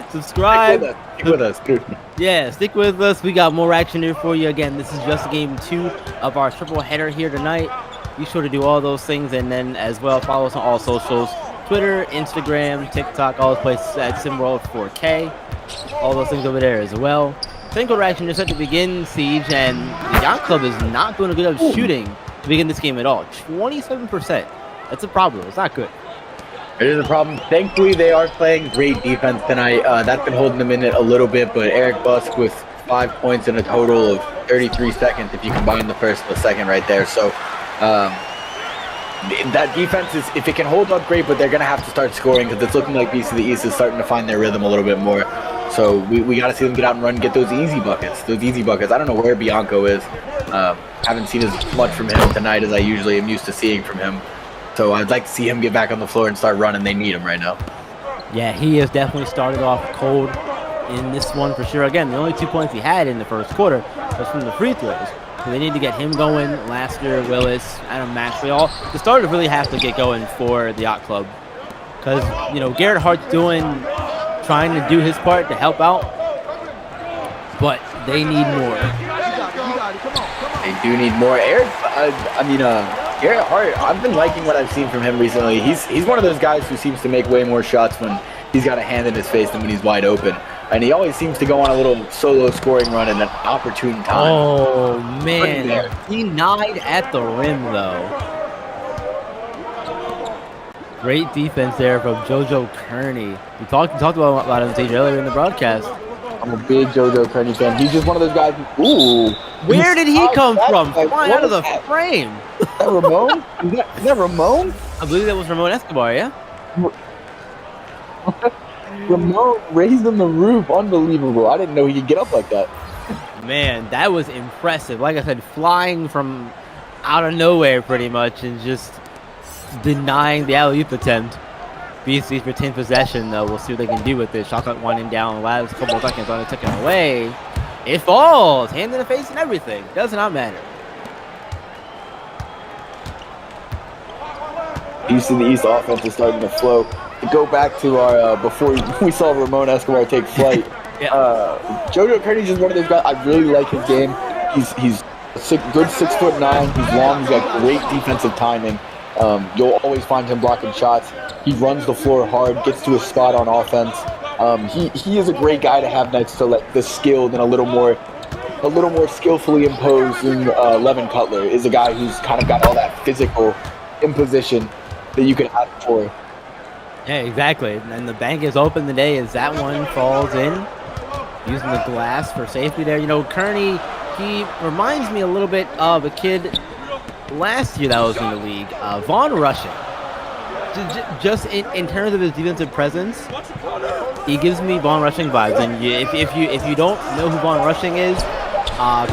Speaker 12: Subscribe.
Speaker 9: Stick with us, dude.
Speaker 12: Yeah, stick with us. We got more action here for you. Again, this is just game 2 of our triple header here tonight. Be sure to do all those things. And then as well, follow us on all socials. Twitter, Instagram, TikTok, all those places at SimWorld4K. All those things over there as well. Second quarter action is set to begin, Siege, and the Yacht Club is not doing a good job shooting to begin this game at all. 27%. That's a problem. It's not good.
Speaker 9: It is a problem. Thankfully, they are playing great defense tonight. That's been holding them in it a little bit, but Eric Baske with 5 points in a total of 33 seconds if you combine the first and the second right there. So that defense is, if it can hold up, great, but they're going to have to start scoring because it's looking like Beast of the East is starting to find their rhythm a little bit more. So we got to see them get out and run, get those easy buckets. I don't know where Bianco is. Haven't seen as much from him tonight as I usually am used to seeing from him. So I'd like to see him get back on the floor and start running. They need him right now.
Speaker 12: Yeah, he has definitely started off cold in this one for sure. Again, the only 2 points he had in the first quarter was from the free throws. So they need to get him going. Laster, Willis, Adam Maxwell. The starters really have to get going for the Yacht Club. Because, you know, Garrett Hart's trying to do his part to help out. But they need more.
Speaker 9: They do need more. Garrett Hart, I've been liking what I've seen from him recently. He's one of those guys who seems to make way more shots when he's got a hand in his face than when he's wide open. And he always seems to go on a little solo scoring run at an opportune time.
Speaker 12: Oh, man. Denied at the rim, though. Great defense there from JoJo Kearney. We talked about him earlier in the broadcast.
Speaker 9: I'm a big JoJo Kearney fan. He's just one of those guys who, ooh.
Speaker 12: Where did he come from? Flying out of the frame.
Speaker 9: Is that Ramon? Is that Ramon?
Speaker 12: I believe that was Ramon Escobar, yeah?
Speaker 9: Ramon raised on the roof. Unbelievable. I didn't know he could get up like that.
Speaker 12: Man, that was impressive. Like I said, flying from out of nowhere pretty much and just denying the alley-oop attempt. BC's retained possession, though. We'll see what they can do with this. Shot clock winding down. Last couple of seconds on it, took it away. It falls. Hand in the face and everything. Does not matter.
Speaker 9: East of the East offense is starting to flow. To go back to our before we saw Ramon Escobar take flight. JoJo Kearney's just one of those guys. I really like his game. He's good 6'9". He's long. He's got great defensive timing. You'll always find him blocking shots. He runs the floor hard, gets to his spot on offense. He is a great guy to have next to like the skilled and a little more skillfully imposing Levin Cutler is a guy who's kind of got all that physical imposition that you can ask for.
Speaker 12: Yeah, exactly. And the bank is open today as that one falls in. Using the glass for safety there. You know, Kearney, he reminds me a little bit of a kid last year that was in the league, Vaughn Rushing. Just in terms of his defensive presence, he gives me Vaughn Rushing vibes. And if you don't know who Vaughn Rushing is,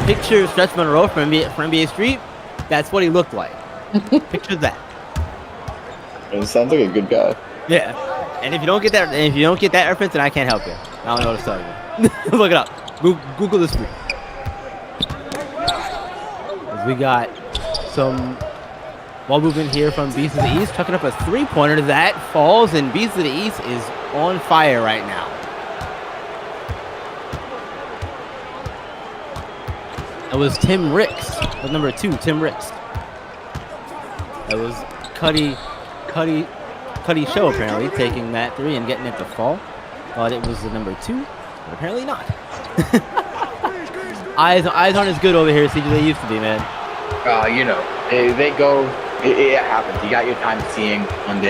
Speaker 12: picture Stretch Monroe from NBA Street. That's what he looked like. Picture that.
Speaker 9: It sounds like a good guy.
Speaker 12: Yeah. And if you don't get that reference, then I can't help you. I don't know what to tell you. Look it up. Google this week. We got some ball movement here from Beast of the East, chucking up a three-pointer. That falls, and Beast of the East is on fire right now. It was Tim Ricks, with number 2, Tim Ricks. That was Cuddy Show, apparently, taking that 3 and getting it to fall. Thought it was the number 2, but apparently not. Eyes aren't as good over here as they used to be, man.
Speaker 9: You know, they go. It happens. You got your time seeing one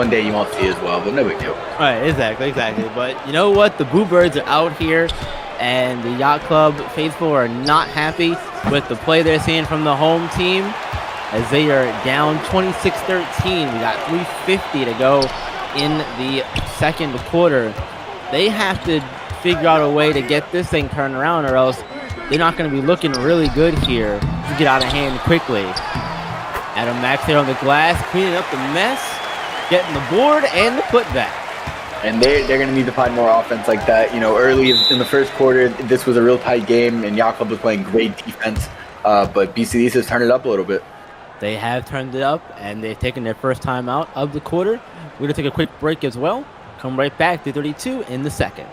Speaker 9: day you won't see as well, but no big deal.
Speaker 12: Right, exactly. But you know what? The Boo Birds are out here, and the Yacht Club faithful are not happy with the play they're seeing from the home team, as they are down 26-13. We got 3:50 to go in the second quarter. They have to figure out a way to get this thing turned around, or else they're not going to be looking really good here to get out of hand quickly. Adam Max there on the glass, cleaning up the mess, getting the board and the putback.
Speaker 9: And they're going to need to find more offense like that. Early in the first quarter, this was a real tight game, and Yacht Club was playing great defense. But BCDs has turned it up a little bit.
Speaker 12: They have turned it up, and they've taken their first time out of the quarter. We're going to take a quick break as well. Come right back to 32 in the second.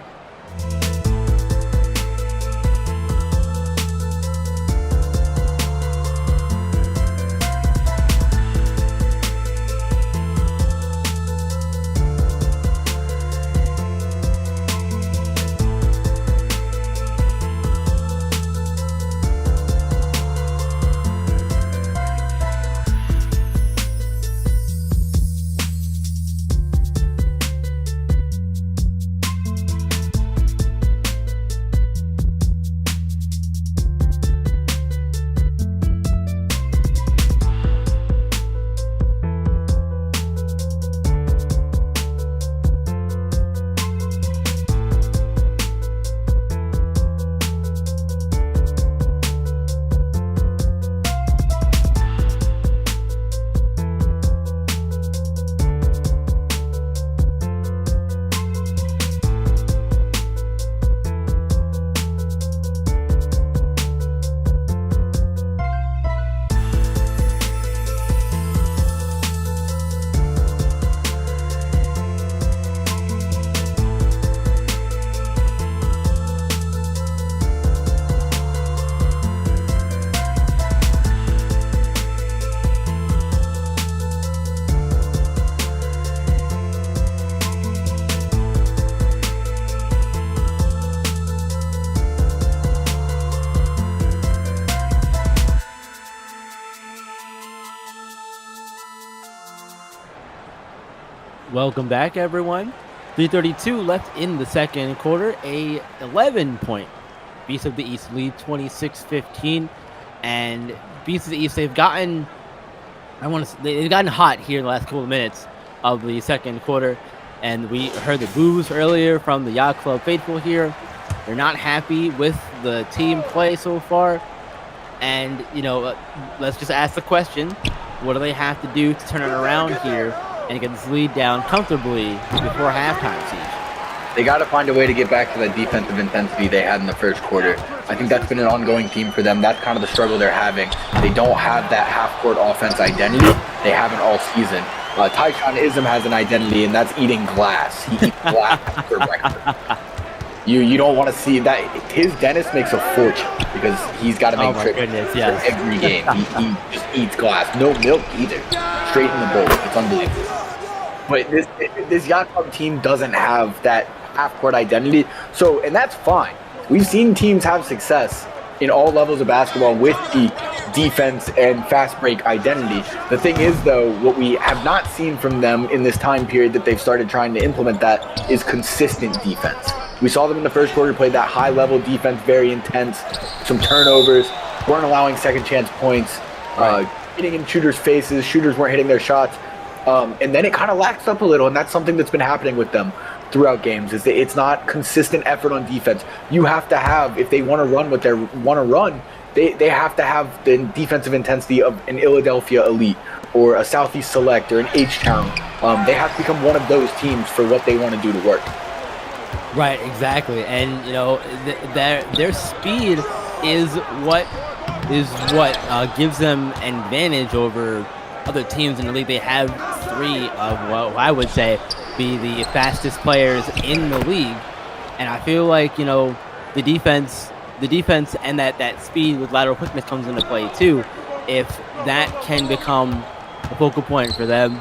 Speaker 12: Welcome back, everyone. 3:32 left in the second quarter. A 11-point Beast of the East lead, 26-15. And Beast of the East, they've gotten hot here in the last couple of minutes of the second quarter. And we heard the boos earlier from the Yacht Club faithful here. They're not happy with the team play so far. And, let's just ask the question, what do they have to do to turn it around here and get this lead down comfortably before halftime, Siege?
Speaker 9: They got to find a way to get back to that defensive intensity they had in the first quarter. I think that's been an ongoing theme for them. That's kind of the struggle they're having. They don't have that half-court offense identity. They haven't all season. Tyshawn Ism has an identity, and that's eating glass. He eats glass for breakfast. You don't want to see that. His dentist makes a fortune because he's got to make trips for every game. He just eats glass. No milk either. Straight in the bowl. It's unbelievable. But this Yacht Club team doesn't have that half-court identity. And that's fine. We've seen teams have success in all levels of basketball with the defense and fast break identity. The thing is, though, what we have not seen from them in this time period that they've started trying to implement that is consistent defense. We saw them in the first quarter play that high-level defense, very intense, some turnovers, weren't allowing second chance points, hitting in shooters' faces, shooters weren't hitting their shots, and then it kind of laxed up a little, and that's something that's been happening with them throughout games, is that it's not consistent effort on defense. You have to have, if they want to run what they want to run, they have to have the defensive intensity of an Philadelphia Elite or a Southeast Select or an H-Town. They have to become one of those teams for what they want to do to work.
Speaker 12: Right, exactly, and their speed is what gives them an advantage over other teams in the league. They have three of what I would say be the fastest players in the league, and I feel like the defense and that speed with lateral quickness comes into play too. If that can become a focal point for them,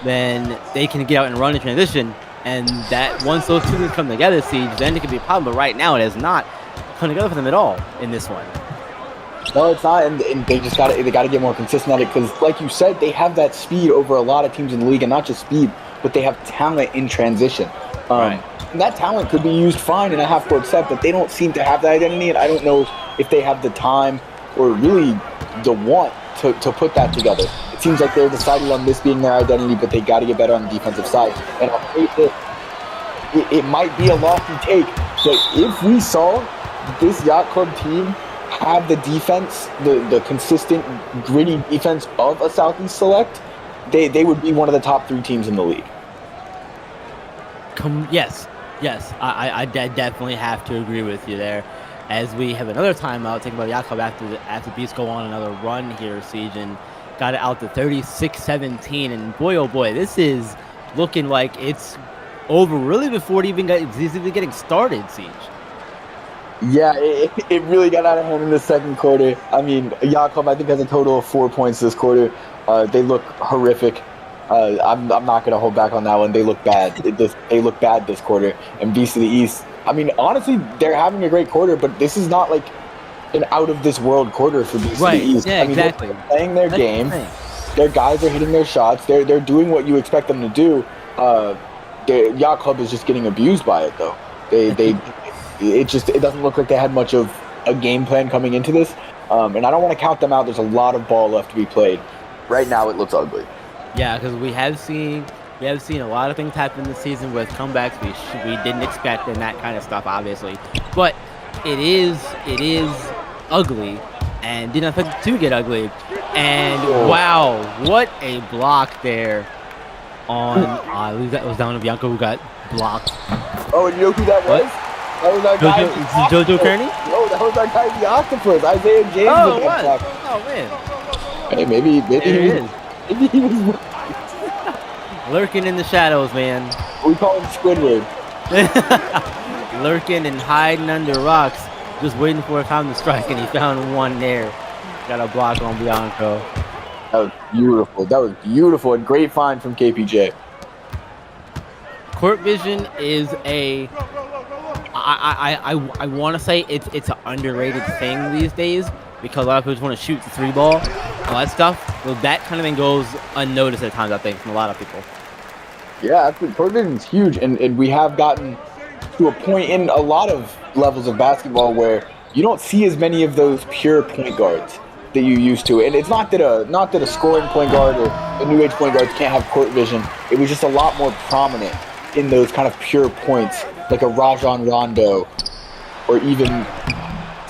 Speaker 12: then they can get out and run in transition. And that once those two things come together, Siege, then it could be a problem. But right now, it has not come together for them at all in this one.
Speaker 9: No, it's not, and they got to get more consistent at it because, like you said, they have that speed over a lot of teams in the league, and not just speed, but they have talent in transition. And that talent could be used fine in a half-court set, but they don't seem to have that identity, and I don't know if they have the time or really the want to put that together. It seems like they're deciding on this being their identity, but they got to get better on the defensive side. And I'll say this, it might be a lofty take, but if we saw this Yacht Club team have the defense, the consistent, gritty defense of a Southeast Select, they would be one of the top three teams in the league.
Speaker 12: Yes, I definitely have to agree with you there. As we have another timeout, taking about the Yacht Club after Beast go on another run here, Siege, and got it out to 36-17. And boy, oh boy, this is looking like it's over really before it's even getting started, Siege.
Speaker 9: Yeah, it really got out of hand in the second quarter. I mean, Yacht Club, I think, has a total of 4 points this quarter. They look horrific. I'm not going to hold back on that one. They look bad. They look bad this quarter. And Beast of the East, I mean, honestly, they're having a great quarter, but this is not like an out-of-this-world quarter for Beast of the East.
Speaker 12: Yeah,
Speaker 9: I mean,
Speaker 12: exactly.
Speaker 9: They're playing their game. Their guys are hitting their shots. They're doing what you expect them to do. The Yacht Club is just getting abused by it, though. It doesn't look like they had much of a game plan coming into this. And I don't want to count them out. There's a lot of ball left to be played. Right now, it looks ugly.
Speaker 12: Yeah, because we have seen a lot of things happen this season with comebacks we didn't expect and that kind of stuff, obviously. But it is ugly, and didn't expect it to get ugly. And wow, what a block there on I believe that was down to Bianco who got blocked.
Speaker 9: Oh, and you know who that was? That was our guy.
Speaker 12: Jojo Kearney?
Speaker 9: No, that was our guy, the Octopus. Isaiah James.
Speaker 12: Oh, it was. Oh man.
Speaker 9: Hey, maybe he was
Speaker 12: lurking in the shadows, man.
Speaker 9: We call him Squidward.
Speaker 12: Lurking and hiding under rocks, just waiting for a time to strike, and he found one there. Got a block on Bianco.
Speaker 9: That was beautiful. That was beautiful. And great find from KPJ.
Speaker 12: Court vision is I want to say it's an underrated thing these days because a lot of people just want to shoot the 3-ball, all that stuff. Well, that kind of thing goes unnoticed at times, I think, from a lot of people.
Speaker 9: Yeah, court vision is huge, and we have gotten to a point in a lot of levels of basketball where you don't see as many of those pure point guards that you used to. And it's not that a scoring point guard or a new age point guard can't have court vision. It was just a lot more prominent in those kind of pure points, like a Rajon Rondo, or even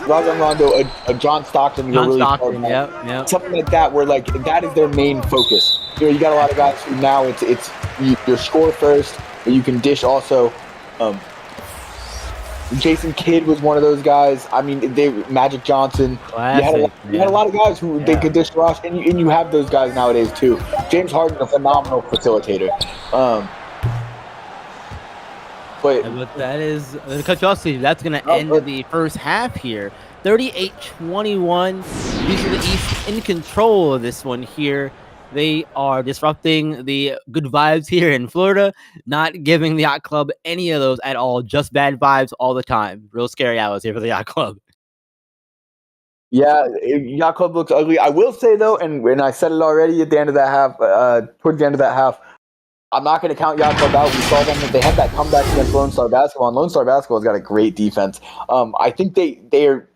Speaker 9: Rajon Rondo, a John Stockton.
Speaker 12: Yep.
Speaker 9: Something like that, where like that is their main focus. You got a lot of guys who now it's you score first, but you can dish also. Jason Kidd was one of those guys. I mean, Magic Johnson.
Speaker 12: Classic,
Speaker 9: you had a lot of guys who they could dish rush, and you have those guys nowadays too. James Harden, a phenomenal facilitator. But
Speaker 12: that is to cut you off, Steve. That's going to end the first half here. 38-21. Beast of the East in control of this one here. They are disrupting the good vibes here in Florida, not giving the Yacht Club any of those at all. Just bad vibes all the time. Real scary hours here for the Yacht Club.
Speaker 9: Yeah, Yacht Club looks ugly. I will say though, and I said it already at the end of that half, towards the end of that half, I'm not going to count Yacht Club out. We saw them. They had that comeback against Lone Star Basketball, and Lone Star Basketball has got a great defense. I think they're.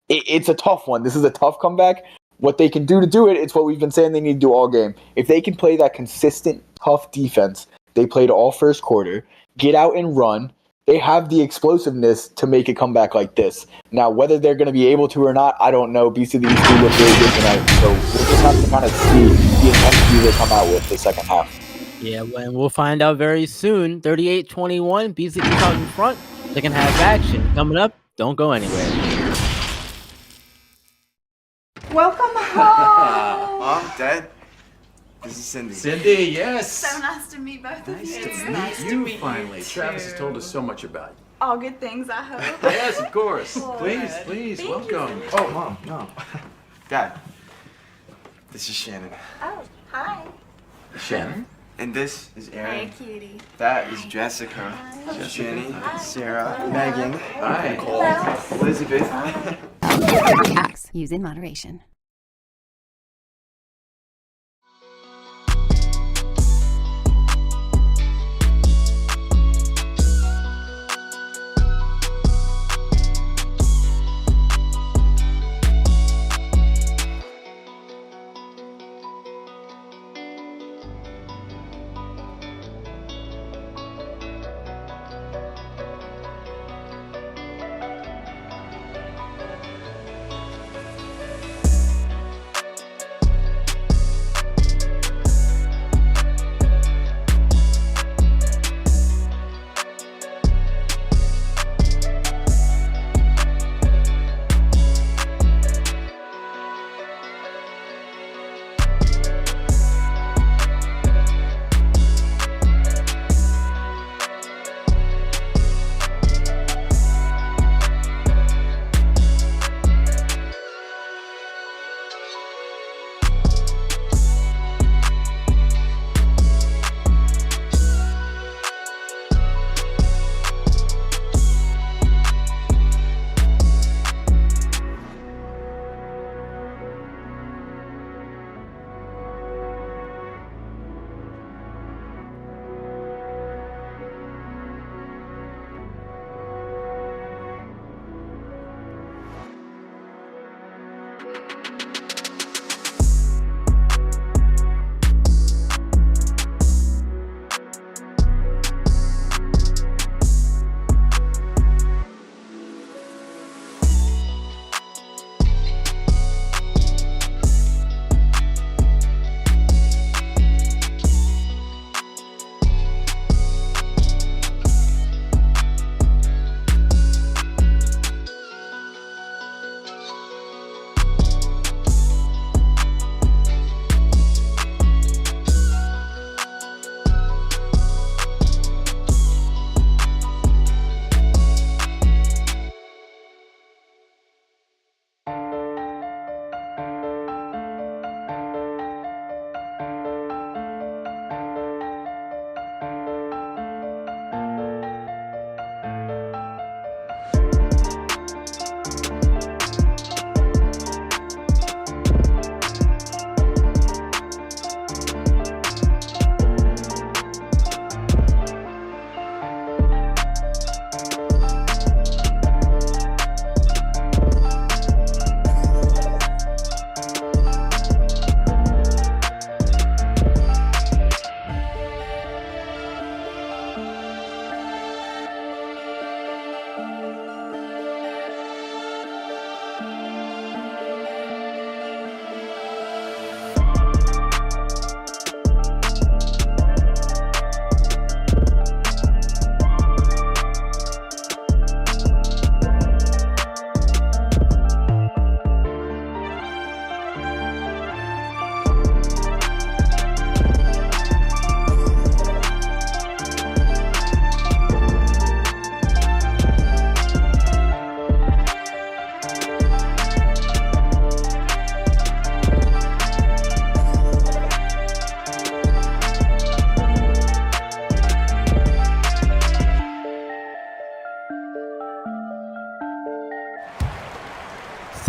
Speaker 9: It's a tough one. This is a tough comeback. What they can do to do it, it's what we've been saying they need to do all game. If they can play that consistent, tough defense they played all first quarter, get out and run, they have the explosiveness to make a comeback like this. Now, whether they're going to be able to or not, I don't know. Beast of the East do look really good tonight, so we'll just have to kind of see the intensity they come out with the second half.
Speaker 12: Yeah, and we'll find out very soon. 38-21, Beast of the East out in front. Second half action coming up. Don't go anywhere.
Speaker 14: Welcome home!
Speaker 15: Mom, Dad, this is Cindy.
Speaker 16: Cindy, yes.
Speaker 14: So nice to meet both of you.
Speaker 16: It's nice to meet you finally. Travis has told us so much about you.
Speaker 14: All good things, I hope.
Speaker 16: Yes, of course.
Speaker 14: Good.
Speaker 16: Please,
Speaker 14: Thank
Speaker 16: welcome.
Speaker 14: you.
Speaker 16: Oh, Mom, no.
Speaker 15: Dad, this is Shannon.
Speaker 14: Oh, hi.
Speaker 16: Shannon?
Speaker 15: And this is Aaron.
Speaker 14: Hey, cutie.
Speaker 15: That is Jessica. Jenny, Sarah, Megan,
Speaker 16: Hi.
Speaker 15: Nicole, Elizabeth.
Speaker 17: Acts. Use in moderation.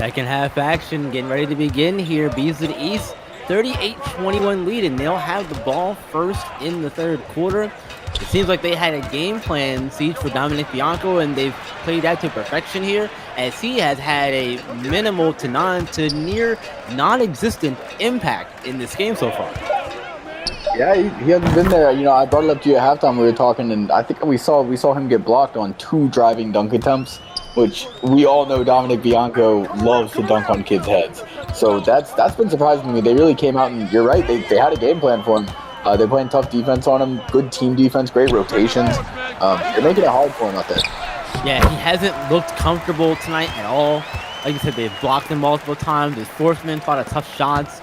Speaker 12: Second half action getting ready to begin here. Bees of the East, 38-21 lead, and they'll have the ball first in the third quarter. It seems like they had a game plan siege for Dominic Bianco, and they've played that to perfection here, as he has had a minimal to near non-existent impact in this game so far.
Speaker 9: Yeah, he hasn't been there. You know, I brought it up to you at halftime. We were talking, and I think we saw him get blocked on 2 driving dunk attempts, which we all know Dominic Bianco loves to dunk on kids' heads. So that's been surprising to me. They really came out, and you're right, they had a game plan for him. They're playing tough defense on him, good team defense, great rotations. They're making it hard for him out there.
Speaker 12: Yeah, he hasn't looked comfortable tonight at all. Like you said, they've blocked him multiple times. His forceman fought a tough shots.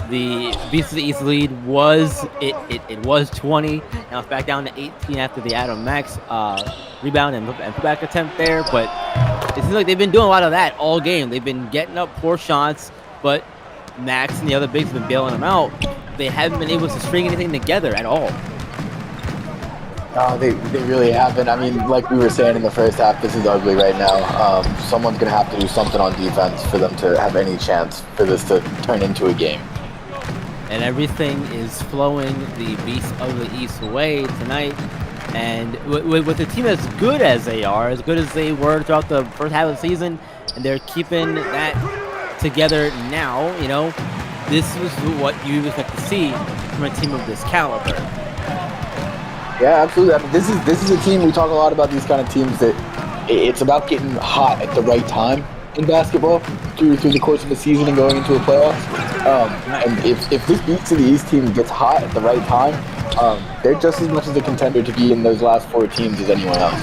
Speaker 12: The Beast of the East lead was 20. Now it's back down to 18 after the Adam Max rebound and putback attempt there. But it seems like they've been doing a lot of that all game. They've been getting up poor shots, but Max and the other bigs have been bailing them out. They haven't been able to string anything together at all.
Speaker 9: No, they really haven't. I mean, like we were saying in the first half, this is ugly right now. Someone's going to have to do something on defense for them to have any chance for this to turn into a game.
Speaker 12: And everything is flowing the Beast of the East way tonight. And with a team as good as they are, as good as they were throughout the first half of the season, and they're keeping that together now, you know, this is what you expect to see from a team of this caliber.
Speaker 9: Yeah, absolutely. I mean, this is a team, we talk a lot about these kind of teams that it's about getting hot at the right time in basketball through the course of the season and going into a playoff. And if this Beast of the East team gets hot at the right time, they're just as much as a contender to be in those last 4 teams as anyone else.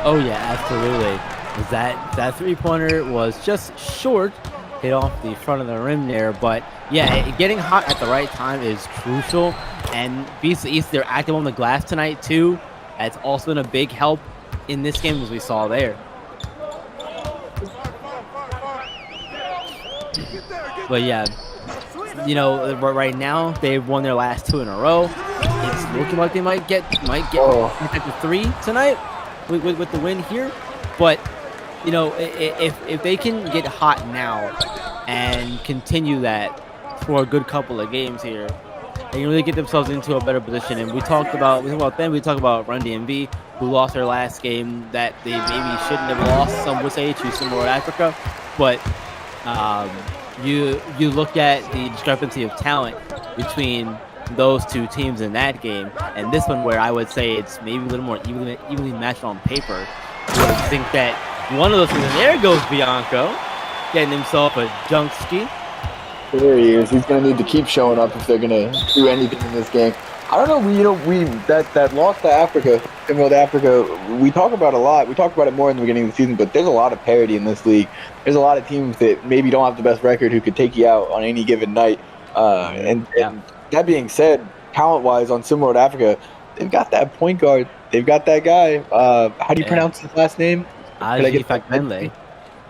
Speaker 12: Oh yeah, absolutely. That three-pointer was just short, hit off the front of the rim there, but yeah, getting hot at the right time is crucial. And Beast of the East, they're active on the glass tonight too. That's also been a big help in this game, as we saw there. But yeah, you know, right now they've won their last 2 in a row. It's looking like they might get to 3 tonight with the win here. But you know, if they can get hot now and continue that for a good couple of games here, they can really get themselves into a better position. And we talked about Run DMV, who lost their last game that they maybe shouldn't have lost, some would say, to North Africa. But you look at the discrepancy of talent between those 2 teams in that game, and this one where I would say it's maybe a little more evenly matched on paper. You would think that one of those teams, and there goes Bianco, getting himself a dunk ski.
Speaker 9: There he is. He's going to need to keep showing up if they're going to do anything in this game. I don't know. That loss to Africa, Emerald Africa, we talk about a lot. We talked about it more in the beginning of the season, but there's a lot of parity in this league. There's a lot of teams that maybe don't have the best record who could take you out on any given night. And that being said, talent-wise on Emerald Africa, they've got that point guard. They've got that guy. How do you pronounce his last name?
Speaker 12: Aji Fagbenle.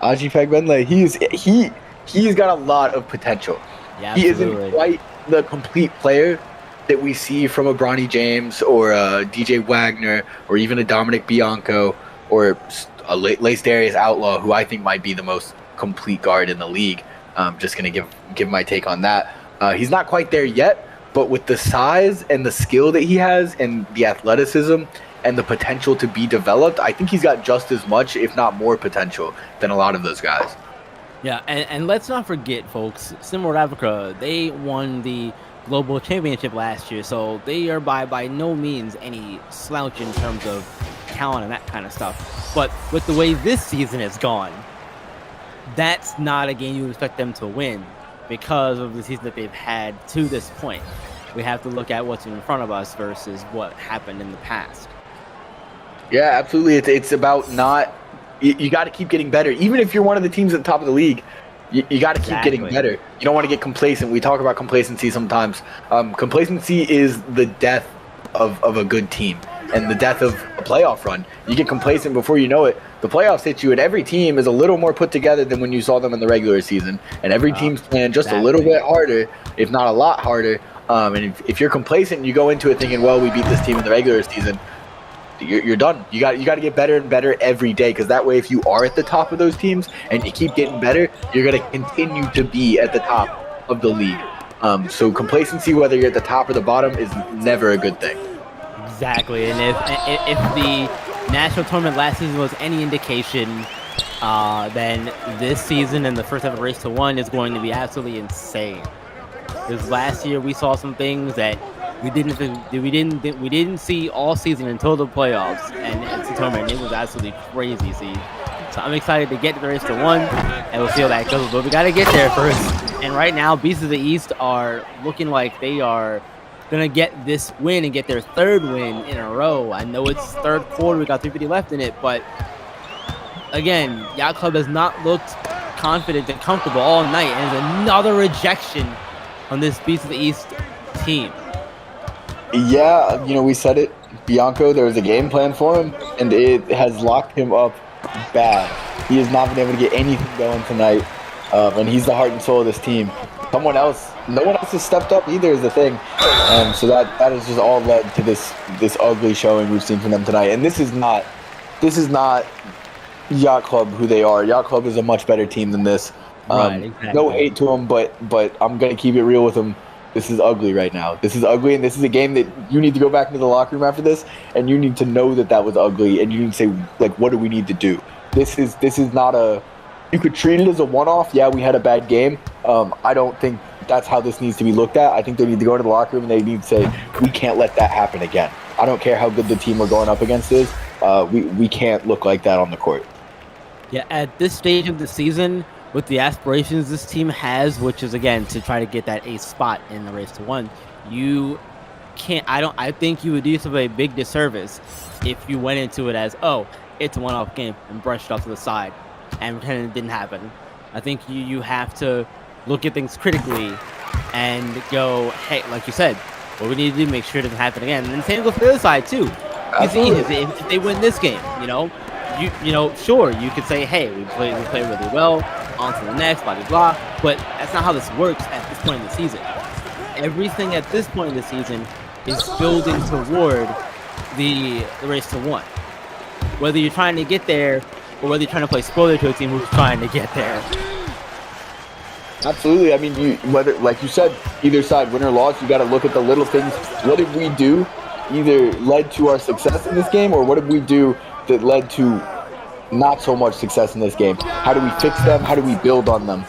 Speaker 9: Aji Fagbenle. He's got a lot of potential.
Speaker 12: Yeah,
Speaker 9: he isn't quite the complete player that we see from a Bronny James or a DJ Wagner or even a Dominic Bianco or a Lace Darius Outlaw, who I think might be the most complete guard in the league. I'm just going to give my take on that. He's not quite there yet, but with the size and the skill that he has and the athleticism and the potential to be developed, I think he's got just as much, if not more potential than a lot of those guys.
Speaker 12: Yeah, and let's not forget, folks, North Africa, they won the Global Championship last year, so they are by no means any slouch in terms of talent and that kind of stuff. But with the way this season has gone, that's not a game you expect them to win because of the season that they've had to this point. We have to look at what's in front of us versus what happened in the past.
Speaker 9: Yeah, absolutely. It's about not... You got to keep getting better. Even if you're one of the teams at the top of the league, you got to keep getting better. You don't want to get complacent. We talk about complacency sometimes. Complacency is the death of a good team and the death of a playoff run. You get complacent before you know it. The playoffs hit you, and every team is a little more put together than when you saw them in the regular season. And every team's playing just a little bit harder, if not a lot harder. And if you're complacent and you go into it thinking, well, we beat this team in the regular season, you're done. You got to get better and better every day, because that way, if you are at the top of those teams and you keep getting better, you're going to continue to be at the top of the league. So complacency, whether you're at the top or the bottom, is never a good thing.
Speaker 12: Exactly, and if the national tournament last season was any indication, then this season and the first ever Race to One is going to be absolutely insane. Because last year we saw some things that we didn't see all season until the playoffs, and it's a tournament. And it was absolutely crazy. See, so I'm excited to get to the Race to One, and we'll see how that goes. But we got to get there first. And right now, Beasts of the East are looking like they are gonna get this win and get their third win in a row. I know it's third quarter, we got 3:50 left in it, but again, Yacht Club has not looked confident and comfortable all night, and there's another rejection on this Beast of the East team.
Speaker 9: Yeah, we said it. Bianco, there was a game plan for him, and it has locked him up bad. He has not been able to get anything going tonight, and he's the heart and soul of this team. No one else has stepped up either, is the thing. So that has just all led to this ugly showing we've seen from them tonight. And this is not Yacht Club who they are. Yacht Club is a much better team than this.
Speaker 12: Right, exactly.
Speaker 9: No hate to them, but I'm gonna keep it real with them. This is ugly right now. This is ugly, and this is a game that you need to go back into the locker room after this, and you need to know that was ugly, and you need to say, like, what do we need to do? This is not a. You could treat it as a one-off. Yeah, we had a bad game. I don't think that's how this needs to be looked at. I think they need to go into the locker room and they need to say, we can't let that happen again. I don't care how good the team we're going up against is. We can't look like that on the court.
Speaker 12: Yeah, at this stage of the season, with the aspirations this team has, which is, again, to try to get that eighth spot in the Race to One, you can't. I think you would do yourself a big disservice if you went into it as, oh, it's a one-off game, and brushed it off to the side and pretend it didn't happen. I think you have to look at things critically and go, hey, like you said, what we need to do, make sure it doesn't happen again. And then same goes for the other side too. If they win this game, sure, you could say, hey, we played really well, on to the next, blah, blah, blah. But that's not how this works at this point in the season. Everything at this point in the season is building toward the Race to One. Whether you're trying to get there or whether you're trying to play spoiler to a team who's trying to get there.
Speaker 9: Absolutely. I mean, whether, like you said, either side, win or loss, you got to look at the little things. What did we do either led to our success in this game, or what did we do that led to not so much success in this game? How do we fix them? How do we build on them?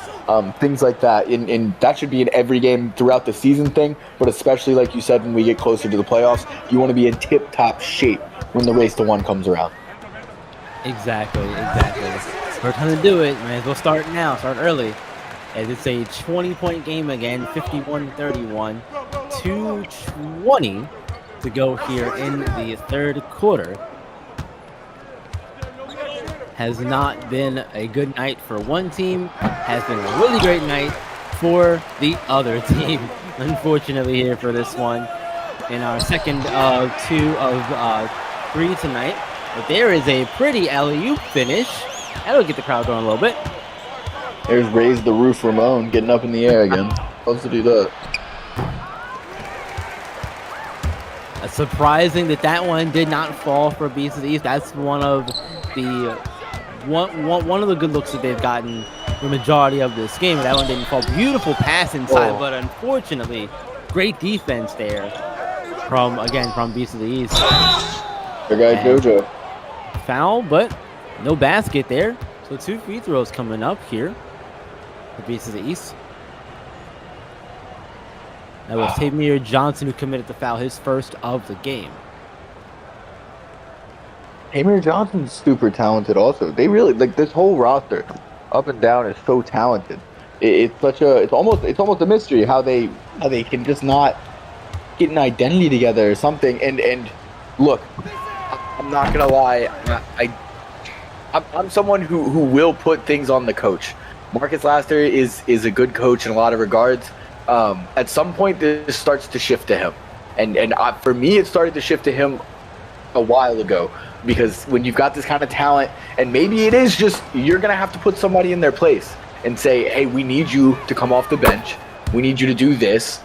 Speaker 9: Things like that. And that should be in every game throughout the season thing, but especially, like you said, when we get closer to the playoffs, you want to be in tip-top shape when the Race to One comes around.
Speaker 12: Exactly. We're trying to do it. Might as well start now. Start early. As it's a 20-point game again, 51-31, 2:20 to go here in the third quarter. Has not been a good night for one team, has been a really great night for the other team. Unfortunately here for this one, in our second of 2 of 3 tonight. But there is a pretty alley-oop finish. That'll get the crowd going a little bit.
Speaker 9: There's Raise the Roof Ramon getting up in the air again. Loves to do that.
Speaker 12: Surprising that one did not fall for Beasts of the East. That's one of the good looks that they've gotten the majority of this game. That one didn't fall. Beautiful pass inside, but unfortunately, great defense there from Beasts of the East.
Speaker 9: Their guy Jojo.
Speaker 12: Foul, but no basket there. So 2 free throws coming up here for Beasts of the East. That was Tamir Johnson who committed the foul, his first of the game.
Speaker 9: Tamir Johnson's super talented also. They really, like, this whole roster up and down is so talented. It's almost a mystery how they can just not get an identity together or something. And look, I'm not gonna lie, I'm someone who will put things on the coach. Marcus Laster is a good coach in a lot of regards. At some point, this starts to shift to him, and for me, it started to shift to him a while ago, because when you've got this kind of talent, and maybe it is just you're gonna have to put somebody in their place and say, hey, we need you to come off the bench, we need you to do this,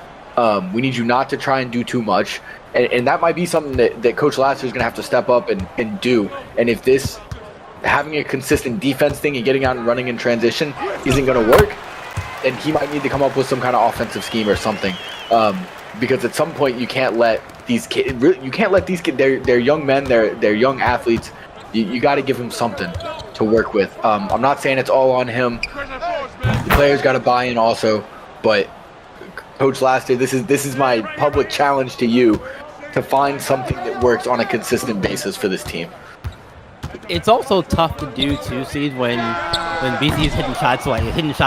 Speaker 9: We need you not to try and do too much. And that might be something that Coach Lassiter is going to have to step up and do. And if this having a consistent defense thing and getting out and running in transition isn't going to work, then he might need to come up with some kind of offensive scheme or something. Because at some point you can't let these kids. They're young men. They're young athletes. You got to give them something to work with. I'm not saying it's all on him. The players got to buy in also, but Coach Lassiter, this is my public challenge to you to find something that works on a consistent basis for this team.
Speaker 12: It's also tough to do too, Siege, when BC is hitting shots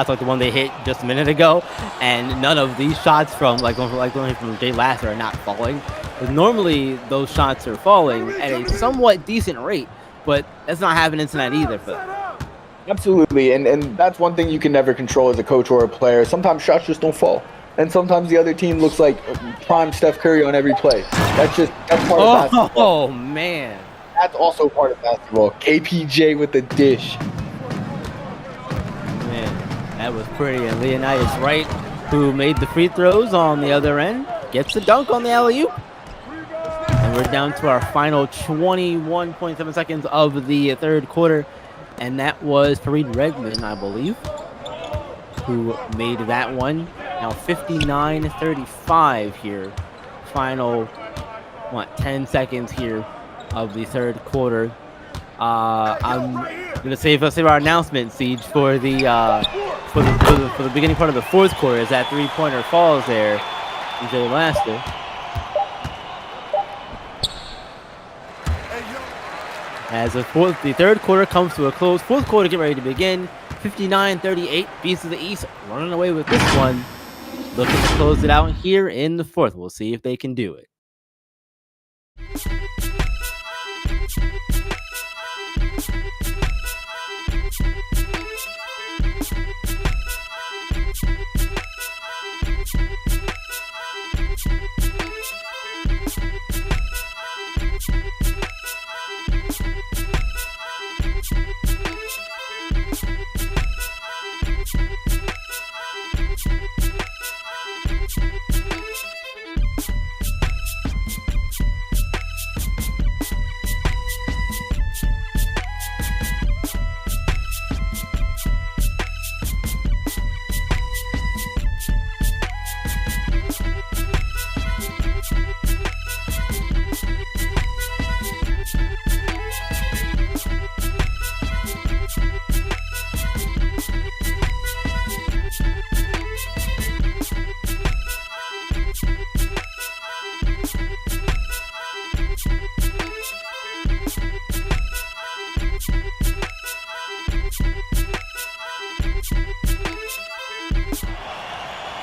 Speaker 12: like the one they hit just a minute ago, and none of these shots from from Jay Lassiter are not falling. But normally those shots are falling at a somewhat decent rate, but that's not happening tonight either for them.
Speaker 9: Absolutely, and that's one thing you can never control as a coach or a player. Sometimes shots just don't fall. And sometimes the other team looks like prime Steph Curry on every play. That's part of basketball.
Speaker 12: Oh, man.
Speaker 9: That's also part of basketball. KPJ with the dish.
Speaker 12: Man, that was pretty. And Leonidas Wright, who made the free throws on the other end, gets the dunk on the alley-oop. And we're down to our final 21.7 seconds of the third quarter. And that was Fareed Redmond, I believe, who made that one. Now 59-35 here. Final, 10 seconds here of the third quarter. I'm gonna save our announcement, Siege, for the beginning part of the fourth quarter, as that 3-pointer falls there from Jay Lassiter. As the third quarter comes to a close, fourth quarter get ready to begin. 59-38, Beast of the East running away with this one. Looking to close it out here in the fourth. We'll see if they can do it.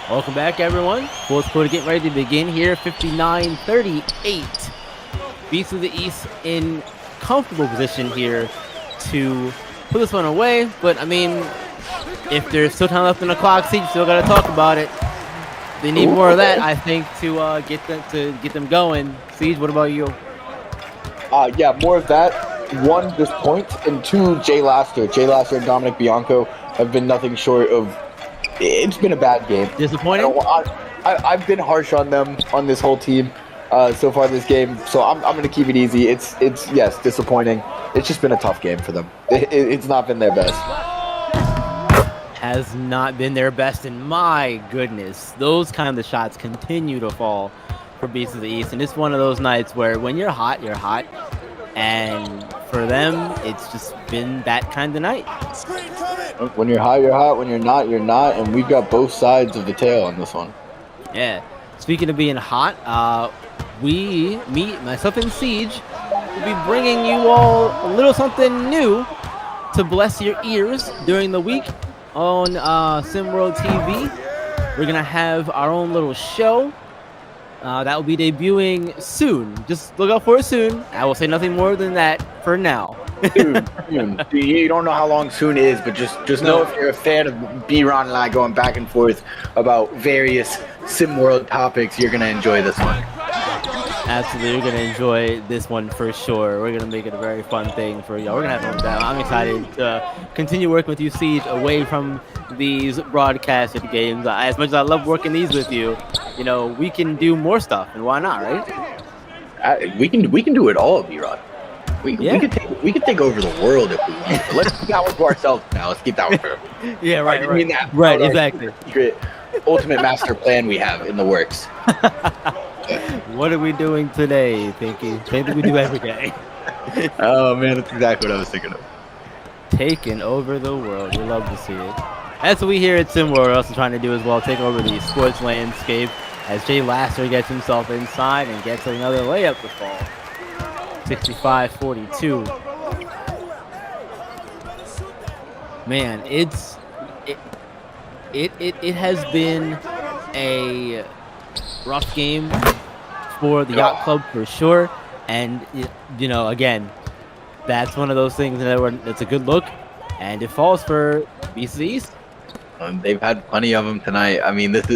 Speaker 12: Welcome back, everyone. Fourth quarter getting ready to begin here. 59-38. Beast of the East in comfortable position here to put this one away. But, I mean, if there's still time left in the clock, Siege, still got to talk about it. They need more of that, I think, to get them going. Siege, what about you?
Speaker 9: Yeah, more of that. One, this point, and two, Jay Lassiter. Jay Lassiter and Dominic Bianco have been nothing short of. It's been a bad game.
Speaker 12: Disappointing?
Speaker 9: I've been harsh on them, on this whole team so far this game, so I'm going to keep it easy. It's yes, disappointing. It's just been a tough game for them. It's not been their best.
Speaker 12: Has not been their best, and my goodness, those kind of shots continue to fall for Beasts of the East, and it's one of those nights where when you're hot, and for them, it's just been that kind of night.
Speaker 9: When you're hot, you're hot. When you're not, you're not. And we've got both sides of the tail on this one.
Speaker 12: Yeah. Speaking of being hot, myself and Siege, will be bringing you all a little something new to bless your ears during the week on SimWorld TV. We're going to have our own little show. That will be debuting soon. Just look out for it soon. I will say nothing more than that for now.
Speaker 9: Soon. You don't know how long soon is, but just know if you're a fan of B-Ron and I going back and forth about various SimWorld topics, you're going to enjoy this one.
Speaker 12: Absolutely, you're gonna enjoy this one for sure. We're gonna make it a very fun thing for y'all. We're gonna have fun with that. I'm excited to continue working with you, Siege, away from these broadcasted games. As much as I love working these with you, we can do more stuff, and why not, right?
Speaker 9: We can do it all, B-Rod. We could take over the world if we want. But let's keep that one to ourselves now. Let's keep that one for
Speaker 12: Yeah, right.
Speaker 9: I mean that.
Speaker 12: Right, exactly.
Speaker 9: Secret, ultimate master plan we have in the works.
Speaker 12: What are we doing today, Pinky? Same thing we do every day.
Speaker 9: Oh man, that's exactly what I was thinking of.
Speaker 12: Taking over the world. We love to see it. That's what we here at SimWorld are also trying to do as well. Take over the sports landscape as Jay Lasser gets himself inside and gets another layup to fall. 65-42. Man, it has been a rough game for the Yacht Club for sure, and again, that's one of those things that it's a good look, and it falls for Beast of the East.
Speaker 9: They've had plenty of them tonight. I mean, this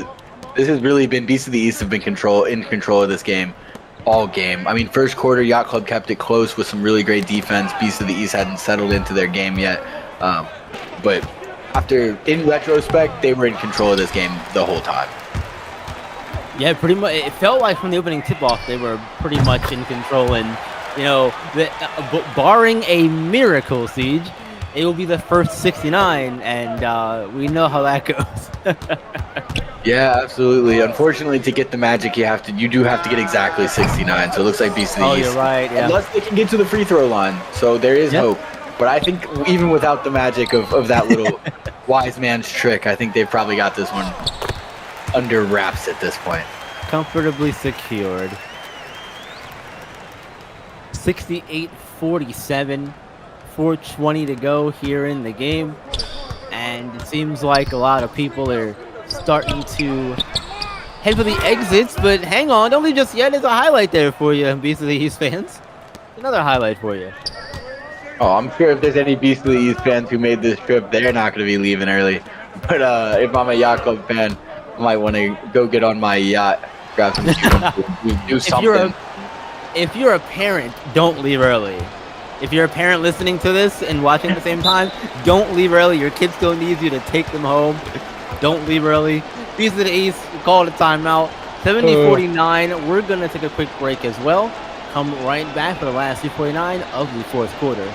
Speaker 9: has really been Beast of the East have been in control of this game all game. I mean, first quarter, Yacht Club kept it close with some really great defense. Beast of the East hadn't settled into their game yet, but in retrospect, they were in control of this game the whole time.
Speaker 12: Yeah, pretty much. It felt like from the opening tip-off, they were pretty much in control. And, barring a miracle, Siege, it will be the first 69, and we know how that goes.
Speaker 9: Yeah, absolutely. Unfortunately, to get the magic, you do have to get exactly 69. So it looks like Beast of the East.
Speaker 12: You're right. Yeah.
Speaker 9: Unless they can get to the free throw line, so there is hope. But I think even without the magic of that little wise man's trick, I think they've probably got this one under wraps at this point.
Speaker 12: Comfortably secured. 68-47, 4:20 to go here in the game, and it seems like a lot of people are starting to head for the exits. But hang on, don't leave just yet. There's a highlight there for you, Beast of the East fans. Another highlight for you.
Speaker 9: Oh, I'm sure if there's any Beast of the East fans who made this trip, they're not going to be leaving early. But if I'm a Yacht Club fan, I might want to go get on my yacht, grab some do something.
Speaker 12: If you're a parent, don't leave early. If you're a parent listening to this and watching at the same time, don't leave early. Your kid's still needs you to take them home. Don't leave early. Beast of the East, call it a timeout. 70-49. We're going to take a quick break as well. Come right back for the last 2:49 of the fourth quarter.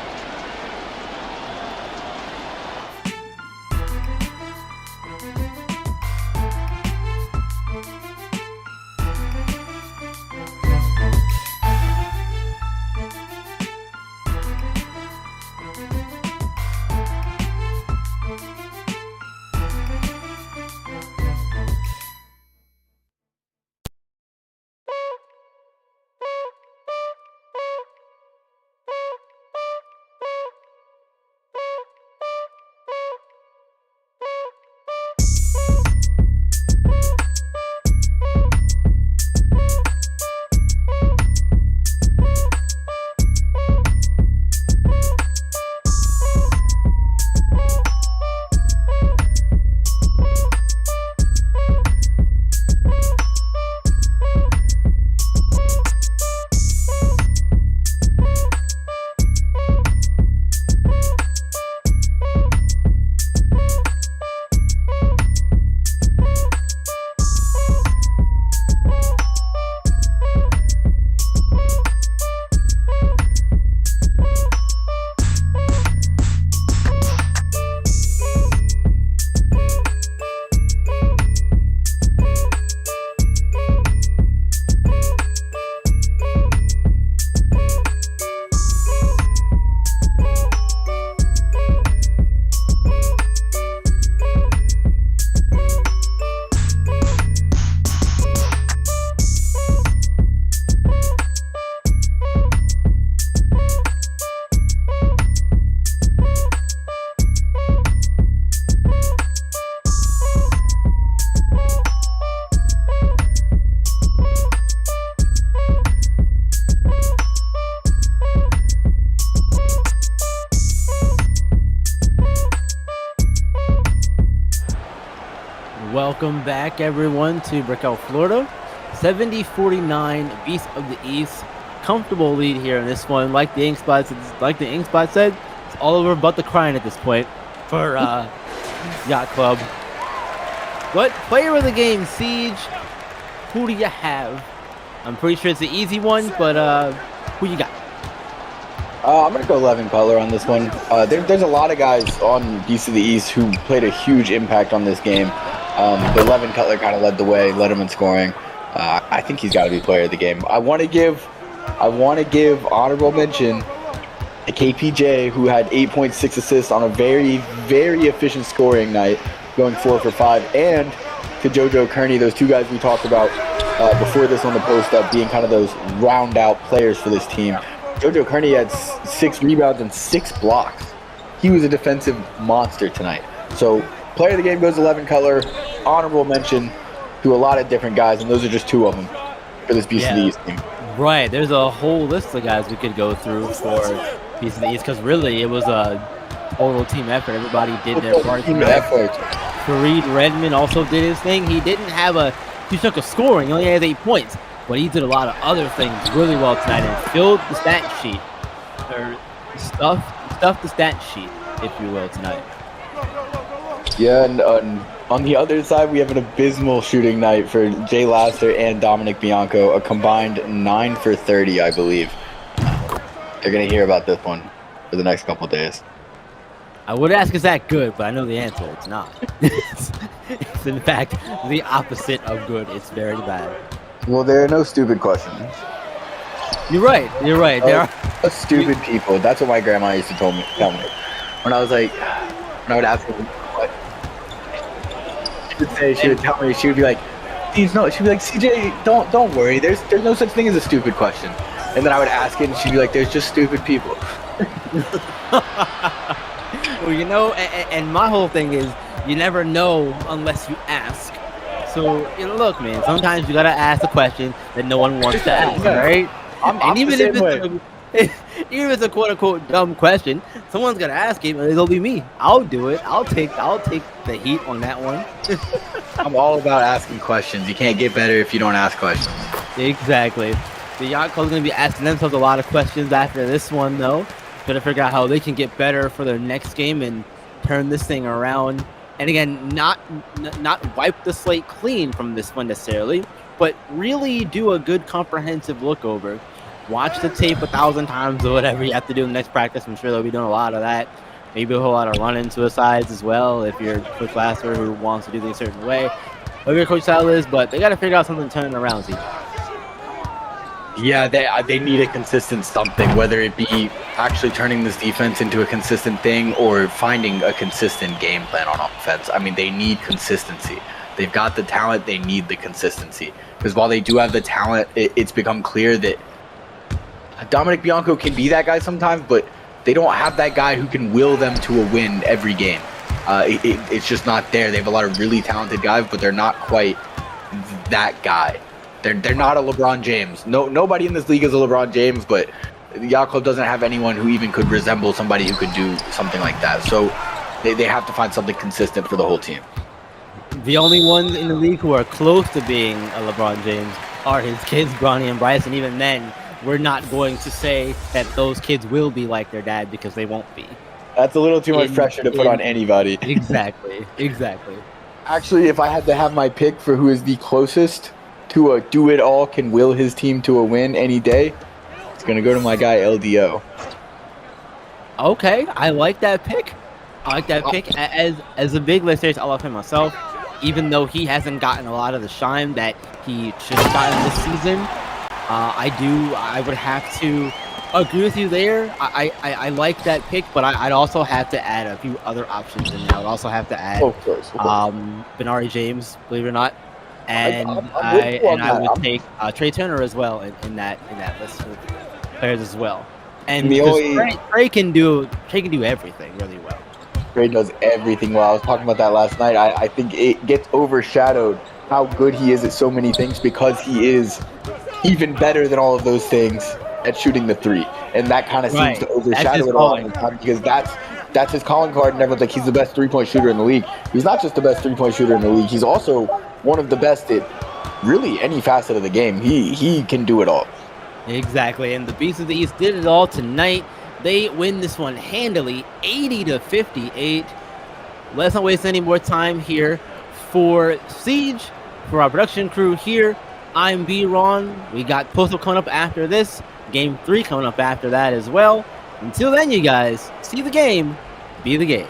Speaker 12: Welcome back, everyone, to Brickell, Florida. 70-49, Beast of the East. Comfortable lead here in this one. Like the Ink Spot said, it's all over but the crying at this point for Yacht Club. But player of the game, Siege, who do you have? I'm pretty sure it's an easy one, but who you got?
Speaker 9: I'm going to go 11 Cutler on this one. There's a lot of guys on Beast of the East who played a huge impact on this game. But 11 Cutler kind of led the way, led him in scoring. I think he's got to be player of the game. I want to give honorable mention to KPJ, who had 8.6 assists on a very, very efficient scoring night, going 4 for 5, and to JoJo Kearney, those two guys we talked about before this on the post-up, being kind of those round-out players for this team. JoJo Kearney had 6 rebounds and 6 blocks. He was a defensive monster tonight. So player of the game goes 11 Cutler. Honorable mention to a lot of different guys, and those are just 2 of them for this Beast of the East team.
Speaker 12: Right, there's a whole list of guys we could go through for Beast of the East, because really it was a total team effort. Everybody did their part.
Speaker 9: Team effort.
Speaker 12: Fareed Redmond also did his thing. He didn't have a huge chunk of scoring. He only had 8 points, but he did a lot of other things really well tonight and filled the stat sheet, or stuffed the stat sheet, if you will, tonight.
Speaker 9: Yeah, and on the other side, we have an abysmal shooting night for Jay Lasser and Dominic Bianco, a combined 9 for 30, I believe. They're going to hear about this one for the next couple of days.
Speaker 12: I would ask, is that good? But I know the answer. It's not. It's in fact the opposite of good. It's very bad.
Speaker 9: Well, there are no stupid questions.
Speaker 12: You're right. There are
Speaker 9: stupid people. That's what my grandma used to tell me. When I was like, when I would ask her what, she would tell me, she would be like, she'd be like, CJ, don't worry. There's no such thing as a stupid question. And then I would ask it, and she'd be like, there's just stupid people.
Speaker 12: Well, you know, and my whole thing is, you never know unless you ask. So, look, man, sometimes you gotta ask a question that no one wants to ask, right? And even if it's a quote unquote dumb question, someone's gonna ask it, and it'll be me. I'll do it. I'll take the heat on that one.
Speaker 9: I'm all about asking questions. You can't get better if you don't ask questions.
Speaker 12: Exactly. The Yacht Club's gonna be asking themselves a lot of questions after this one, though. Gotta figure out how they can get better for their next game and turn this thing around. And again, not wipe the slate clean from this one necessarily, but really do a good comprehensive look over. Watch the tape 1,000 times or whatever you have to do in the next practice. I'm sure they'll be doing a lot of that. Maybe a whole lot of running suicides as well if you're Coach Lasser who wants to do things a certain way. Whatever your coach style is, but they got to figure out something to turn it around. See?
Speaker 9: Yeah, they need a consistent something, whether it be actually turning this defense into a consistent thing or finding a consistent game plan on offense. I mean, they need consistency. They've got the talent. They need the consistency. Because while they do have the talent, it's become clear that Dominic Bianco can be that guy sometimes, but they don't have that guy who can will them to a win every game. It's just not there. They have a lot of really talented guys, but they're not quite that guy. They're not a LeBron James. Nobody in this league is a LeBron James, but the Yacht Club doesn't have anyone who even could resemble somebody who could do something like that. So they have to find something consistent for the whole team.
Speaker 12: The only ones in the league who are close to being a LeBron James are his kids, Bronny and Bryce, and even then, we're not going to say that those kids will be like their dad because they won't be.
Speaker 9: That's a little too much pressure to put on anybody.
Speaker 12: Exactly.
Speaker 9: Actually, if I had to have my pick for who is the closest to a do-it-all, can will his team to a win any day, it's going to go to my guy, LDO.
Speaker 12: Okay, I like that pick. As a big listener, I love him myself, even though he hasn't gotten a lot of the shine that he should have gotten this season. I would have to agree with you there. I like that pick, but I'd also have to add a few other options in there. I would also have to add Benari James, believe it or not, and I would take Trey Turner as well in that list of players as well. And Trey can do everything really well.
Speaker 9: Trey does everything well. I was talking about that last night. I think it gets overshadowed how good he is at so many things because he is even better than all of those things at shooting the three, and that kind of seems to overshadow it all the time because that's his calling card, and everyone's like, he's the best 3-point shooter in the league. He's not just the best 3-point shooter in the league, he's also one of the best at really any facet of the game. He can do it all.
Speaker 12: Exactly, and the Beasts of the East did it all tonight. They win this one handily, 80-58. Let's not waste any more time here. For Siege, for our production crew here, I'm B-Ron. We got Postal coming up after this. Game 3 coming up after that as well. Until then, you guys, see the game, be the game.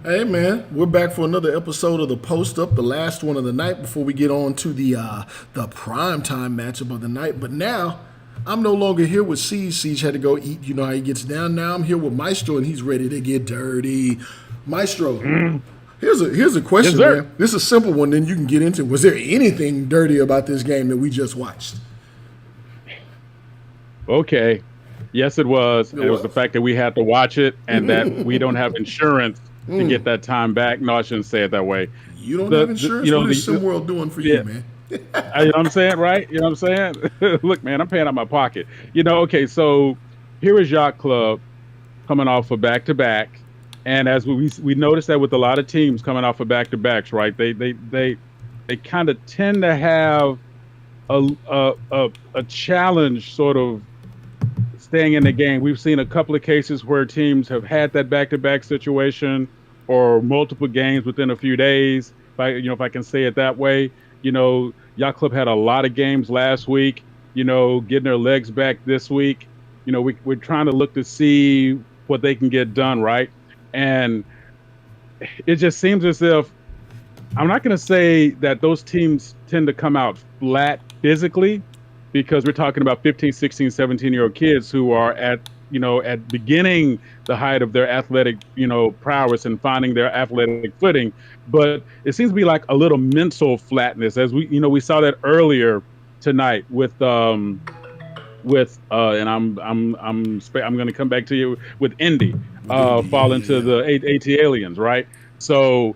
Speaker 3: Hey man, we're back for another episode of the Post Up, the last one of the night before we get on to the primetime matchup of the night. But now, I'm no longer here with Siege. Siege had to go eat. You know how he gets down. Now I'm here with Maestro, and he's ready to get dirty. Maestro, here's a question,
Speaker 2: Yes,
Speaker 3: man. This is a simple one. Then you can get into. Was there anything dirty about this game that we just watched?
Speaker 2: Okay. Yes, it was. It was the fact that we had to watch it and that we don't have insurance to get that time back. No, I shouldn't say it that way.
Speaker 3: You don't have insurance? What is SimWorld doing for you, man?
Speaker 2: You know what I'm saying, right? You know what I'm saying? Look, man, I'm paying out of my pocket. Okay, so here is Yacht Club coming off of back-to-back. And as we noticed that with a lot of teams coming off of back-to-backs, right? They kind of tend to have a challenge sort of staying in the game. We've seen a couple of cases where teams have had that back-to-back situation or multiple games within a few days, if I can say it that way. Yacht Club had a lot of games last week, getting their legs back this week. We're trying to look to see what they can get done, right? And it just seems as if, I'm not going to say that those teams tend to come out flat physically, because we're talking about 15, 16, 17-year-old kids who are at beginning the height of their athletic, prowess and finding their athletic footing. But it seems to be like a little mental flatness, as we saw that earlier tonight with and I'm going to come back to you with Indy falling to the ATLiens, right? So,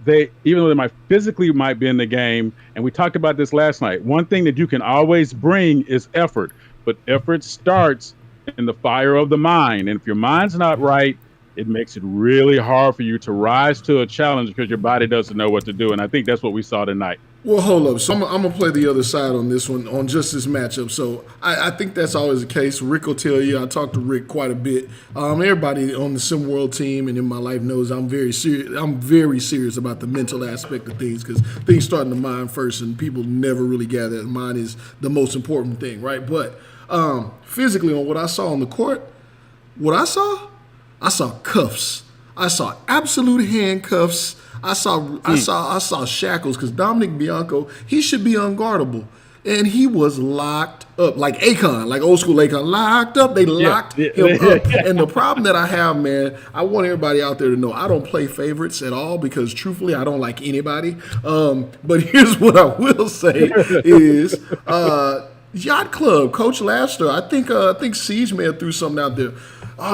Speaker 2: they, even though they physically might be in the game, and we talked about this last night, one thing that you can always bring is effort, but effort starts in the fire of the mind. And if your mind's not right,
Speaker 18: it makes it really hard for you to rise to a challenge because your body doesn't know what to do. And I think that's what we saw tonight.
Speaker 3: Well, hold up. So I'm going to play the other side on this one, on just this matchup. So I think that's always the case. Rick will tell you. I talk to Rick quite a bit. Everybody on the SimWorld team and in my life knows I'm very serious. I'm very serious about the mental aspect of things because things start in the mind first, and people never really gather that mind is the most important thing, right? But physically, on what I saw on the court, I saw cuffs. I saw absolute handcuffs. I saw shackles because Dominic Bianco, he should be unguardable. And he was locked up, like Akon, like old school Akon, locked up. They locked him up. And the problem that I have, man, I want everybody out there to know I don't play favorites at all because truthfully, I don't like anybody. But here's what I will say is Yacht Club, Coach Laster, I think Siege may have threw something out there.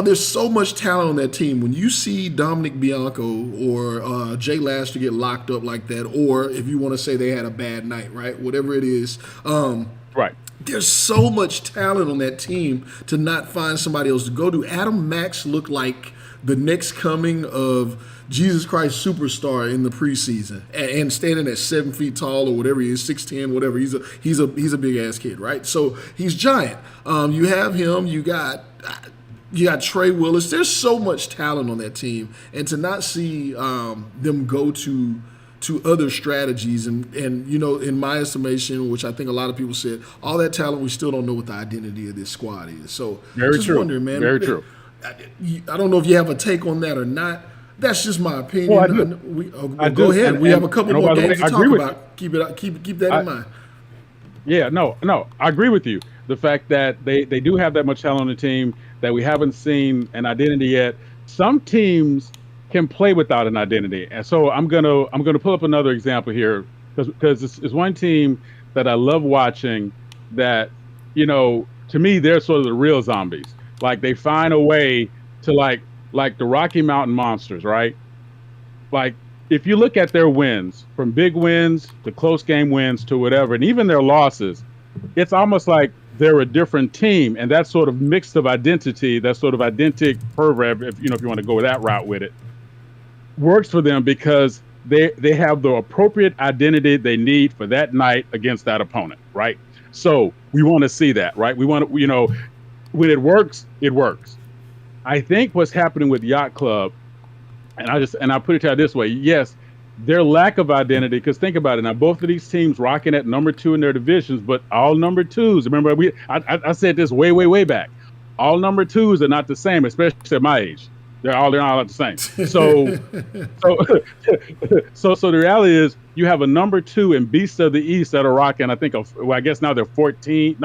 Speaker 3: There's so much talent on that team. When you see Dominic Bianco or Jay Laster get locked up like that, or if you want to say they had a bad night, right? Whatever it is.
Speaker 18: Right.
Speaker 3: There's so much talent on that team to not find somebody else to go to. Adam Max looked like the next coming of Jesus Christ Superstar in the preseason, and standing at 7 feet tall or whatever he is, 6'10", whatever. He's a big ass kid, right? So he's giant. You have him. You got Trey Willis. There's so much talent on that team, and to not see them go to other strategies and in my estimation, which I think a lot of people said, all that talent, we still don't know what the identity of this squad is. So
Speaker 18: very true.
Speaker 3: Wondering, man.
Speaker 18: Very true.
Speaker 3: I don't know if you have a take on that or not. That's just my opinion.
Speaker 18: Well, I do.
Speaker 3: Go ahead. We have a couple more games to talk
Speaker 18: about.
Speaker 3: Keep that in mind.
Speaker 18: Yeah, no, I agree with you. The fact that they do have that much talent on the team, that we haven't seen an identity yet. Some teams can play without an identity, and so I'm gonna pull up another example here because it's one team that I love watching. That to me they're sort of the real zombies. Like they find a way to like the Rocky Mountain Monsters, right? Like if you look at their wins, from big wins to close game wins to whatever, and even their losses, it's almost like they're a different team, and that sort of mix of identity, that sort of identic proverb, if you want to go that route with it, works for them because they have the appropriate identity they need for that night against that opponent, right? So we want to see that, right? We want to, when it works, it works. I think what's happening with Yacht Club, and I put it to you this way, yes, their lack of identity, because think about it now, both of these teams rocking at number 2 in their divisions, but all number 2s, remember I said this way back, all number 2s are not the same, especially at my age. They're all not the same. So so the reality is you have a number 2 in Beast of the East that are rocking, I guess now they're 15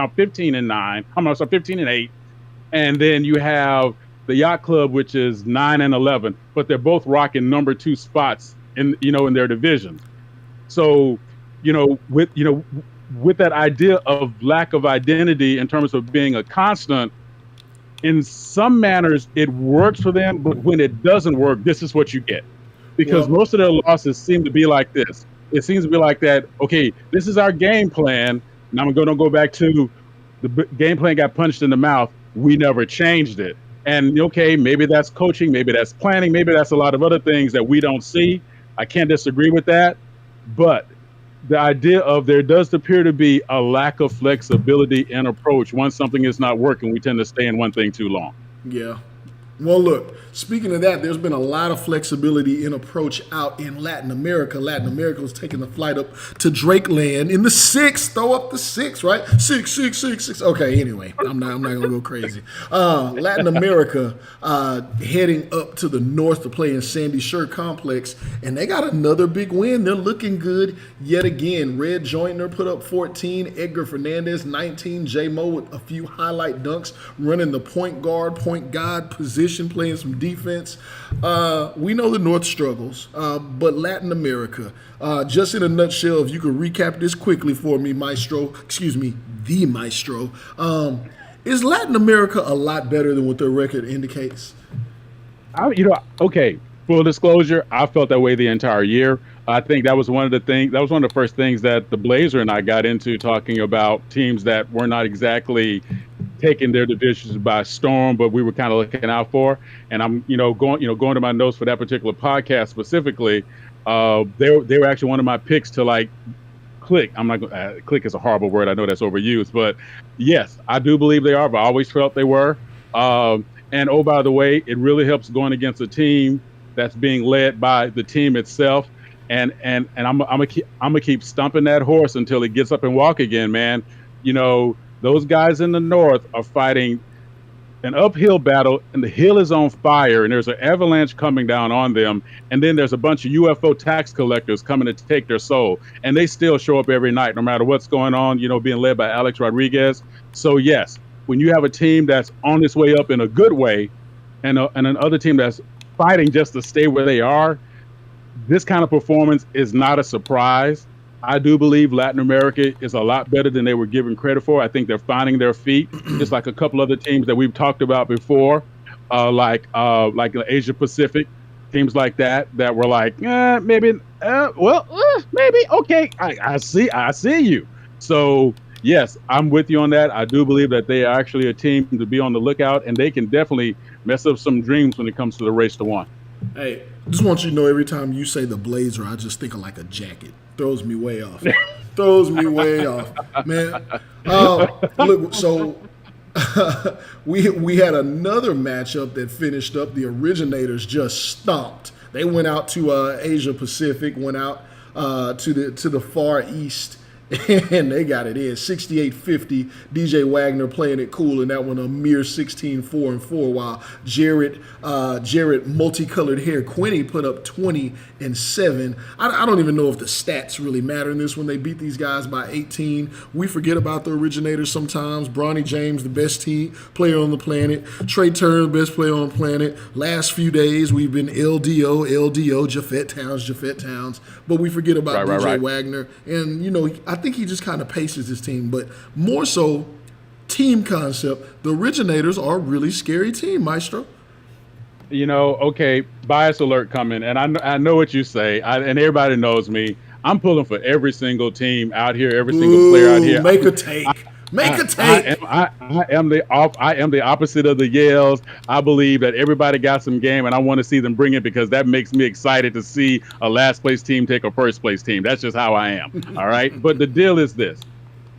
Speaker 18: and 9. I'm sorry, 15 and 8. And then you have the Yacht Club, which is 9 and 11, but they're both rocking number 2 spots in their division. So, with that idea of lack of identity in terms of being a constant, in some manners it works for them, but when it doesn't work, this is what you get. Because most of their losses seem to be like this. It seems to be like that, okay, this is our game plan. Now I'm going to go back to the game plan got punched in the mouth. We never changed it. And okay, maybe that's coaching, maybe that's planning, maybe that's a lot of other things that we don't see. I can't disagree with that. But the idea of there does appear to be a lack of flexibility in approach. Once something is not working, we tend to stay in one thing too long.
Speaker 3: Yeah. Well, look, speaking of that, there's been a lot of flexibility in approach out in Latin America. Latin America was taking the flight up to Drakeland in the 6. Throw up the 6, right? 6. Okay, anyway, I'm not going to go crazy. Latin America heading up to the north to play in Sandy Shore Complex, and they got another big win. They're looking good yet again. Red Joyner put up 14, Edgar Fernandez 19, J-Mo with a few highlight dunks, running the point guard position, playing some defense. We know the North struggles, but Latin America, just in a nutshell, if you could recap this quickly for me, the Maestro, is Latin America a lot better than what their record indicates?
Speaker 18: Okay, full disclosure, I felt that way the entire year. I think that was one of the first things that the Blazer and I got into, talking about teams that were not exactly taking their divisions by storm, but we were kind of looking out for. And I'm, going to my notes for that particular podcast specifically. They were actually one of my picks to like click. I'm not click is a horrible word. I know that's overused, but yes, I do believe they are. But I always felt they were. And oh, by the way, it really helps going against a team that's being led by the team itself. And I'm gonna keep stumping that horse until it gets up and walk again, man. Those guys in the north are fighting an uphill battle, and the hill is on fire, and there's an avalanche coming down on them, and then there's a bunch of UFO tax collectors coming to take their soul, and they still show up every night, no matter what's going on. Being led by Alex Rodriguez. So yes, when you have a team that's on its way up in a good way, and another team that's fighting just to stay where they are, this kind of performance is not a surprise. I do believe Latin America is a lot better than they were given credit for. I think they're finding their feet, just like a couple other teams that we've talked about before, like the Asia Pacific, teams like that were like, maybe, maybe, okay, I see you. So yes, I'm with you on that. I do believe that they are actually a team to be on the lookout, and they can definitely mess up some dreams when it comes to the race to one.
Speaker 3: Hey, just want you to know, every time you say the blazer, I just think of like a jacket. Throws me way off. Man. Look, so we had another matchup that finished up. The Originators just stomped. They went out to Asia Pacific, went out to the Far East, and they got it in 68-50. DJ Wagner playing it cool in that one, a mere 16-4-4, while Jared multicolored hair Quinney put up 20-7. I don't even know if the stats really matter in this when they beat these guys by 18. We forget about the Originators sometimes. Bronny James, the best player on the planet. Trey Turner, best player on the planet. Last few days we've been LDO, Jafet Towns, but we forget about DJ Wagner. And I think he just kind of paces his team, but more so team concept. The Originators are a really scary team, Maestro.
Speaker 18: Okay, bias alert coming, and I know what you say, and everybody knows me. I'm pulling for every single team out here, every single player out here.
Speaker 3: Make a take.
Speaker 18: I am the opposite of the yells. I believe that everybody got some game, and I want to see them bring it because that makes me excited to see a last place team take a first place team. That's just how I am. All right. But the deal is this: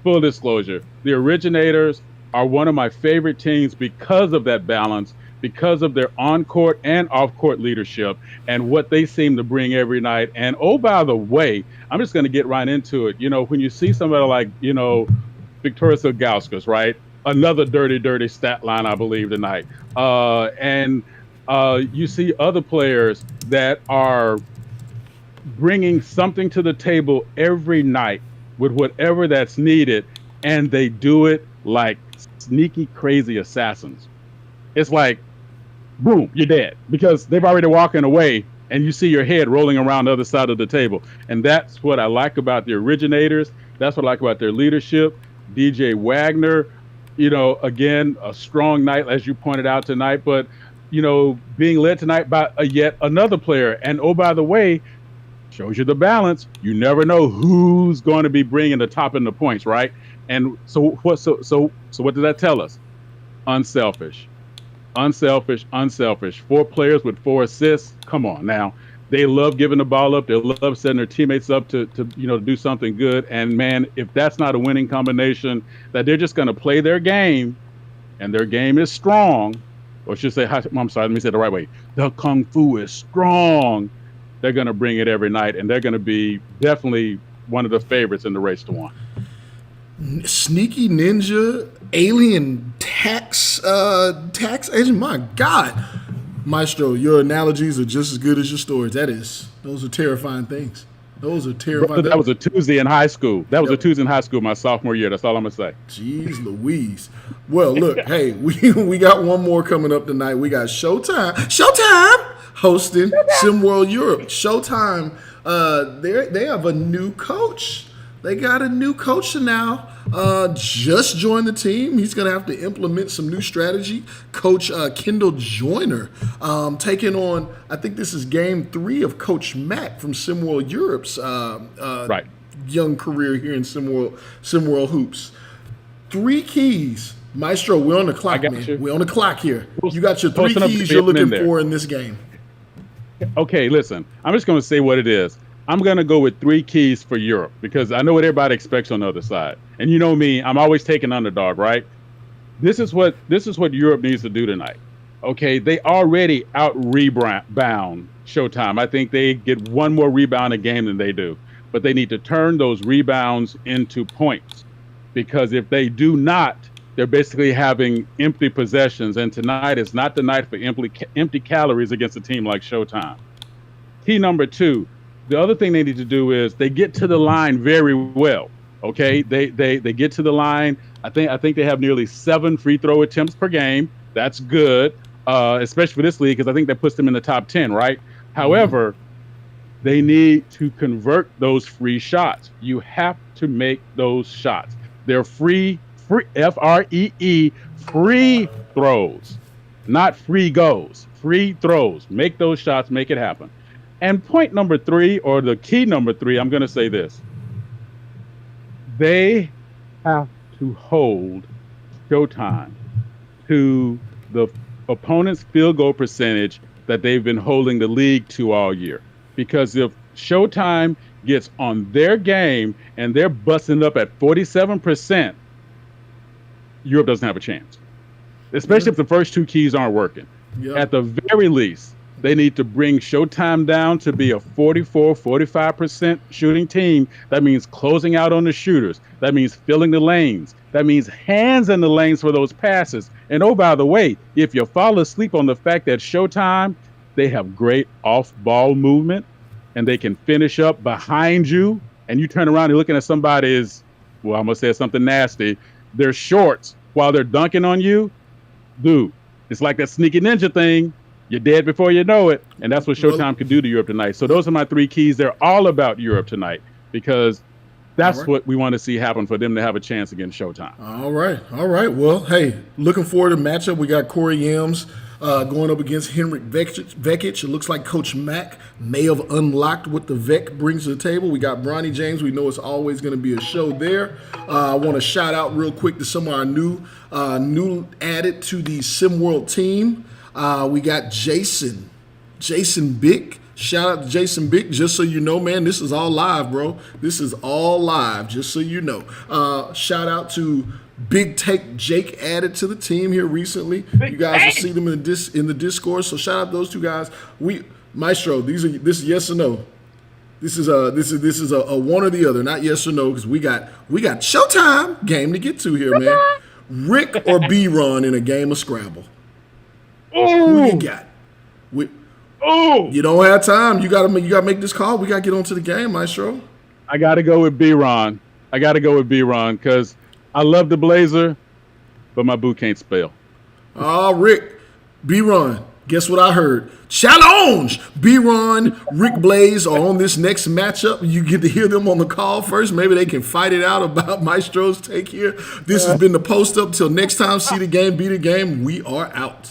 Speaker 18: full disclosure, the Originators are one of my favorite teams because of that balance, because of their on-court and off-court leadership and what they seem to bring every night. And oh, by the way, I'm just going to get right into it. When you see somebody like, Victorious Ilgauskas, right? Another dirty stat line, I believe, tonight. And you see other players that are bringing something to the table every night with whatever that's needed, and they do it like sneaky, crazy assassins. It's like, boom, you're dead because they've already walking away, and you see your head rolling around the other side of the table. And that's what I like about the Originators. That's what I like about their leadership. DJ Wagner, again, a strong night, as you pointed out tonight, but, being led tonight by yet another player. And oh, by the way, shows you the balance. You never know who's going to be bringing the top in the points, right? And so what does that tell us? Unselfish. 4 players with 4 assists. Come on now. They love giving the ball up. They love setting their teammates up to do something good. And man, if that's not a winning combination, that they're just going to play their game, and their game is strong, or I should say, I'm sorry, let me say it the right way. The Kung Fu is strong. They're going to bring it every night, and they're going to be definitely one of the favorites in the race to one.
Speaker 3: Sneaky ninja, alien tax agent. My God. Maestro, your analogies are just as good as your stories. Those are terrifying things. Those are terrifying.
Speaker 18: That was a Tuesday in high school. A Tuesday in high school my sophomore year. That's all I'm gonna say.
Speaker 3: Jeez Louise. Well, look, hey, we got one more coming up tonight. We got Showtime hosting SimWorld Europe. Showtime, they have a new coach. They got a new coach now. Just joined the team. He's going to have to implement some new strategy. Coach Kendall Joyner taking on, I think this is game 3 of Coach Mack from SimWorld Europe's young career here in SimWorld Hoops. 3 keys Maestro, we're on the clock,
Speaker 18: got
Speaker 3: man.
Speaker 18: you.
Speaker 3: We're on the clock here. You got your 3
Speaker 18: Posting up
Speaker 3: keys
Speaker 18: the
Speaker 3: you're
Speaker 18: bid in
Speaker 3: looking
Speaker 18: there.
Speaker 3: for in this game.
Speaker 18: Okay, listen. I'm just going to say what it is. I'm going to go with 3 keys for Europe because I know what everybody expects on the other side. And you know me, I'm always taking underdog, right? This is what Europe needs to do tonight. Okay, they already out-rebound Showtime. I think they get one more rebound a game than they do. But they need to turn those rebounds into points. Because if they do not, they're basically having empty possessions. And tonight is not the night for empty calories against a team like Showtime. Key number 2, the other thing they need to do is they get to the line very well. Okay, they get to the line. I think they have nearly 7 free throw attempts per game. That's good, especially for this league because I think that puts them in the top 10, right? However, they need to convert those free shots. You have to make those shots. They're free FREE, free throws, not free goes. Free throws. Make those shots. Make it happen. And point number 3, or the key number 3, I'm going to say this. They have to hold Showtime to the opponent's field goal percentage that they've been holding the league to all year. Because if Showtime gets on their game and they're busting up at 47%, Europe doesn't have a chance. Especially if the first 2 keys aren't working.
Speaker 3: Yep.
Speaker 18: At the very least, they need to bring Showtime down to be a 44, 45% shooting team. That means closing out on the shooters. That means filling the lanes. That means hands in the lanes for those passes. And oh, by the way, if you fall asleep on the fact that Showtime, they have great off-ball movement and they can finish up behind you and you turn around and looking at somebody's, well, I'm going to say something nasty, their shorts while they're dunking on you, dude, it's like that sneaky ninja thing. You're dead before you know it. And that's what Showtime could do to Europe tonight. So those are my 3 keys. They're all about Europe tonight because that's what we want to see happen for them to have a chance against Showtime.
Speaker 3: All right. Well, hey, looking forward to the matchup. We got Corey Yams going up against Henrik Vekic. It looks like Coach Mack may have unlocked what the Vec brings to the table. We got Bronny James. We know it's always going to be a show there. I want to shout out real quick to some of our new added to the SimWorld team. We got Jason Bick. Shout out to Jason Bick. Just so you know, man, this is all live, bro. This is all live, just so you know. Shout out to Big Take Jake added to the team here recently. You guys will see them in the Discord. So shout out to those 2 guys. Maestro, this is yes or no. This is a one or the other, not yes or no, because we got Showtime game to get to here, man. Rick or B-Ron in a game of Scrabble. Who you got? You don't have time. You gotta make this call. We gotta get on to the game, Maestro.
Speaker 18: I gotta go with B-Ron. Because I love the Blazer, but my boo can't spell.
Speaker 3: Rick, B-Ron. Guess what I heard? Challenge! B-Ron, Rick Blaze are on this next matchup. You get to hear them on the call first. Maybe they can fight it out about Maestro's take here. This has been the Post Up. Till next time, see the game, be the game. We are out.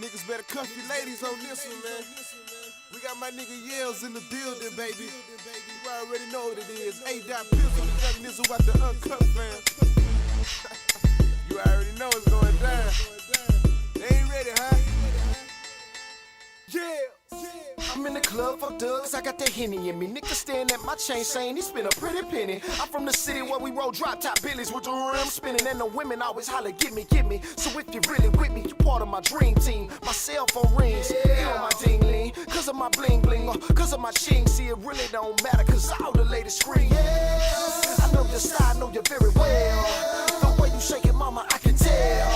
Speaker 19: Niggas better cuff your ladies on this one, man. We got my nigga Yells in the building, baby. You already know what it is. A.Dot Pizzle, the young nizzle out the uncut fam. You already know it's going down. They ain't ready, huh? Yeah.
Speaker 20: I'm in the club, fucked up, cause I got that Henny in me. Niggas staring at my chain saying he spent a pretty penny. I'm from the city where we roll drop top billies with the rim spinning, and the women always holler, get me. So if you're really with me, you part of my dream team. My cell phone rings, you on my ding ling, cause of my bling bling, or cause of my ching. See, it really don't matter, cause all the ladies scream. I know your style, I know you very well. The way you shake it, mama, I can tell.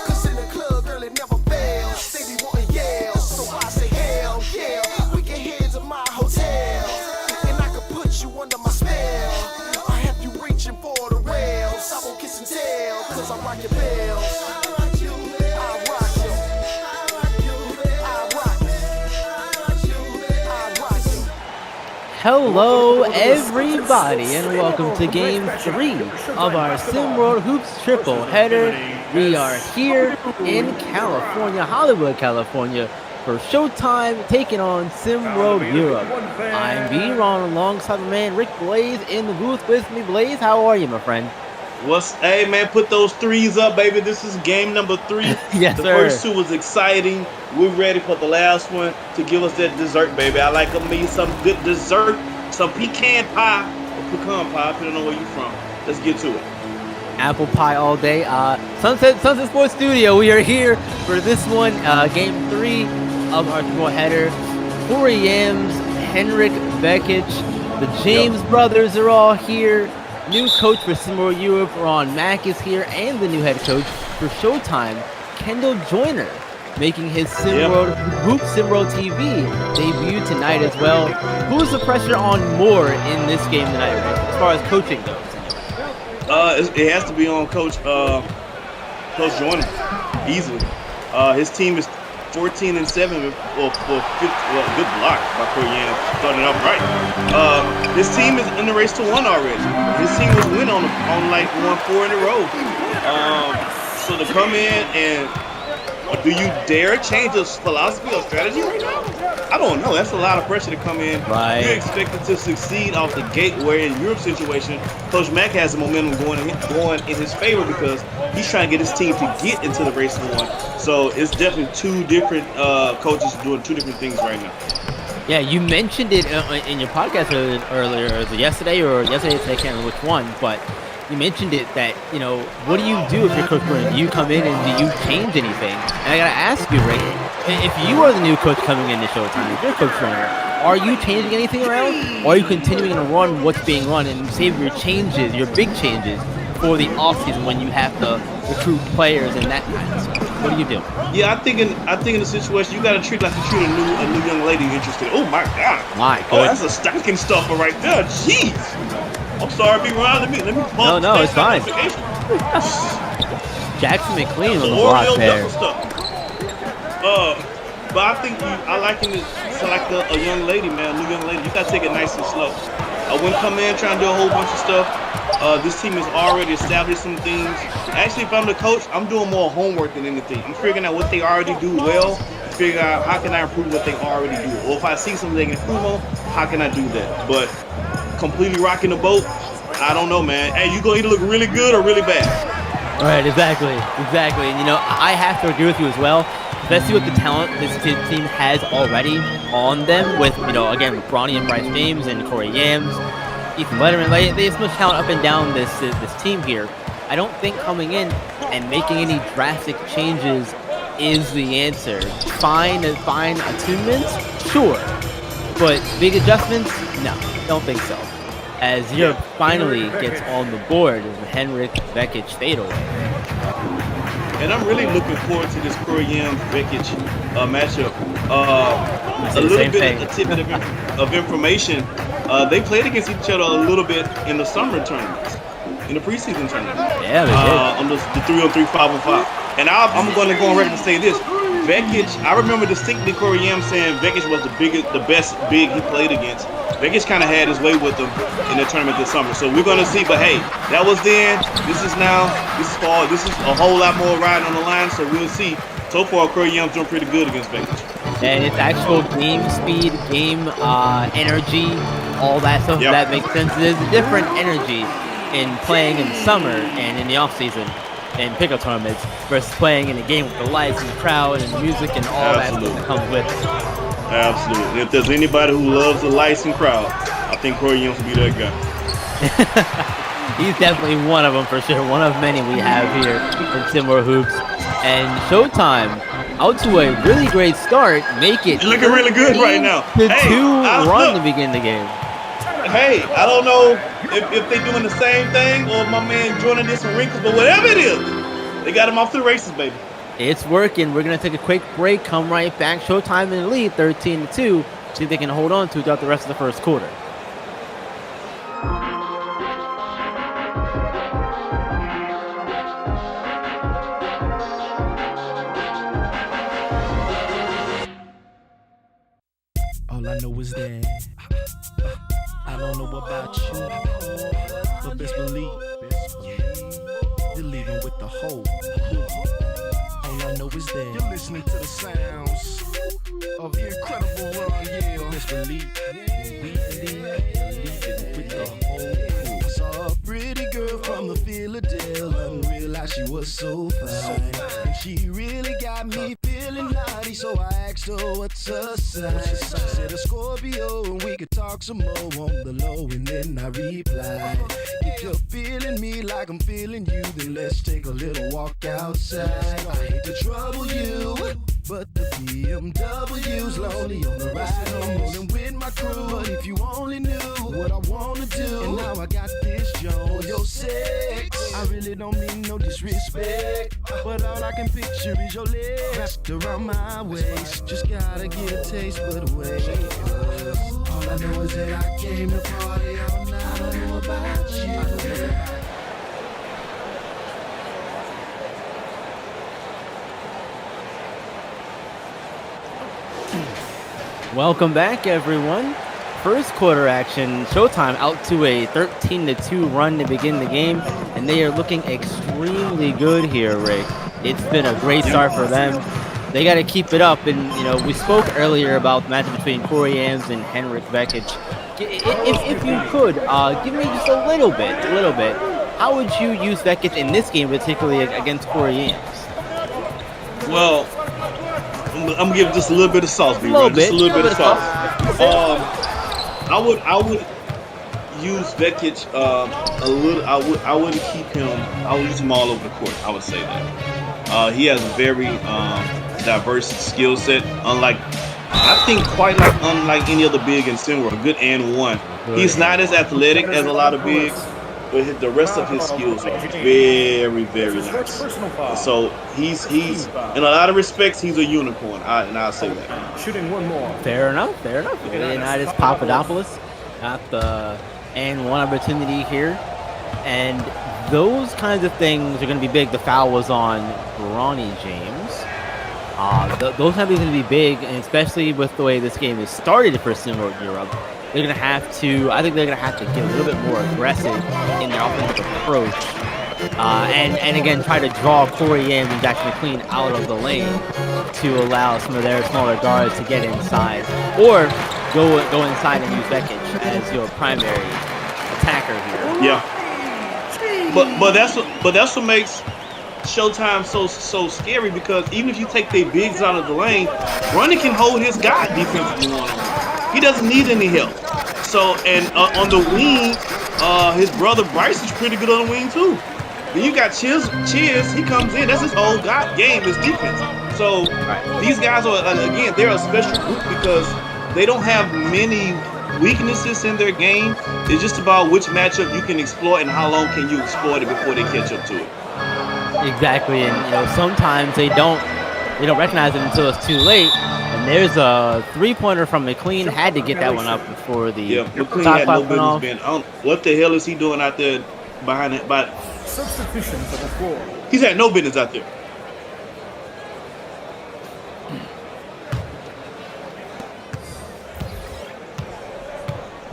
Speaker 20: Cause in the club, girl, it never fails. They be wanting yells, so I say hell yeah. We can head to my hotel, and I can put you under my spell. I have you reaching for the rails. I won't kiss and tell, cause I rock your bells. I rock you, I rock you, I rock you, I rock you, I rock you.
Speaker 12: Hello, everybody, and welcome to Game 3 of our SimWorld Hoops triple header. We are here in California, Hollywood, California, for Showtime, taking on SimWorld Europe. I'm B-Ron alongside my man Rick Blaze in the booth with me. Blaze, how are you, my friend?
Speaker 21: Hey man, put those threes up, baby. This is game number 3.
Speaker 12: Yes,
Speaker 21: the
Speaker 12: sir.
Speaker 21: first 2 was exciting. We're ready for the last one to give us that dessert, baby. I like me some good dessert, some pecan pie or pecan pie, depending on where you're from. Let's get to it.
Speaker 12: Apple pie all day. Sunset Sports Studio. We are here for this one, game 3 of our triple header. Corey Yams, Henrik Vekic, the James brothers are all here. New coach for SimWorld Europe, Ron Mack, is here, and the new head coach for Showtime, Kendall Joyner, making his SimWorld TV debut tonight as well. Who's the pressure on more in this game tonight, Rick, as far as coaching goes?
Speaker 21: It has to be on Coach Joyner, easily. His team is 14-7 for 50. Well, good block by Corey Yams, starting off right. His team is in the race to 1 already. His team was winning on like 1-4 in a row. So to come in and do you dare change his philosophy or strategy right now? I don't know. That's a lot of pressure to come in.
Speaker 12: Right.
Speaker 21: You're expected to succeed off the gate, where in Europe's situation, Coach Mack has the momentum going in his favor because he's trying to get his team to get into the race to 1. So it's definitely 2 different coaches doing 2 different things right now.
Speaker 12: Yeah, you mentioned it in your podcast earlier, yesterday, I can't remember which one, but you mentioned it that, what do you do if you're Coach Joyner? Do you come in and do you change anything? And I gotta ask you, Rick, if you are the new coach coming into Showtime, if you're Coach Joyner, are you changing anything around? Or are you continuing to run what's being run and save your changes, your big changes, for the offseason when you have to recruit players and that kind of stuff? What do you do?
Speaker 21: Yeah, I think in the situation you gotta treat like you treat a new young lady interested. Oh my God! That's a stocking stuffer right there. Jeez. I'm sorry, Big Ron. Let me pump.
Speaker 12: No, it's fine. Jackson McLean on the block there.
Speaker 21: But I think I like him to select a young lady, man, a new young lady. You gotta take it nice and slow. I wouldn't come in trying to do a whole bunch of stuff. This team has already established some things. Actually, if I'm the coach, I'm doing more homework than anything. I'm figuring out what they already do well, figure out how can I improve what they already do. Or if I see something they can improve on, how can I do that? But completely rocking the boat, I don't know, man. Hey, you gonna either look really good or really bad.
Speaker 12: Right, exactly. And I have to agree with you as well, especially with the talent this team has already on them with, again, with Bronny and Bryce James and Corey Yams, Ethan Letterman. There's so much talent up and down this team here. I don't think coming in and making any drastic changes is the answer. Fine attunements, sure, but big adjustments, no, don't think so. As Europe finally gets on the board with the Henrik Vekic fadeaway.
Speaker 21: And I'm really looking forward to this Corey Yams-Vekic matchup. A little bit, a tidbit of information. They played against each other a little bit in the summer tournaments, in the preseason tournament.
Speaker 12: Yeah, they did.
Speaker 21: On the 3-on-3, 5-on-5. And I'm going to go on record and say this. Vekic, I remember distinctly Corey Yams saying Vekic was the best big he played against. Vekic kind of had his way with him in the tournament this summer. So we're going to see. But hey, that was then. This is now. This is fall. This is a whole lot more riding on the line. So we'll see. so far, Corey Young's doing pretty good against Vegas.
Speaker 12: And it's actual game speed, game energy, all that stuff.
Speaker 21: Yep.
Speaker 12: That makes sense. There's a different energy in playing in summer and in the off season in pickup tournaments versus playing in a game with the lights and the crowd and the music and all that stuff that comes with it.
Speaker 21: Absolutely. If there's anybody who loves the lights and crowd, I think Corey Young will be that guy.
Speaker 12: He's definitely one of them for sure. One of many we have here in Similar Hoops. And Showtime out to a really great start. Make it.
Speaker 21: You're looking really good right now.
Speaker 12: The
Speaker 21: Hey,
Speaker 12: 2 run
Speaker 21: look.
Speaker 12: to begin the game.
Speaker 21: Hey, I don't know if they're doing the same thing or my man Jordan did some wrinkles, but whatever it is, they got him off to the races, baby.
Speaker 12: It's working. We're going to take a quick break. Come right back. Showtime in the lead, 13-2. See if they can hold on to it throughout the rest of the first quarter.
Speaker 4: All I know is that I don't know about you, but best believe you're leaving with the whole crew. All I know is that you're listening to the sounds of the incredible run, yeah. Best believe when we leave, you're leaving with the whole crew. Saw a pretty girl from the Philadelphia, and realized she was so fine. And she really got me feeling naughty, so I asked her what's her sign. She said a Scorpio, and we could talk some more on the low. And then I replied, if you're feeling me like I'm feeling you, then let's take a little walk outside. I hate to trouble you, but the BMW's lonely on the ride. I'm rolling with my crew, but if you only knew what I wanna do. And now I got this Joe, your sex. I really don't mean no disrespect, but all I can picture is your legs wrapped around my waist. Just gotta get a taste, but wait. All I know is that I came to party all night. I don't know about you.
Speaker 12: Welcome back, everyone. First quarter action. Showtime out to a 13-2 run to begin the game, and they are looking extremely good here, Rick. It's been a great start for them. They got to keep it up, and we spoke earlier about the match between Corey Yams and Henrik Vekic. If you could, give me just a little bit. How would you use Vekic in this game, particularly against Corey Yams?
Speaker 21: Well, I'm gonna give just a little bit of sauce, B. Just a little bit of sauce. I would use Vekic a little. I wouldn't keep him. I would use him all over the court. I would say that he has a very diverse skill set. Unlike any other big in Sinwar, a good and one. He's not as athletic as a lot of bigs, but the rest of his skills are very, very nice. So he's in a lot of respects, he's a unicorn. I'll say that.
Speaker 12: Shooting one more. Fair enough. Leonidas Papadopoulos got the and one opportunity here. And those kinds of things are going to be big. The foul was on Ronnie James. Those kind of things are going to be big, and especially with the way this game is started for Sinwar Europe. They're going to have to, I think they're going to have to get a little bit more aggressive in their offensive approach. And again, try to draw Corey Yams and Jackson McLean out of the lane to allow some of their smaller guards to get inside. Or go inside and use Vekic as your primary attacker here.
Speaker 21: Yeah. But that's what makes Showtime so scary, because even if you take their bigs out of the lane, Ronnie can hold his guy defensively one-on-one. He doesn't need any help. So, and on the wing, his brother Bryce is pretty good on the wing too. Then you got Chiz, he comes in. That's his whole game is defense. So these guys are, again, they're a special group because they don't have many weaknesses in their game. It's just about which matchup you can exploit and how long can you exploit it before they catch up to it.
Speaker 12: Exactly, and sometimes they don't recognize it until it's too late. And there's a three-pointer from McLean. Had to get that one up before the
Speaker 21: McLean
Speaker 12: shot
Speaker 21: had
Speaker 12: clock
Speaker 21: no
Speaker 12: went off.
Speaker 21: business being. What the hell is he doing out there behind it? But
Speaker 10: substitution for the floor.
Speaker 21: He's had no business out there.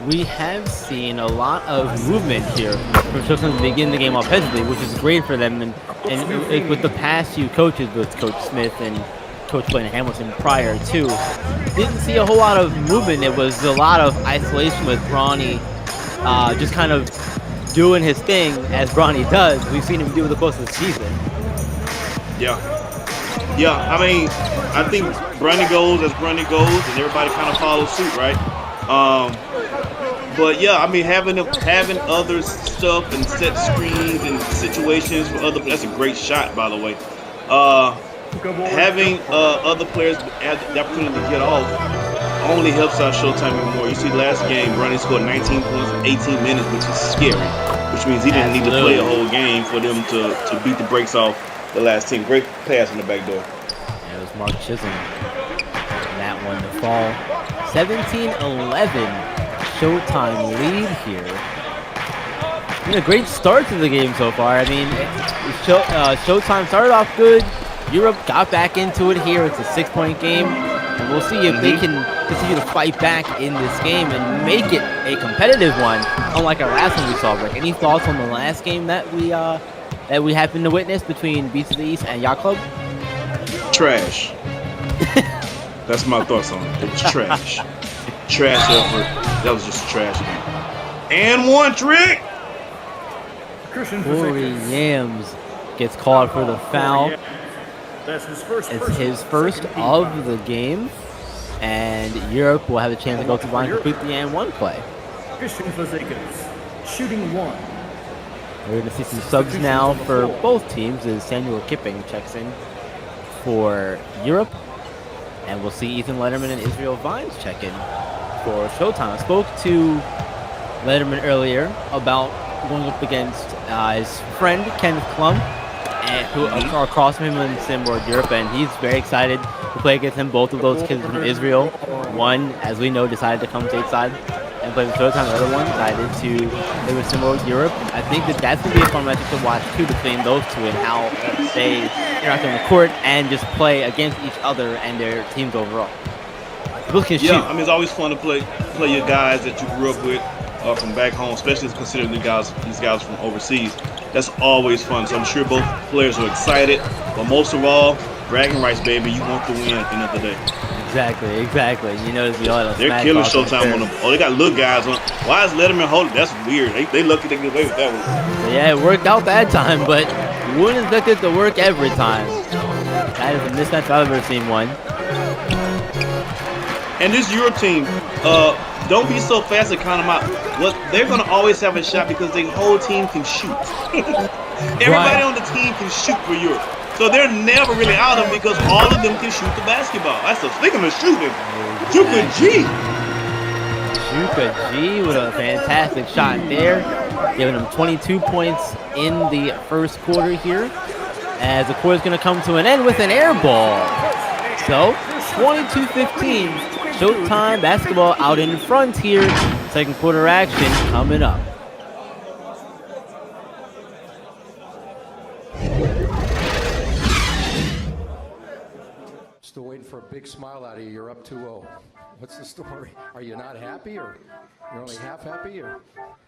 Speaker 12: we have seen a lot of movement here from Showtime to begin the game offensively, which is great for them. And with the past few coaches, with Coach Smith and Coach Blaine Hamilton prior to, didn't see a whole lot of movement. It was a lot of isolation with Bronny, just kind of doing his thing as Bronny does. We've seen him do the course of the season.
Speaker 21: Yeah. I mean, I think Bronny goes as Bronny goes, and everybody kind of follows suit, right? But yeah, I mean, having other stuff and set screens and situations for other. That's a great shot, by the way. Having other players have the opportunity to get off only helps out Showtime even more. You see, last game, Bronny scored 19 points in 18 minutes, which is scary. Which means he didn't need to play a whole game for them to beat the brakes off the last team. Great pass in the back door.
Speaker 12: Yeah, it was Mark Chisholm. That one to fall. 17-11. Showtime lead here. Been a great start to the game so far. I mean, Showtime started off good. Europe got back into it here. It's a 6-point game. And we'll see if they can continue to fight back in this game and make it a competitive one, unlike our last one we saw. Rick, any thoughts on the last game that we happened to witness between Beats of the East and Yacht Club?
Speaker 21: Trash. That's my thoughts on it. It was trash. Trash effort. That was just a trash game. And one trick.
Speaker 12: Corey Yams gets called for the foul.
Speaker 5: That's his first.
Speaker 12: It's his first of the game, and Europe will have a chance to go to line and complete the and one play.
Speaker 5: Christian Fazekas, shooting one.
Speaker 12: We're going to see some subs now for both teams as Samuel Kipping checks in for Europe, and we'll see Ethan Letterman and Israel Vines check in for Showtime. I spoke to Letterman earlier about going up against his friend Kenneth Klum, who are across from him in Simboard Europe, and he's very excited to play against him. Both of those kids from Israel. One, as we know, decided to come stateside and play with Showtime. The other one decided to play with Simboard Europe. I think that's going to be a fun matchup to watch too between those two and how they interact on the court and just play against each other and their teams overall. Both can shoot.
Speaker 21: Yeah, I mean, it's always fun to play your guys that you grew up with from back home, especially considering these guys from overseas. That's always fun. So I'm sure both players are excited, but most of all, bragging rights, baby. You want to win at the end of the day.
Speaker 12: Exactly. You know,
Speaker 21: they're killing Showtime on them. Oh, they got little guys on. Why is Letterman holding? That's weird. They lucky they get away with that one.
Speaker 12: So yeah, it worked out that time, but wouldn't expect it to work every time. That is a mismatch I've ever seen one.
Speaker 21: And this Euro team, don't be so fast to count them out. Well, they're going to always have a shot because the whole team can shoot. Everybody on the team can shoot for Europe. So they're never really out of them because all of them can shoot the basketball. That's a speaking of shooting. Chuka G.
Speaker 12: Chuka G with a fantastic shot there, giving them 22 points in the first quarter here. As the quarter's going to come to an end with an air ball. So 22-15. Showtime basketball out in front here. Second quarter action coming up.
Speaker 7: Still waiting for a big smile out of you. You're up 2-0. What's the story? Are you not happy, or you're only half happy, or?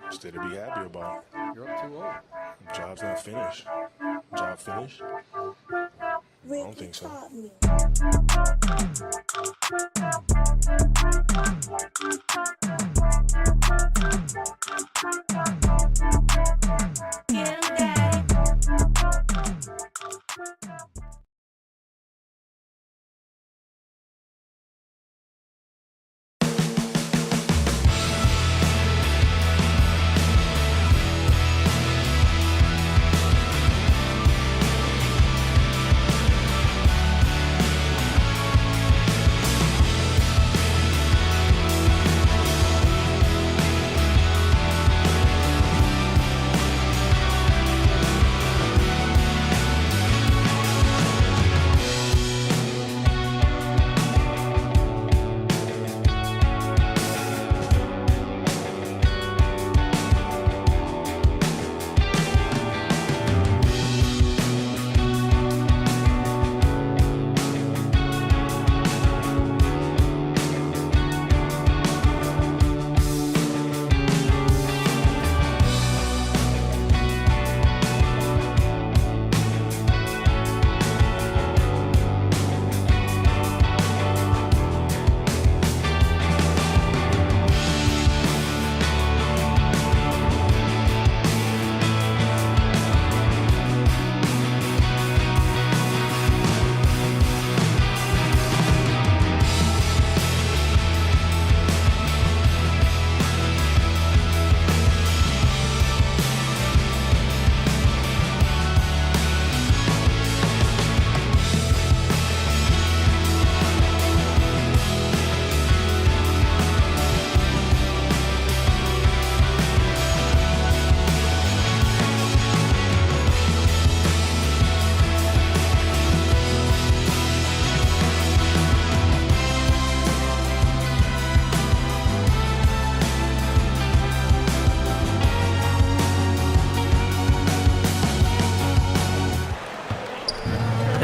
Speaker 8: Still to be happy about.
Speaker 7: You're up 2-0.
Speaker 8: Job's not finished. Job finished? I don't think so.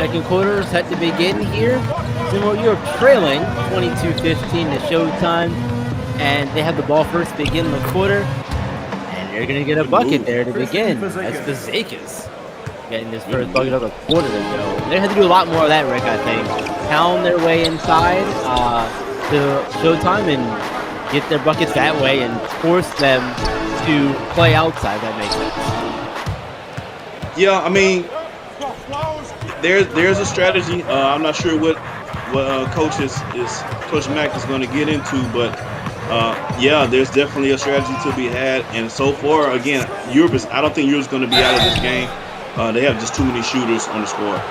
Speaker 12: Second quarter set to begin here. Steamboat Europe trailing 22-15 to Showtime. And they have the ball first to begin the quarter. And they're going to get a bucket there to begin. That's Fazekas getting his first bucket of the quarter to go. They had to do a lot more of that, Rick, I think. Pound their way inside to Showtime and get their buckets that way and force them to play outside. That makes sense.
Speaker 21: Yeah, I mean, there's a strategy. I'm not sure what Coach Mack is going to get into, but yeah, there's definitely a strategy to be had. And so far, again, I don't think Europe's going to be out of this game. They have just too many shooters on the squad.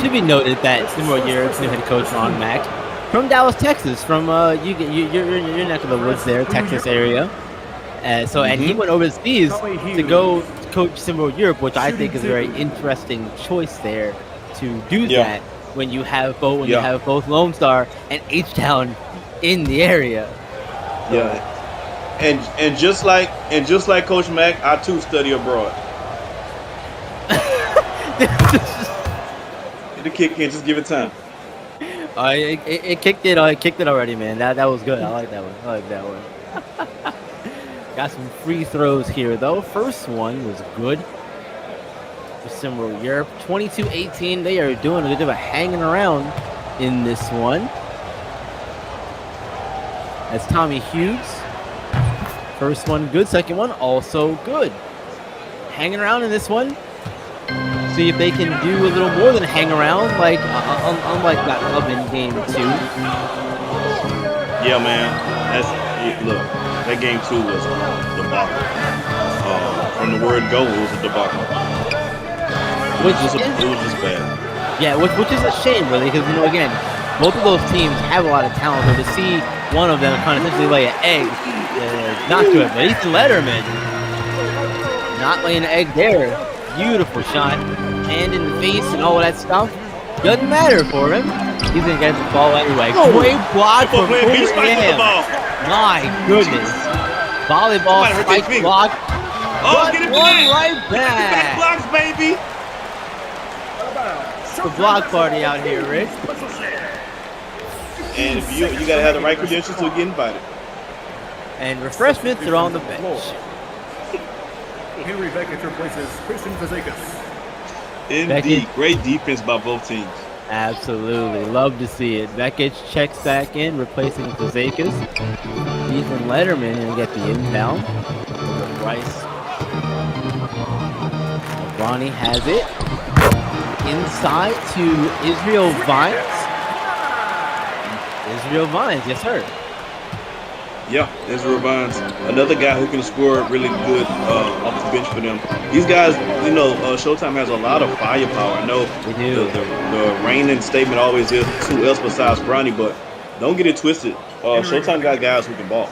Speaker 12: Should be noted that Steamboat Europe's new head coach Ron Mack from Dallas, Texas, from your neck of the woods there, Texas area. And he went overseas to go coach Steamboat Europe, which I think is a very interesting choice there to do that when you have both Lone Star and H-Town in the area.
Speaker 21: Yeah, and just like Coach Mack, I too study abroad. The kick in, just give it time.
Speaker 12: It kicked it. It kicked it already, man. That was good. I like that one. Got some free throws here, though. First one was good for Steamboat Europe. 22-18. They are doing a good job of hanging around in this one. That's Tommy Hughes. First one good. Second one also good. Hanging around in this one. See if they can do a little more than hang around, like unlike that club in game 2.
Speaker 21: Yeah, man. Look, that game 2 was a debacle. From the word go, it was a debacle. It was just bad.
Speaker 12: Yeah, which is a shame, really, because again, both of those teams have a lot of talent. So to see one of them kind of essentially lay an egg, not good. But Ethan Letterman not laying an egg there. Beautiful shot, hand in the face and all of that stuff. Doesn't matter for him. He's gonna get the ball anyway. Great block from William. My goodness. Volleyball spike block.
Speaker 21: Oh, get it
Speaker 12: one right back.
Speaker 21: Blocks, baby.
Speaker 12: The block party out here, Rick.
Speaker 21: And if you gotta have the right credentials to get invited.
Speaker 12: And refreshments are on the bench.
Speaker 5: Henry Beckett replaces Christian Fazekas.
Speaker 21: Indeed, great defense by both teams.
Speaker 12: Absolutely, love to see it. Beckett checks back in, replacing Fazekas. Ethan Letterman gonna get the inbound. Rice. Ronnie has it. Inside to Israel Vines. Israel Vines, yes sir.
Speaker 21: Yeah, Israel Vines, another guy who can score really good off the bench for them. These guys, Showtime has a lot of firepower. I know the reigning statement always is who else besides Bronny, but don't get it twisted. Showtime got guys who can ball.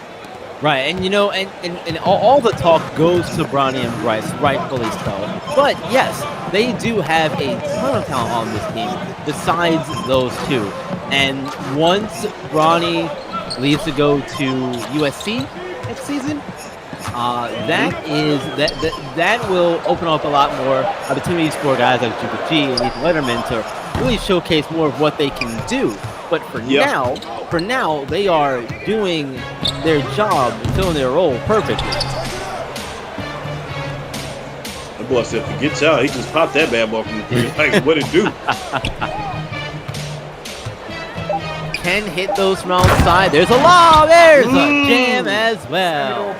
Speaker 12: Right, and and all the talk goes to Bronny and Bryce, rightfully so. But yes, they do have a ton of talent on this team besides those two. And once Bronny leaves to go to USC next season, that will open up a lot more opportunities for guys like Juka G and Ethan Letterman to really showcase more of what they can do. But for now, they are doing their job, filling their role perfectly.
Speaker 21: The boy said, "Forget y'all." He just popped that bad ball from the three. Like, what it do?
Speaker 12: Can hit those from outside. There's a lob. There's a jam as well.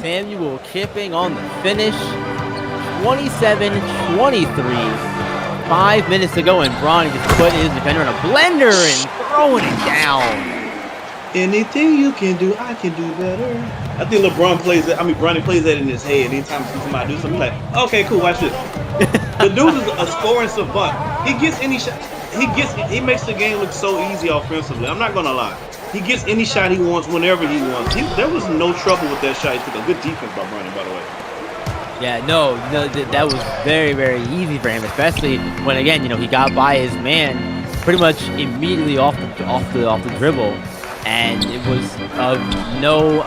Speaker 12: Samuel Kipping on the finish. 27-23. 5 minutes to go, and Bronny just put his defender in a blender and throwing it down.
Speaker 21: Anything you can do, I can do better. I think LeBron plays that. Bronny plays that in his head. Anytime somebody do something, like, okay, cool, watch this. The dude is a scoring savant. He gets any shot. He makes the game look so easy offensively. I'm not gonna lie. He gets any shot he wants whenever he wants. There was no trouble with that shot. He took a good defense by Bronny, by the way.
Speaker 12: Yeah, no, that was very, very easy for him, especially when he got by his man pretty much immediately off the dribble, and it was no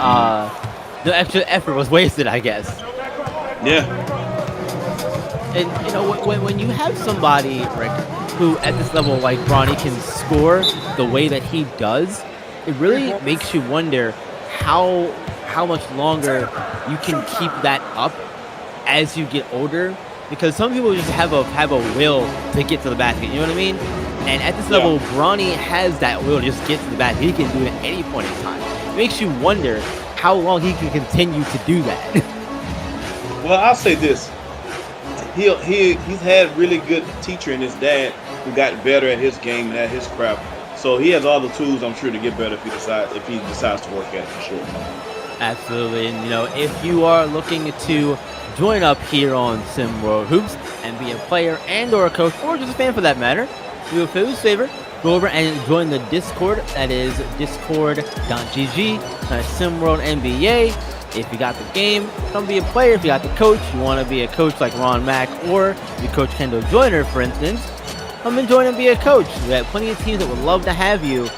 Speaker 12: extra effort was wasted, I guess.
Speaker 21: Yeah.
Speaker 12: And you know, when you have somebody, Rick, who at this level like Bronny can score the way that he does, it really makes you wonder how much longer you can keep that up as you get older. Because some people just have a will to get to the basket. You know what I mean? And at this level, Bronny has that will to just get to the basket. He can do it at any point in time. It makes you wonder how long he can continue to do that.
Speaker 21: Well, I'll say this. He's had really good teacher in his dad who got better at his game and at his craft. So he has all the tools, I'm sure, to get better if he decides to work at it for sure.
Speaker 12: Absolutely. And you know, if you are looking to join up here on Sim World Hoops and be a player and or a coach or just a fan for that matter, do a favor, go over and join the Discord. That is discord.gg/SimWorld NBA. If you got the game, come be a player. If you got the coach, you want to be a coach like Ron Mack or be Coach Kendall Joyner, for instance, come and join and be a coach. We have plenty of teams that would love to have you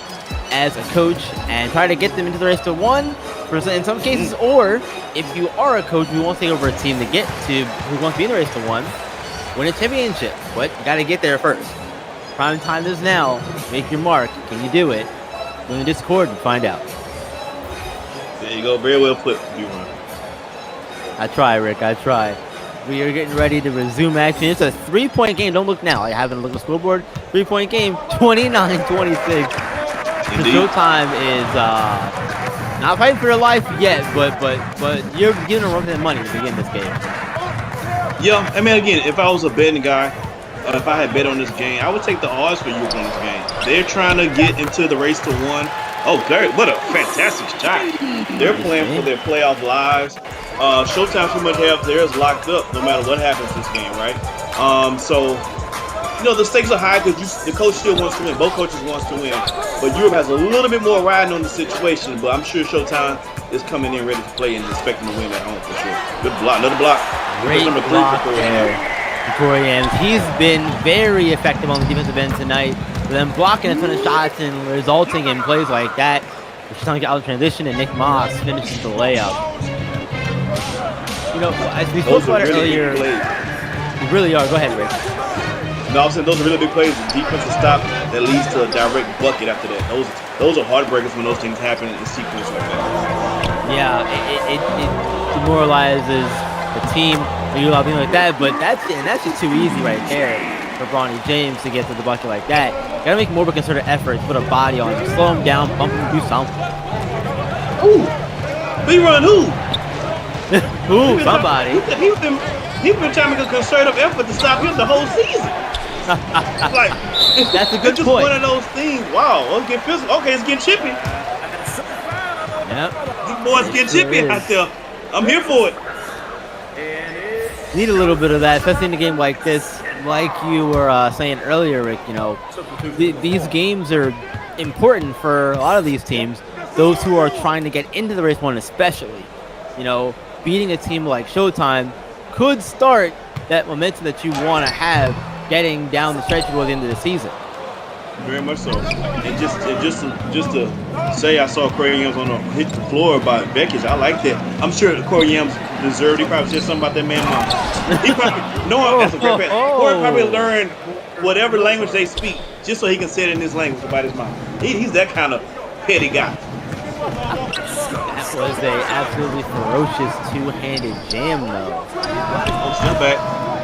Speaker 12: as a coach and try to get them into the race to one in some cases, or if you are a coach who wants to take over a team to get to, who wants to be in the race to one, win a championship. But you got to get there first. Prime time is now. Make your mark. Can you do it? Go in the Discord and find out.
Speaker 21: There you go. Very well put, B-Run.
Speaker 12: I try, Rick. I try. We are getting ready to resume action. It's a 3-point game. Don't look now. I haven't looked at the scoreboard. 3-point game. 29-26. The Showtime is not fighting for your life yet, but you're giving them that money to begin this game.
Speaker 21: Yeah, I mean, again, if I was a betting guy, if I had bet on this game, I would take the odds for Europe on this game. They're trying to get into the race to one. Oh, Gary, what a fantastic shot. They're playing for their playoff lives. Showtime pretty much have theirs locked up no matter what happens this game, right? So, you know, the stakes are high because the coach still wants to win. Both coaches wants to win. But Europe has a little bit more riding on the situation. But I'm sure Showtime is coming in ready to play and expecting to win at home for sure. Good block. Another block.
Speaker 12: Great block there. Corey Ames. He's been very effective on the defensive end tonight. For them blocking a ton of shots and resulting in plays like that. She's trying to get out of transition, and Nick Moss finishes the layup. You know, as we spoke about it earlier, they really are. Go ahead, Rick.
Speaker 21: No, I'm saying those are really big plays. The defensive stop that leads to a direct bucket after that. Those are heartbreakers when those things happen in sequence like that.
Speaker 12: Yeah, it demoralizes the team. You do a lot of things like that, but that's just too easy right there for Bronny James to get to the bucket like that. You gotta make more of a concerted effort to put a body on him, slow him down, bump him, do something.
Speaker 21: Ooh, B-Run who?
Speaker 12: Who? Somebody.
Speaker 21: He's been trying to make a concerted effort to stop him the whole season. Like,
Speaker 12: that's a good
Speaker 21: just
Speaker 12: point.
Speaker 21: One of those things. Wow, it's getting physical. Okay, it's getting chippy.
Speaker 12: Yep.
Speaker 21: These boys getting chippy out there. I'm here for it.
Speaker 12: Need a little bit of that, especially in a game like this. Like you were saying earlier, Rick, you know, these games are important for a lot of these teams. Those who are trying to get into the race one especially. You know, beating a team like Showtime could start that momentum that you want to have getting down the stretch towards the end of the season.
Speaker 21: Very much so. And just to say I saw Corey Yams hit the floor by Beckett, I like that. I'm sure Corey Yams deserved. He probably said something about that man mom. He probably that's a great pass. Corey probably learned whatever language they speak just so he can say it in his language about his mom. He's that kind of petty guy.
Speaker 12: That was a absolutely ferocious two-handed jam, though.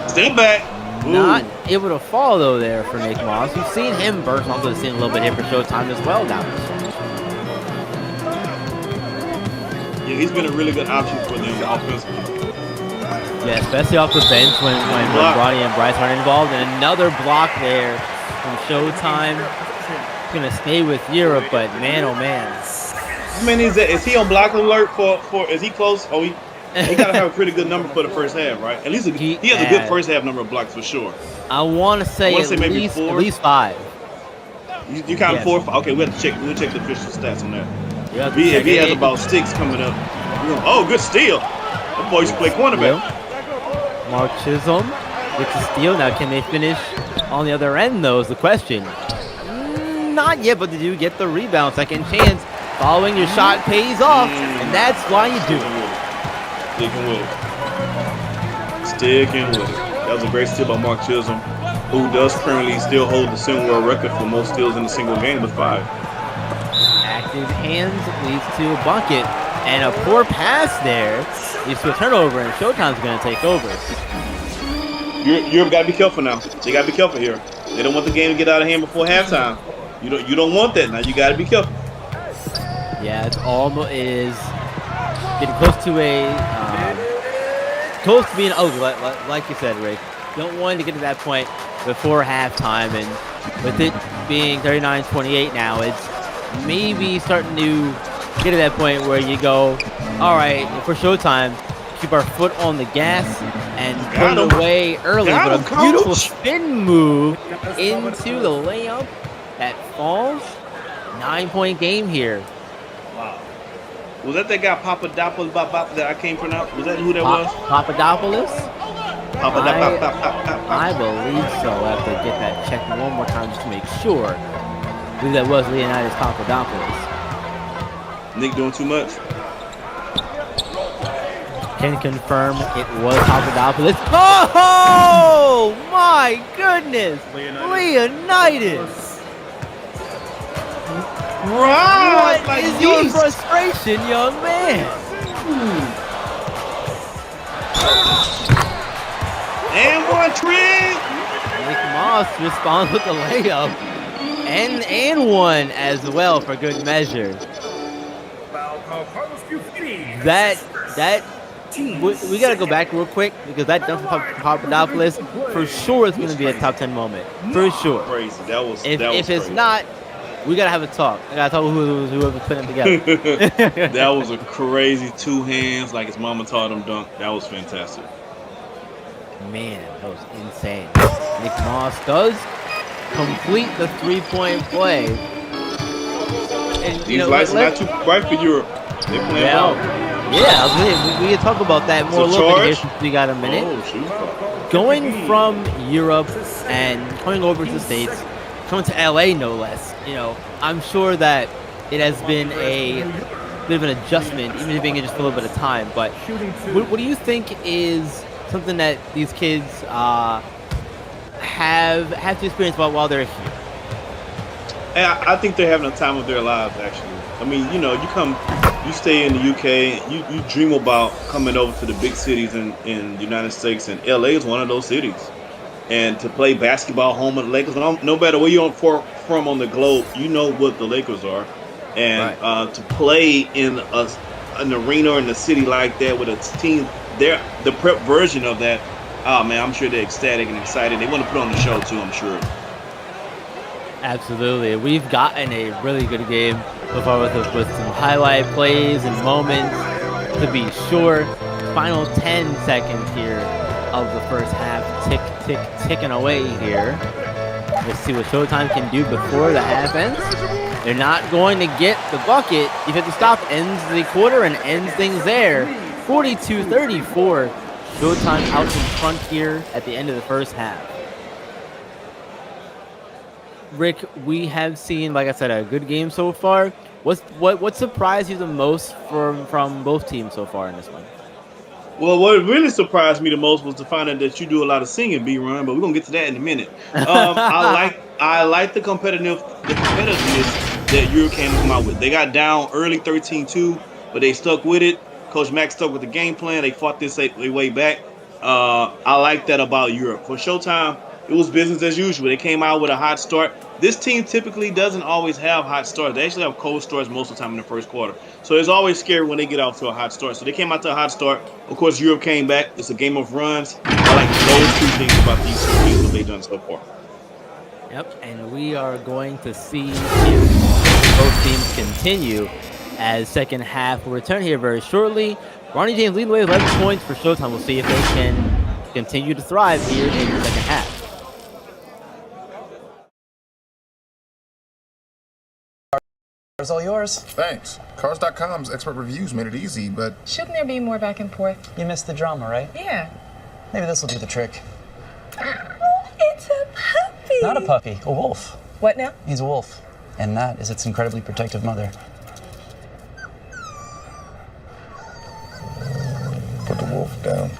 Speaker 21: Step back. Ooh.
Speaker 12: Not able to follow there for Nick Moss. We've seen him burst onto the scene a little bit here for Showtime as well now.
Speaker 21: Yeah, he's been a really good option for them offensively.
Speaker 12: Yeah, especially off the bench when Bronny and Bryce aren't involved. And another block there from Showtime. He's going to stay with Europe, but man, oh man.
Speaker 21: I mean, is he on block alert for is he close? Oh, he got to have a pretty good number for the first half, right? At least he has a good first half number of blocks for sure.
Speaker 12: I want to say at least 5.
Speaker 21: You count 4? Okay, we'll check the official stats on that.
Speaker 12: Yeah,
Speaker 21: if he has about 6 coming up. Oh, good steal. That boy used to play cornerback.
Speaker 12: Mark Chisholm gets a steal. Now, can they finish on the other end, though, is the question. Not yet, but did you get the rebound? Second chance. Following your shot pays off, and that's why you do it.
Speaker 21: Sticking with it. That was a great steal by Mark Chisholm, who does currently still hold the single world record for most steals in a single game with 5.
Speaker 12: Active hands leads to a bucket, and a poor pass there leads to a turnover, and Showtime's going to take over.
Speaker 21: Europe got to be careful now. They got to be careful here. They don't want the game to get out of hand before halftime. You don't want that now. You got to be careful.
Speaker 12: Yeah, it's almost getting close to close to being ugly, like you said, Rick. Don't want to get to that point before halftime, and with it being 39-28 now, it's maybe starting to get to that point where you go, all right, for Showtime, keep our foot on the gas and put it away early. But a beautiful spin move into the layup that falls. 9-point game here.
Speaker 21: Wow. Was that guy Papadopoulos that I can't pronounce? Was that who that was?
Speaker 12: Papadopoulos? I
Speaker 21: Papadopoulos.
Speaker 12: believe so. I have to get that checked one more time just to make sure. I believe that was Leonidas Papadopoulos.
Speaker 21: Nick doing too much?
Speaker 12: Can confirm it was Papadopoulos. Oh my goodness! Leonidas!
Speaker 21: Right!
Speaker 12: What is your frustration, young man?
Speaker 21: And one trick!
Speaker 12: Nick Moss responds with the layup. And one as well for good measure. We gotta go back real quick because that dunk from Papadopoulos for sure is going to be a top 10 moment for sure.
Speaker 21: Crazy. That was
Speaker 12: if
Speaker 21: crazy.
Speaker 12: It's not, we gotta have a talk. I gotta talk with whoever's putting them together.
Speaker 21: That was a crazy 2 hands like his mama taught him dunk. That was fantastic.
Speaker 12: Man, that was insane. Nick Moss does complete the 3-point play. And,
Speaker 21: These lights are not too bright for Europe. They playing ball.
Speaker 12: Yeah, we can talk about that more a little bit here since we got a minute. Going from Europe and coming over to the States, coming to LA no less. I'm sure that it has been a bit of an adjustment, even if being here just for a little bit of time. But what do you think is something that these kids have to experience while they're here?
Speaker 21: I think they're having a time of their lives, actually. I mean, you stay in the UK, you dream about coming over to the big cities in the United States, and LA is one of those cities. And to play basketball home at the Lakers, no matter where you're from on the globe, you know what the Lakers are. And to play in an arena or in a city like that with a team, the prep version of that, oh man, I'm sure they're ecstatic and excited. They want to put on the show too, I'm sure.
Speaker 12: Absolutely. We've gotten a really good game so far with some highlight plays and moments, to be sure. Final 10 seconds here of the first half. Ticking away here. Let's see what Showtime can do before the half ends. They're not going to get the bucket. Defensive stop ends the quarter and ends things there. 42-34. Showtime out in front here at the end of the first half. Rick, we have seen, like I said, a good game so far. What surprised you the most from both teams so far in this one?
Speaker 21: Well, what really surprised me the most was to find out that you do a lot of singing, B-Run, but we're gonna get to that in a minute. I like the competitiveness that Europe can come out with. They got down early 13-2, but they stuck with it. Coach Mack stuck with the game plan. They fought this way back. I like that about Europe. For Showtime, it was business as usual. They came out with a hot start. This team typically doesn't always have hot starts. They actually have cold starts most of the time in the first quarter. So it's always scary when they get off to a hot start. So they came out to a hot start. Of course, Europe came back. It's a game of runs. I like those 2 things about these 2 teams that they've done so far.
Speaker 12: Yep, and we are going to see if both teams continue as second half will return here very shortly. Ronnie James leading the way with 11 points for Showtime. We'll see if they can continue to thrive here in the second half.
Speaker 1: It's all yours.
Speaker 22: Thanks. Cars.com's expert reviews made it easy, but...
Speaker 23: Shouldn't there be more back and forth?
Speaker 1: You missed the drama, right?
Speaker 23: Yeah.
Speaker 1: Maybe this will do the trick.
Speaker 23: It's a puppy.
Speaker 1: Not a puppy, a wolf.
Speaker 23: What now?
Speaker 1: He's a wolf. And that is its incredibly protective mother.
Speaker 22: Put the wolf down.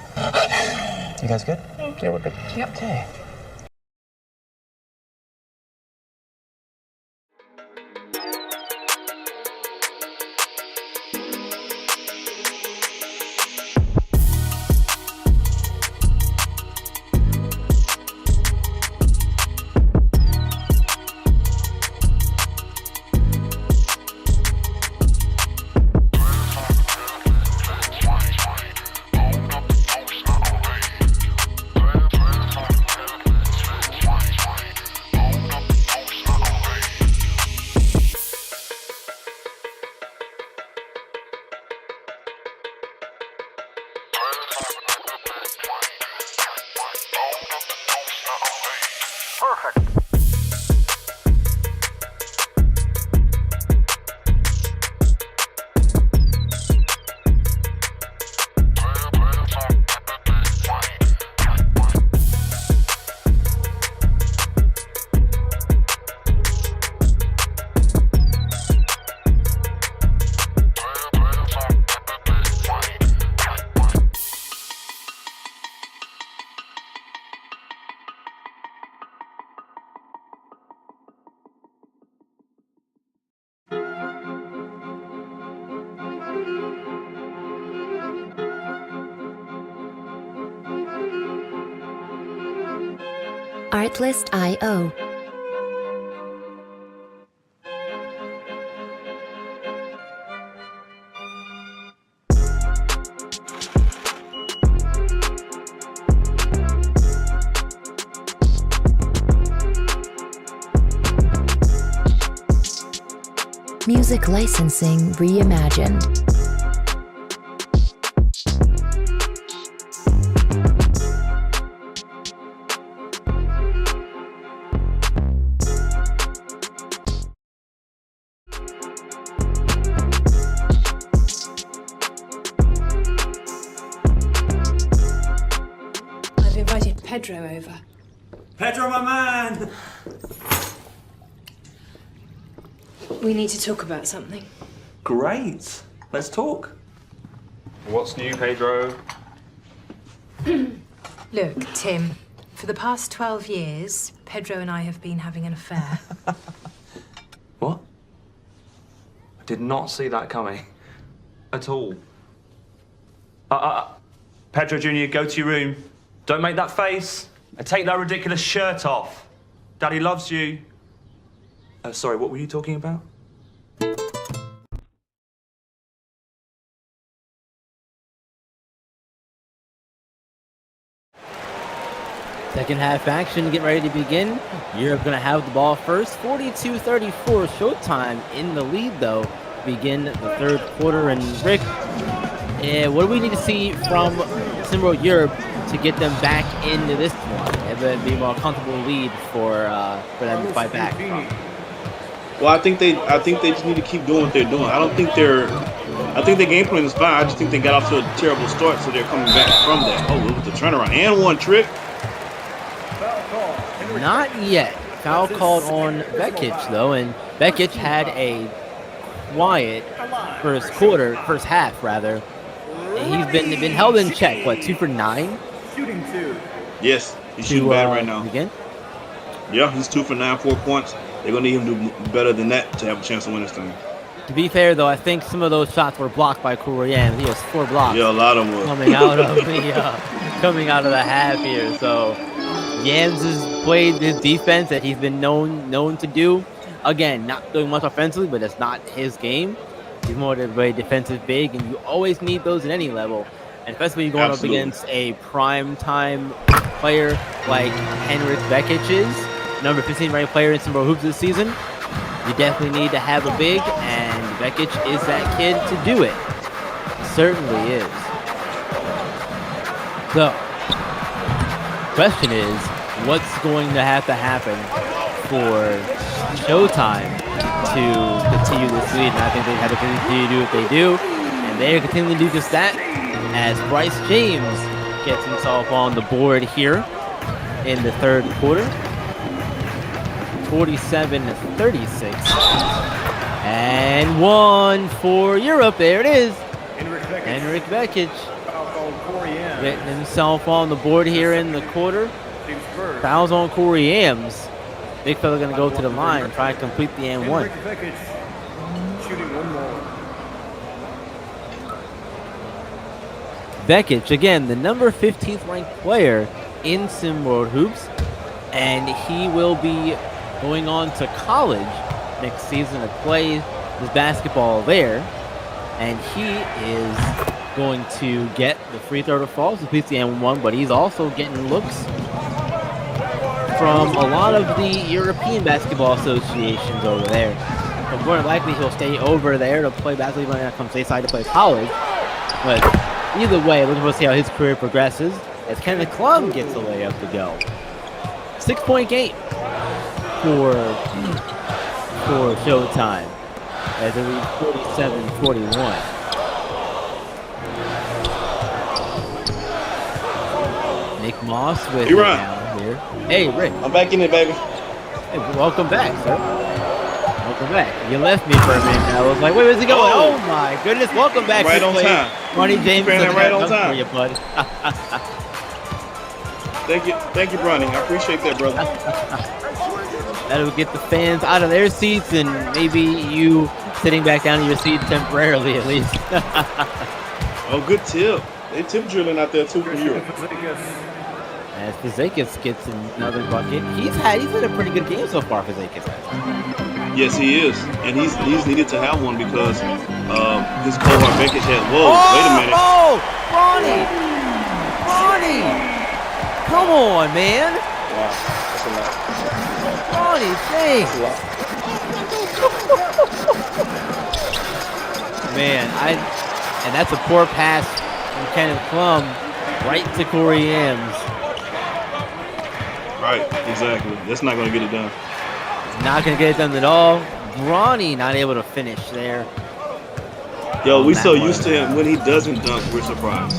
Speaker 1: You guys good?
Speaker 23: Mm-hmm.
Speaker 1: Yeah, we're good.
Speaker 23: Yep.
Speaker 1: Okay.
Speaker 6: Artlist.io. Music licensing reimagined.
Speaker 11: I've invited Pedro over.
Speaker 13: Pedro, my man!
Speaker 11: We need to talk about something.
Speaker 13: Great. Let's talk. What's new, Pedro?
Speaker 11: Look, Tim, for the past 12 years, Pedro and I have been having an affair.
Speaker 13: What? I did not see that coming. At all. Pedro Jr., go to your room. Don't make that face. And take that ridiculous shirt off. Daddy loves you. Sorry, what were you talking about?
Speaker 12: Second half action getting ready to begin. Europe going to have the ball first. 42-34 Showtime in the lead, though, to begin the third quarter. And Rick, what do we need to see from Simro Europe to get them back into this one? Have a be more comfortable lead for them to fight back.
Speaker 21: Well, I think they just need to keep doing what they're doing. I think their game plan is fine. I just think they got off to a terrible start, so they're coming back from that. Oh, look at the turnaround and one trick.
Speaker 12: Not yet. Foul called on Bekic, though, and Bekic had a quiet first half, rather. And he's been held in check. What, 2 for 9?
Speaker 23: Shooting 2.
Speaker 21: Yes, he's shooting bad right now.
Speaker 12: Again?
Speaker 21: Yeah, he's 2 for 9, 4 points. They're gonna need him to do better than that to have a chance to win this thing.
Speaker 12: To be fair, though, I think some of those shots were blocked by Korean. He has 4 blocks.
Speaker 21: Yeah, a lot of them were.
Speaker 12: Coming out of the half here. So Yams has played his defense that he's been known to do. Again, not doing much offensively, but that's not his game. He's more of a very defensive big, and you always need those at any level. And especially when you're going up against a prime-time player like Henrik Bekic is, number 15 ranked player in Simro Hoops this season. You definitely need to have a big, and Bekic is that kid to do it. Certainly is. So, question is, what's going to happen for Showtime to continue this lead? And I think they have to continue to do what they do, and they're continuing to do just that as Bryce James gets himself on the board here in the third quarter. 47-36. And one for Europe. There it is. Henrik Bekic.
Speaker 5: Foul called Korean.
Speaker 12: getting himself on the board here in the quarter. Fouls on Corey Ames. Big fella going to go to the line and try to complete the and one.
Speaker 5: Shooting one more.
Speaker 12: Bekic, again, the number 15th ranked player in SimWorld Hoops, and he will be going on to college next season to play his basketball there, and he is going to get the free throw to fall, completes the and one, but he's also getting looks from a lot of the European basketball associations over there. But more than likely, he'll stay over there to play basketball when he comes stateside to play college. But either way, looking for to see how his career progresses as Kenneth Klum gets a layup to go. 6-point game for Showtime as it reads 47-41. Nick Moss with
Speaker 21: You're
Speaker 12: it
Speaker 21: right.
Speaker 12: down here. Hey, Rick.
Speaker 21: I'm back in it, baby.
Speaker 12: Hey, welcome back, sir. Welcome back. You left me for a minute. I was like, wait, where's he going? Oh, my goodness. Welcome back.
Speaker 21: Right on time.
Speaker 12: Ronnie James.
Speaker 21: Right on time.
Speaker 12: For you, bud.
Speaker 21: Thank you, Bronny. I appreciate that, brother.
Speaker 12: That'll get the fans out of their seats and maybe you sitting back down in your seat temporarily, at least.
Speaker 21: Oh, good tip. They tip drilling out there too from Europe.
Speaker 12: As Fazakis gets another bucket. He's had a pretty good game so far, Fazakis.
Speaker 21: Yes, he is, and he's needed to have one because his cohort Bekic had. Whoa, wait a minute.
Speaker 12: Oh, Ronnie! Come on, man.
Speaker 21: Wow, that's a lot.
Speaker 12: Ronnie, thanks. Man, and that's a poor pass from Kenneth Klum right to Corey Ames.
Speaker 21: Right, exactly. That's not going to get it done.
Speaker 12: Not going to get it done at all. Bronny not able to finish there.
Speaker 21: Yo, we so used to him when he doesn't dunk, we're surprised.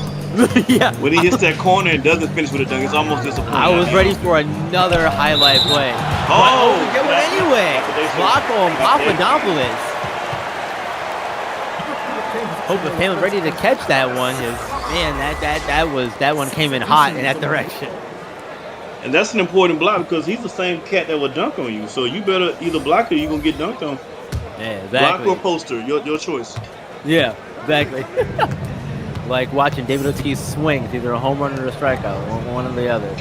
Speaker 12: Yeah.
Speaker 21: When he hits that corner and doesn't finish with a dunk, it's almost disappointing.
Speaker 12: I was ready for another highlight play.
Speaker 21: Oh,
Speaker 12: get one anyway. Block on Papadopoulos. Hope the fan was ready to catch that one. Man, that one came in hot in that direction.
Speaker 21: And that's an important block because he's the same cat that will dunk on you. So you better either block or you're going to get dunked on.
Speaker 12: Yeah, exactly.
Speaker 21: Block or poster, your choice.
Speaker 12: Yeah, exactly. Like watching David Ortiz swing. It's either a home run or a strikeout, one or the other.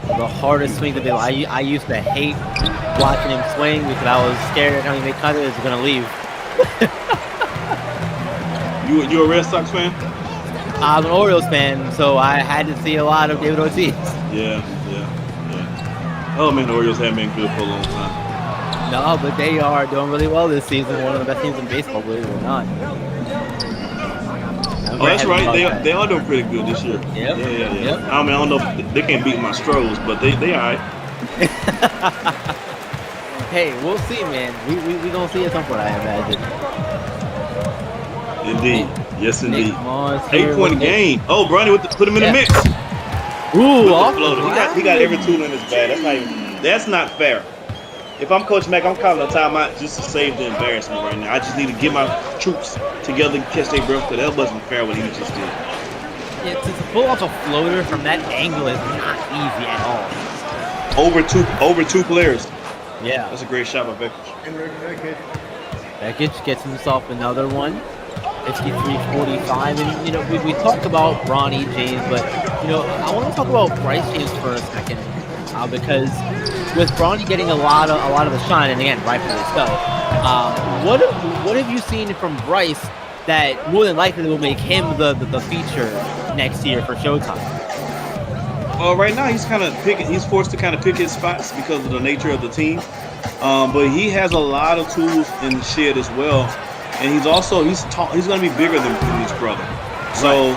Speaker 12: The hardest swing to do. I used to hate watching him swing because I was scared every time he made contact, he was going to leave.
Speaker 21: You a Red Sox fan?
Speaker 12: I'm an Orioles fan, so I had to see a lot of David Ortiz.
Speaker 21: Yeah. Oh man, the Orioles have been good for a long time.
Speaker 12: No, but they are doing really well this season. One of the best teams in baseball, believe it or not.
Speaker 21: Oh, that's right. They are doing pretty good this year.
Speaker 12: Yep.
Speaker 21: Yeah. I mean, I don't know if they can't beat my Stros, but they all right.
Speaker 12: Hey, we'll see, man. We gonna see at some point, I imagine.
Speaker 21: Indeed. Yes, indeed.
Speaker 12: 8-point
Speaker 21: game. Oh, Bronny, put him in the mix.
Speaker 12: Ooh, off
Speaker 21: he got every tool in his bag. That's not fair. If I'm Coach Mack, I'm calling a timeout just to save the embarrassment right now. I just need to get my troops together and catch their breath, because that wasn't fair what he just did.
Speaker 12: Yeah, to pull off a floater from that angle is not easy at all.
Speaker 21: Over two players.
Speaker 12: Yeah.
Speaker 21: That's a great shot by Bekic.
Speaker 12: Bekic gets himself another one. 53-45, and we talked about Bronny James, but I want to talk about Bryce James for a second, because with Bronny getting a lot of the shine, and again, rightfully so. What have you seen from Bryce that more than likely will make him the feature next year for Showtime?
Speaker 21: Well, right now he's forced to kind of pick his spots because of the nature of the team, but he has a lot of tools in the shed as well. And he's going to be bigger than his brother. So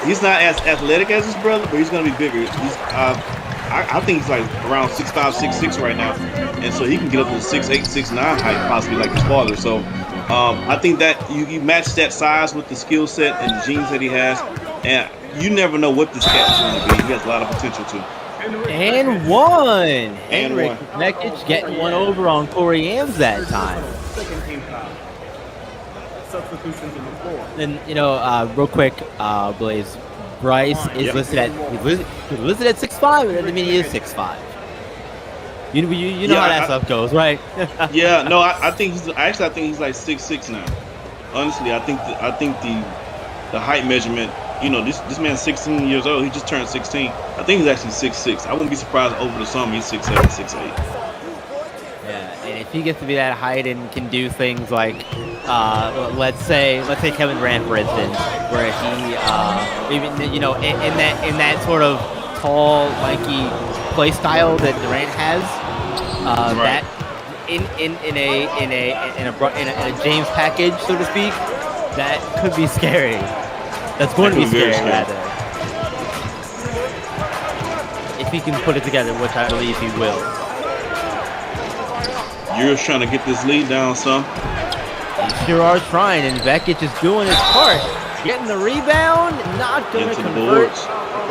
Speaker 21: he's not as athletic as his brother, but he's going to be bigger. I think he's like around 6'5", 6'6" right now. And so he can get up to 6'8", 6'9" height, possibly like his father. So I think that you match that size with the skill set and the genes that he has. And you never know what this cat is going to be. He has a lot of potential too.
Speaker 12: And one. Henrik Bekic getting one over on Corey Ames that time.
Speaker 5: Substitutions in the floor.
Speaker 12: And real quick, Blaze, Bryce is listed at he's listed at 6'5", and that doesn't mean he is 6'5". You know how that stuff goes, right?
Speaker 21: Yeah, no, I think he's I think he's like 6'6" now. Honestly, I think the height measurement, this man's 16 years old. He just turned 16. I think he's actually 6'6". I wouldn't be surprised over the summer he's 6'7", 6'8".
Speaker 12: Yeah, and if he gets to be that height and can do things like, let's say Kevin Durant, for instance, where he even in that sort of tall, lanky play style that Durant has, that in a James package, so to speak, that could be scary. That's going to be scary, rather. If he can put it together, which I believe he will.
Speaker 21: You're trying to get this lead down, son.
Speaker 12: They sure are trying, and Vekic is doing his part. Getting the rebound, not going to convert.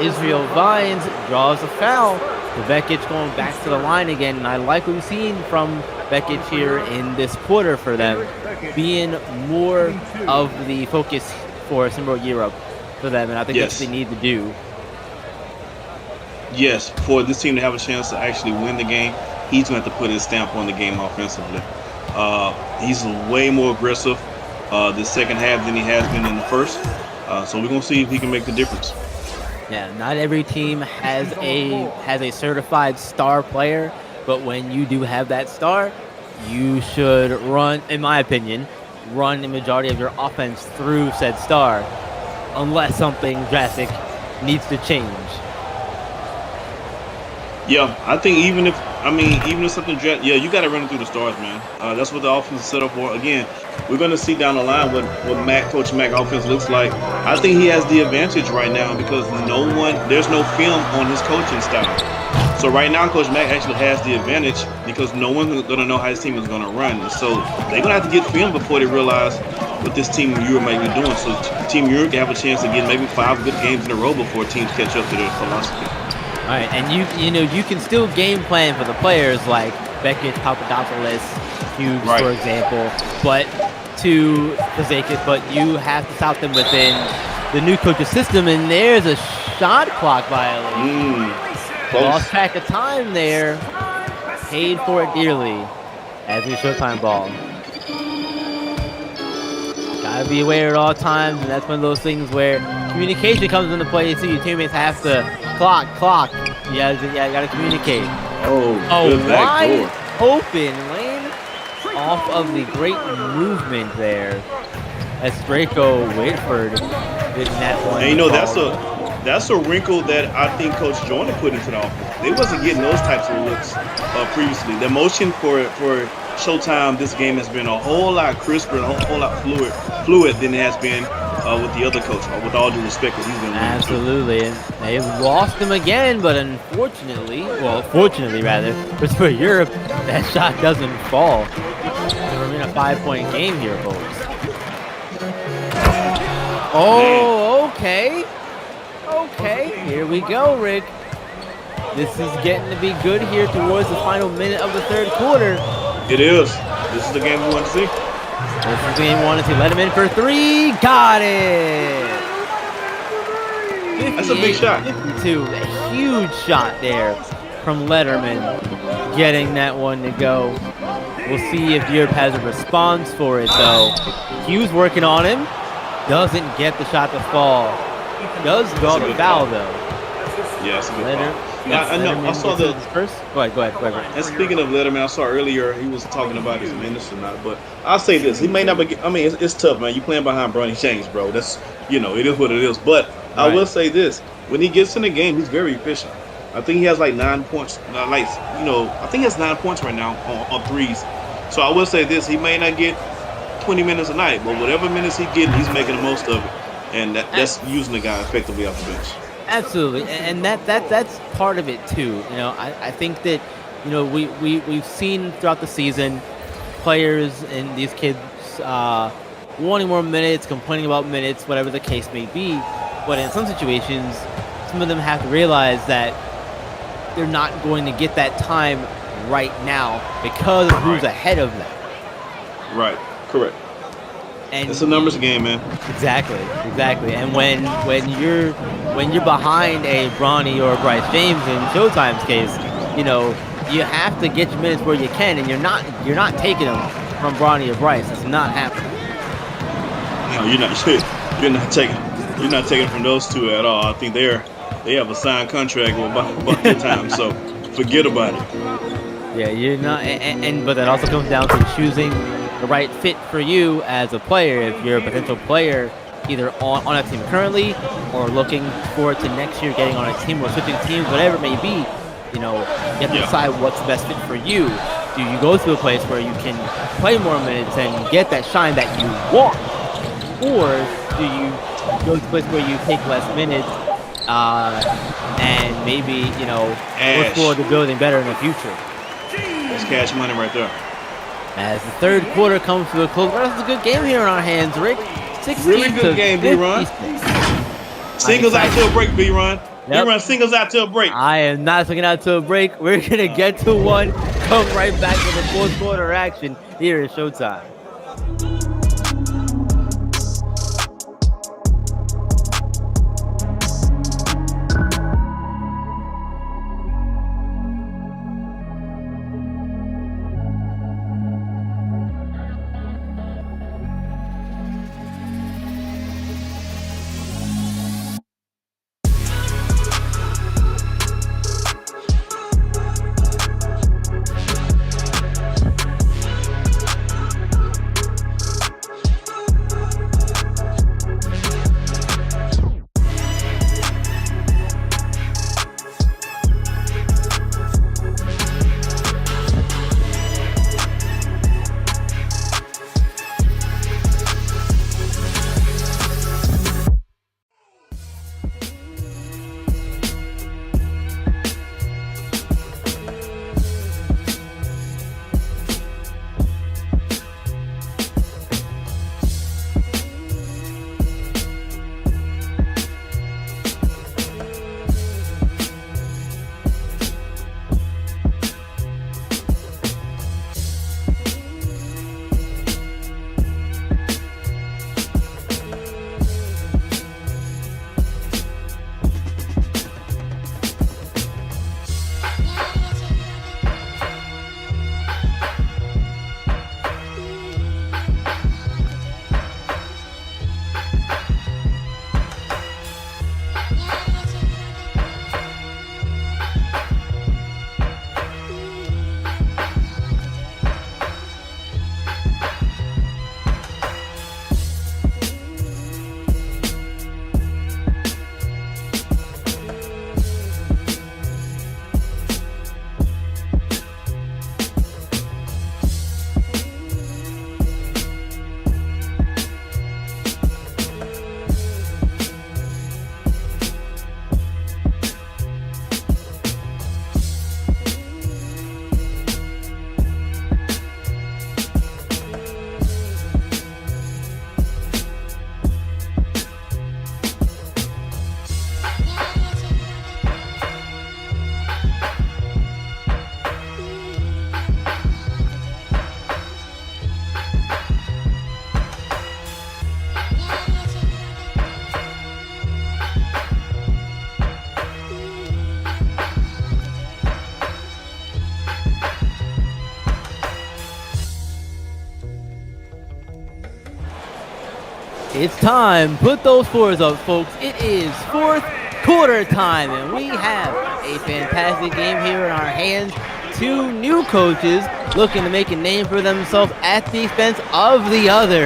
Speaker 12: Israel Vines draws a foul. Vekic going back to the line again, and I like what we've seen from Vekic here in this quarter for them, being more of the focus for Symbol Europe for them, and I think that's what they need to do.
Speaker 21: Yes, for this team to have a chance to actually win the game, he's going to have to put his stamp on the game offensively. He's way more aggressive the second half than he has been in the first, so we're going to see if he can make the difference.
Speaker 12: Yeah, not every team has a certified star player, but when you do have that star, you should run, in my opinion, the majority of your offense through said star, unless something drastic needs to change.
Speaker 21: Yeah, I think even if something, you got to run it through the stars, man. That's what the offense is set up for. Again, we're going to see down the line what Coach Mack offense looks like. I think he has the advantage right now because there's no film on his coaching style. So right now, Coach Mack actually has the advantage because no one's going to know how his team is going to run. So they're going to have to get film before they realize what this Team Europe might be doing. So Team Europe can have a chance to get maybe 5 good games in a row before teams catch up to their philosophy.
Speaker 12: All right, and you can still game plan for the players like Beckett, Papadopoulos, Hughes, for example, but you have to stop them within the new coach's system, and there's a shot clock violation. Lost track of time there, paid for it dearly as a Showtime ball. Gotta be aware at all times, and that's one of those things where communication comes into play, so your teammates have to clock. You gotta communicate. Wide open lane off of the great movement there. As Draco Whitford did that one.
Speaker 21: And that's a wrinkle that I think Coach Jordan put into the offense. They wasn't getting those types of looks previously. The motion for Showtime this game has been a whole lot crisper and a whole lot fluid than it has been with the other coach, with all due respect, because he's been
Speaker 12: absolutely, and they've lost him again, but fortunately rather, for Europe, that shot doesn't fall. We're in a 5-point game here, folks. Oh, okay, here we go, Rick. This is getting to be good here towards the final minute of the third quarter.
Speaker 21: It is. This is the game we want to see.
Speaker 12: This is the game we want to see. Let him in for 3. Got it.
Speaker 21: That's a big shot.
Speaker 12: 52. A huge shot there from Letterman, getting that one to go. We'll see if Europe has a response for it, though. Hughes working on him. Doesn't get the shot to fall. Does draw the foul, though.
Speaker 21: Yeah, that's a good foul. I saw the
Speaker 12: first. Go ahead.
Speaker 21: And speaking of Letterman, I saw earlier he was talking about his minutes or not. But I'll say this: he may not be. I mean, it's tough, man. You playing behind Bronny James, bro. That's it is what it is. But I will say this: when he gets in the game, he's very efficient. I think he has like 9 points. I think he has 9 points right now on threes. So I will say this: he may not get 20 minutes a night, but whatever minutes he gets, he's making the most of it, and that's using the guy effectively off the bench.
Speaker 12: Absolutely, and that's part of it too. I think that we've seen throughout the season players and these kids wanting more minutes, complaining about minutes, whatever the case may be. But in some situations, some of them have to realize that they're not going to get that time right now because of who's ahead of them.
Speaker 21: Right. Correct.
Speaker 12: And
Speaker 21: it's a numbers game, man.
Speaker 12: Exactly. And when you're behind a Bronny or a Bryce James in Showtime's case, you know, you have to get your minutes where you can, and you're not taking them from Bronny or Bryce. It's not happening.
Speaker 21: No, you're not taking from those two at all. I think they have a signed contract about their time, so forget about it.
Speaker 12: Yeah, you're not, but that also comes down to choosing the right fit for you as a player. If you're a potential player, either on a team currently or looking forward to next year getting on a team or switching teams, whatever it may be, you know, you have to decide what's the best fit for you. Do you go to a place where you can play more minutes and get that shine that you want, or do you go to a place where you take less minutes and maybe, you know, look forward to building better in the future?
Speaker 21: That's cash money right there.
Speaker 12: As the third quarter comes to a close, that's a good game here in our hands, Rick. 16
Speaker 21: really good game, B-Run. Singles out to a break, B-Run.
Speaker 12: Yep.
Speaker 21: B-Run singles out to a break.
Speaker 12: I am not swinging out to a break. We're going to get to one, come right back to the fourth quarter action here at Showtime. It's time. Put those fours up, folks. It is fourth quarter time, and we have a fantastic game here in our hands. Two new coaches looking to make a name for themselves at the expense of the other.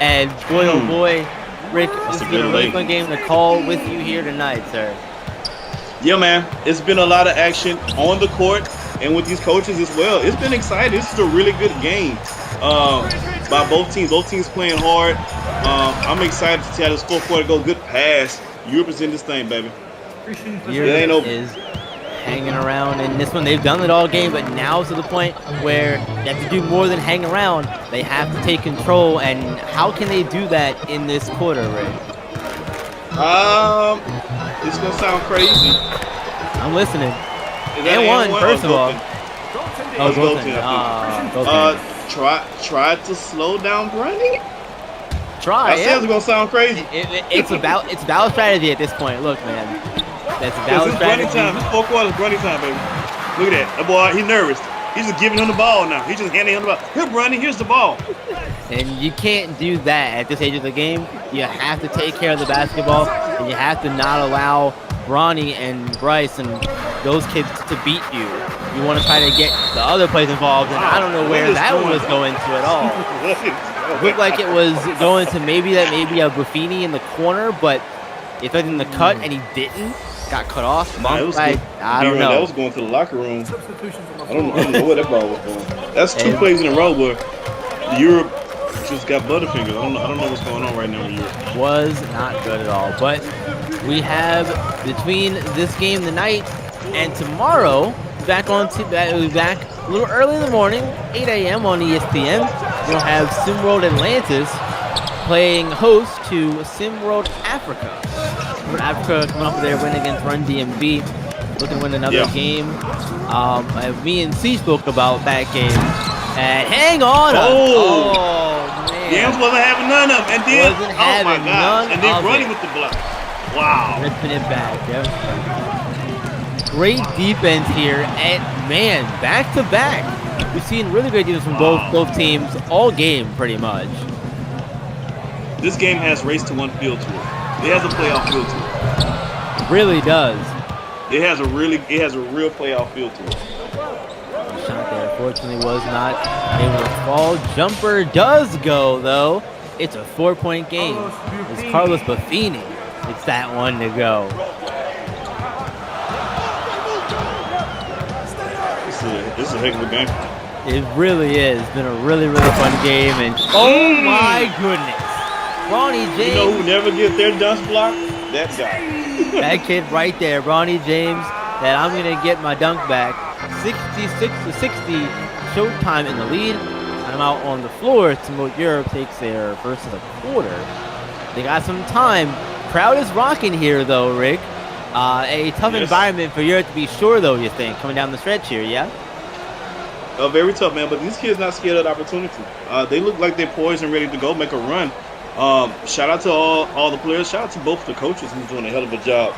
Speaker 12: And boy, oh boy, Rick, this has been a really fun game to call with you here tonight, sir.
Speaker 21: Yeah, man. It's been a lot of action on the court and with these coaches as well. It's been exciting. This is a really good game by both teams. Both teams playing hard. I'm excited to see how this fourth quarter goes. Good pass. You represent this thing, baby.
Speaker 12: It is hanging around in this one. They've done it all game, but now to the point where they have to do more than hang around. They have to take control, and how can they do that in this quarter, Rick?
Speaker 21: It's gonna sound crazy.
Speaker 12: I'm listening. And one, first of all.
Speaker 21: Oh, Goldton. Try to slow down Bronny.
Speaker 12: try.
Speaker 21: I said it was gonna sound crazy.
Speaker 12: It's about strategy at this point. Look, man, that's about
Speaker 21: It's
Speaker 12: strategy.
Speaker 21: running time. It's 4 quarters, running time, baby. Look at that. That boy, he's nervous. He's just giving him the ball now. He's just handing him the ball. Here, Bronny, here's the ball.
Speaker 12: And you can't do that at this age of the game. You have to take care of the basketball, and you have to not allow Bronny and Bryce and those kids to beat you. You want to try to get the other players involved, and I don't know where that one was going to at all. It looked like it was going to maybe a Buffini in the corner, but it was in the cut, and he didn't. Got cut off.
Speaker 21: Nah, it was good.
Speaker 12: I don't know.
Speaker 21: That was going to the locker room. I don't know where that ball was going. That's 2 plays in a row where Europe just got butterfingers. I don't know what's going on right now in Europe.
Speaker 12: Was not good at all. But we have between this game tonight and tomorrow we'll be back a little early in the morning, 8 a.m. on ESPN. We'll have SimWorld Atlantis playing host to SimWorld Africa. Africa coming off of their win against Run DMB, looking to win another game. Me and C spoke about that game. And hang on! Oh man!
Speaker 21: James wasn't having none of them, and then oh my God! And then running with the block. Wow!
Speaker 12: Ripping it back. Yep. Great defense here, and man, back to back. We've seen really great defense from both teams all game, pretty much.
Speaker 21: This game has race to 1 feel to it. It has a playoff feel to it.
Speaker 12: It really does.
Speaker 21: It has a real playoff feel to it.
Speaker 12: Shot there, fortunately, was not able to fall. Jumper does go though. It's a 4-point game. It's Carlos Buffini. It's that one to go.
Speaker 21: This is a heck of a game.
Speaker 12: It really is. It's been a really, really fun game, and oh my goodness. Bronny James.
Speaker 21: You know who never gets their dunce block? That guy.
Speaker 12: That kid right there, Bronny James, that I'm going to get my dunk back. 66-60, Showtime in the lead. I'm out on the floor. Timot Europe takes their first of the quarter. They got some time. Crowd is rocking here, though, Rick. A tough environment for Europe to be sure, though, you think, coming down the stretch here, yeah?
Speaker 21: Very tough, man, but these kids not scared of the opportunity. They look like they're poised and ready to go make a run. Shout out to all the players. Shout out to both the coaches who's doing a hell of a job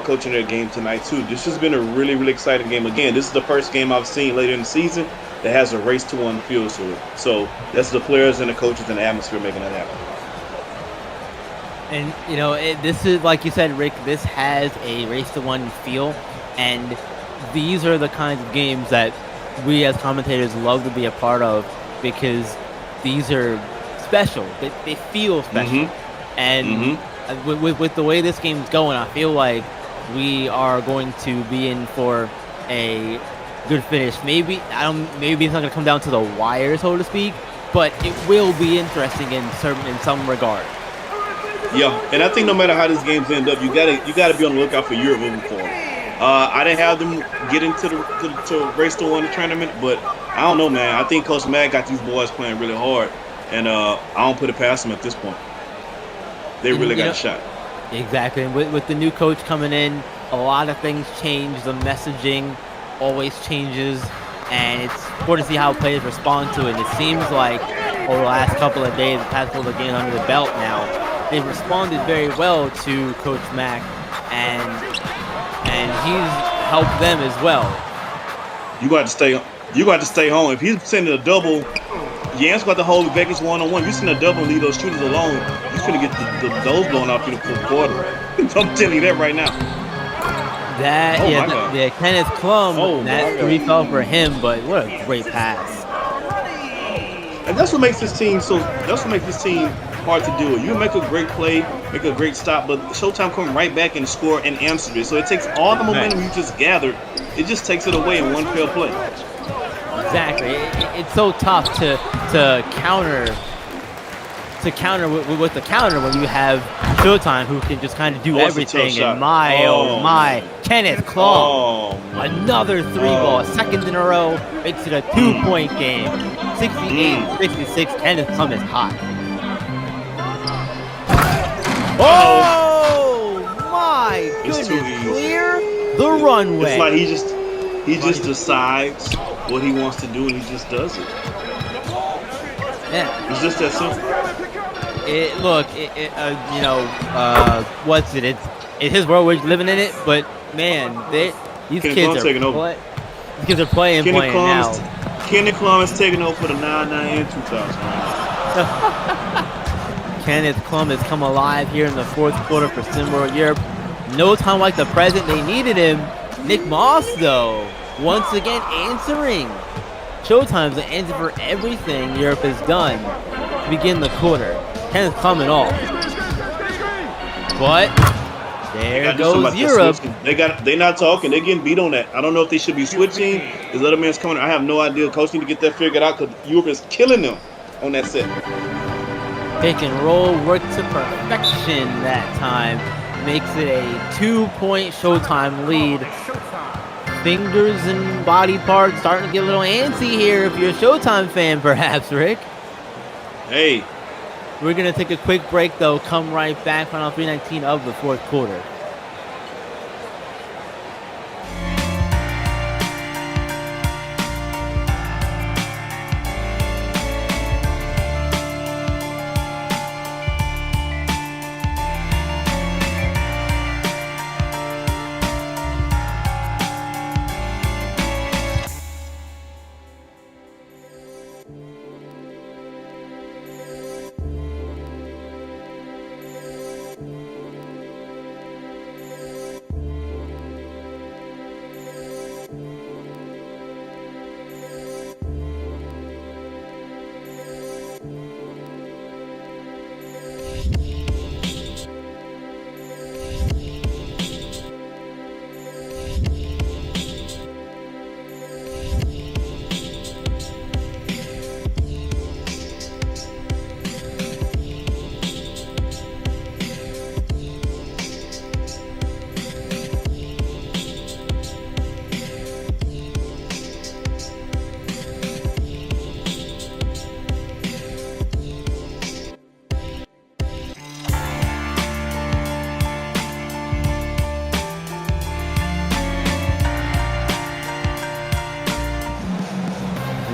Speaker 21: coaching their game tonight too. This has been a really, really exciting game. Again, this is the first game I've seen later in the season that has a race to 1 feel to it. So that's the players and the coaches and the atmosphere making that happen.
Speaker 12: And you know, this is like you said, Rick. This has a race to 1 feel, and these are the kinds of games that we as commentators love to be a part of because these are special. They feel special, and with the way this game's going, I feel like we are going to be in for a good finish. Maybe it's not going to come down to the wire, so to speak, but it will be interesting in some regard.
Speaker 21: Yeah, and I think no matter how this game's end up, you gotta be on the lookout for Europe moving forward. I didn't have them get into the race to 1 tournament, but I don't know, man. I think Coach Matt got these boys playing really hard. And I don't put it past them at this point. They really got a shot.
Speaker 12: Exactly. And with the new coach coming in, a lot of things change. The messaging always changes. And it's important to see how players respond to it. And it seems like over the last couple of days, the past couple of games under the belt now, they've responded very well to Coach Mack. And he's helped them as well. You got to stay home. If he's sending a double, Jan's got to hold Vegas 1-on-1. You send a double and leave those shooters alone, you're going to get those blown out through the 4th quarter. I'm telling you that right now. Kenneth Klum, that 3 fell for him, but what a great pass. And that's what makes this team hard to do. You make a great play, make a great stop, but Showtime come right back and score and answer it. So it takes all the momentum you just gathered, it just takes it away in one failed play. Exactly. It's so tough to counter with the counter when you have Showtime who can just kind of do everything. And my Kenneth Klum, another 3-ball, second in a row, makes it a 2-point game. 68-66. Kenneth Klum is hot. Oh my goodness! Clear the runway. It's like he just decides what he wants to do and he just does it. Yeah. It's just that simple. What's it? It's his world. We're living in it. But man, these kids are playing now.
Speaker 21: Kenny Klum is taking over for the 99 and 2000.
Speaker 12: Kenneth Klum has come alive here in the fourth quarter for SimWorld Europe. No time like the present. They needed him. Nick Moss, though, once again answering. Showtime's the answer for everything Europe has done to begin the quarter. Kenneth Klum and all. But there goes Europe.
Speaker 21: They're not talking. They're getting beat on that. I don't know if they should be switching. This other man's coming. I have no idea. Coach need to get that figured out because Europe is killing them on that set.
Speaker 12: Pick and roll worked to perfection that time. Makes it a 2-point Showtime lead. Fingers and body parts starting to get a little antsy here if you're a Showtime fan, perhaps, Rick.
Speaker 21: Hey.
Speaker 12: We're going to take a quick break, though. Come right back on 3:19 of the fourth quarter.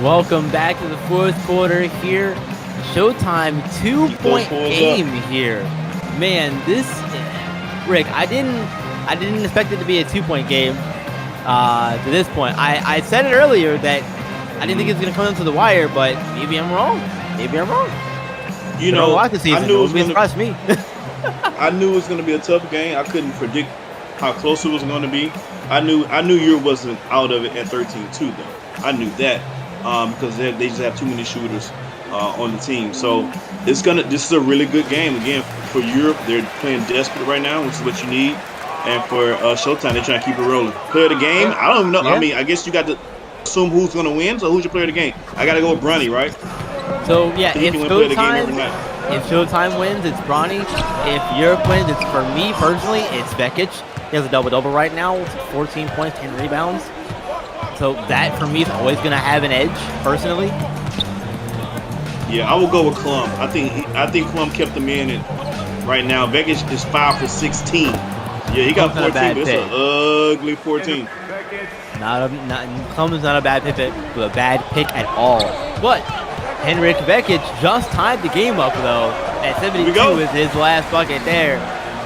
Speaker 12: Welcome back to the fourth quarter here. Showtime 2-point game here. Man, this Rick, I didn't expect it to be a 2-point game to this point. I said it earlier that I didn't think it was going to come down to the wire, but maybe I'm wrong.
Speaker 21: You know,
Speaker 12: a lot this season.
Speaker 21: I knew it was
Speaker 12: going to surprise me.
Speaker 21: I knew it was going to be a tough game. I couldn't predict how close it was going to be. I knew Europe wasn't out of it at 13-2 though. I knew that. Because they just have too many shooters on the team. So this is a really good game. Again, for Europe, they're playing desperate right now, which is what you need. And for Showtime, they're trying to keep it rolling. Player of the game, I don't know. Yeah. I mean, I guess you got to assume who's going to win. So who's your player of the game? I got to go with Bronny, right?
Speaker 12: So, yeah, if Showtime wins, it's Bronny. If Europe wins, it's, for me personally, it's Vekic. He has a double-double right now. It's 14 points, 10 rebounds. So that, for me, is always going to have an edge, personally.
Speaker 21: Yeah, I will go with Klum. I think Klum kept them in it right now. Vekic is 5 for 16. Yeah, he got 14, but it's an ugly 14.
Speaker 12: Klum is not a bad pick at all. But Henrik Vekic just tied the game up, though, at 72 with his last bucket there.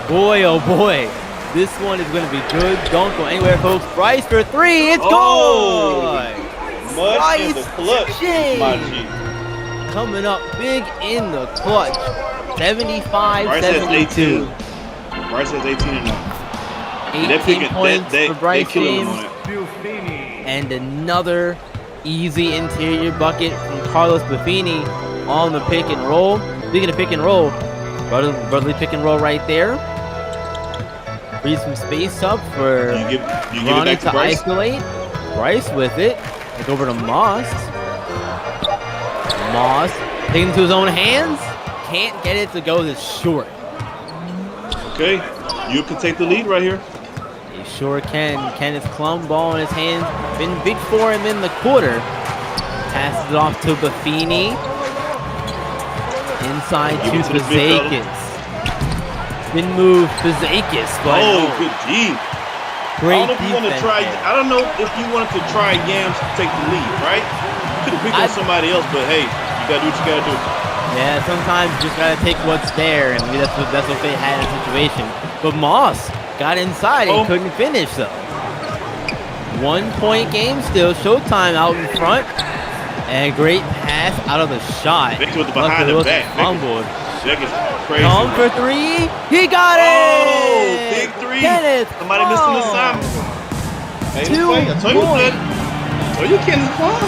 Speaker 12: Boy, oh boy. This one is going to be good. Don't go anywhere, folks. Bryce for three. It's good.
Speaker 21: Much in the clutch, my G.
Speaker 12: Coming up big in the clutch. 75-72.
Speaker 21: Bryce has 18 and
Speaker 12: 18 points for Bryce James. And another easy interior bucket from Carlos Buffini on the pick and roll. Speaking of pick and roll, brotherly pick and roll right there. Free some space up for Ronnie to isolate. Bryce with it. Take over to Moss. Moss taking it to his own hands. Can't get it to go this short.
Speaker 21: Okay, you can take the lead right here.
Speaker 12: He sure can. Kenneth Klum, ball in his hands. Been big for him in the quarter. Passes it off to Buffini. Inside to Fazakis. Spin move, Fazakis.
Speaker 21: Good D.
Speaker 12: Great
Speaker 21: defense. I don't know if you wanted to try Yams to take the lead, right? You could have picked on somebody else, but hey, you got to do what you got to do.
Speaker 12: Yeah, sometimes you just gotta take what's there, and that's what they had in the situation. But Moss got inside and couldn't finish though. 1 point game still. Showtime out in front, and great pass out of the shot.
Speaker 21: Victor with the behind the back.
Speaker 12: Fumbled.
Speaker 21: Victor's crazy.
Speaker 12: Come for three. He got it.
Speaker 21: Oh, big three.
Speaker 12: Kenneth.
Speaker 21: Somebody missed an assignment.
Speaker 12: 2 points.
Speaker 21: Oh, you Kenneth Fun.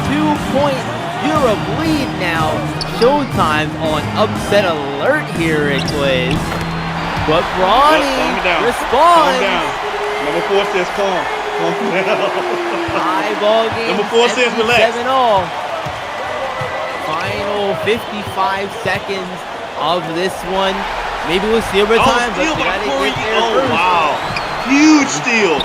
Speaker 12: 2 point Europe lead now. Showtime on upset alert here at Glaze. But Ronnie responds.
Speaker 21: Calm down. Number 4 says calm. Calm down.
Speaker 12: High ball game.
Speaker 21: Number 4 says relax.
Speaker 12: 7-all. Final 55 seconds of this one. Maybe we'll see overtime, but we gotta get there first.
Speaker 21: Wow. Huge steal.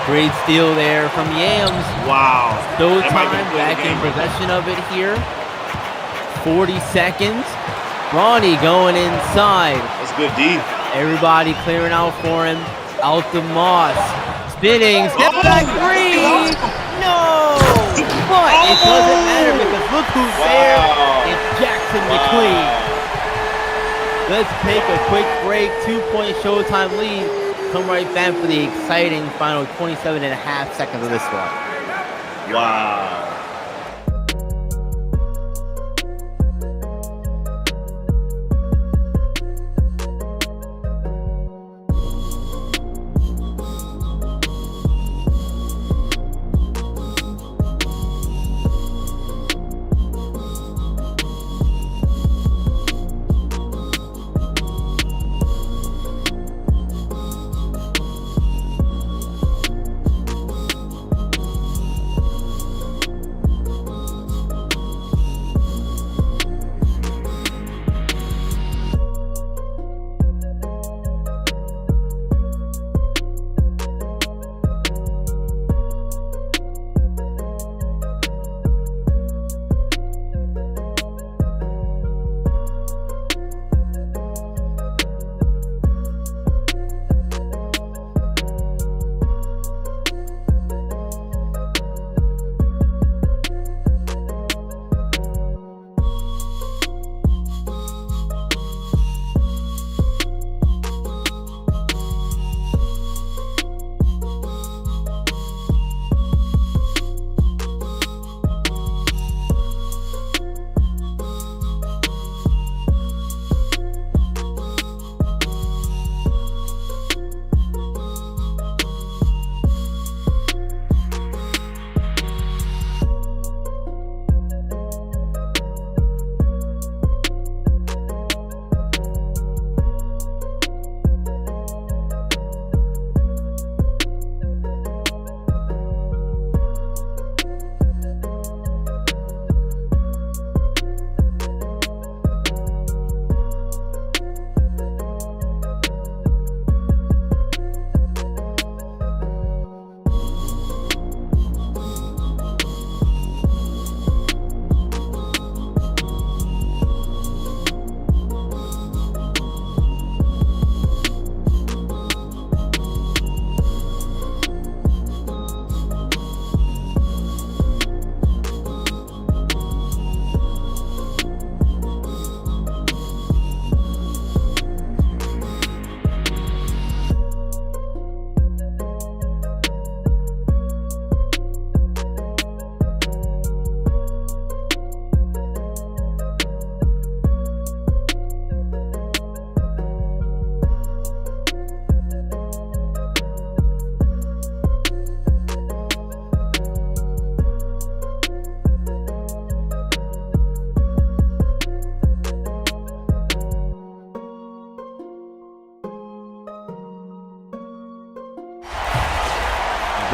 Speaker 12: Great steal there from Yams.
Speaker 21: Wow.
Speaker 12: Showtime back in possession of it here. 40 seconds. Ronnie going inside.
Speaker 21: That's good D.
Speaker 12: Everybody clearing out for him. Out to Moss. Spinning. Step back three. No. But it doesn't matter because look who's there. It's Jackson McQueen. Let's take a quick break. 2 point Showtime lead. Come right back for the exciting final 27.5 seconds of this one.
Speaker 21: Wow.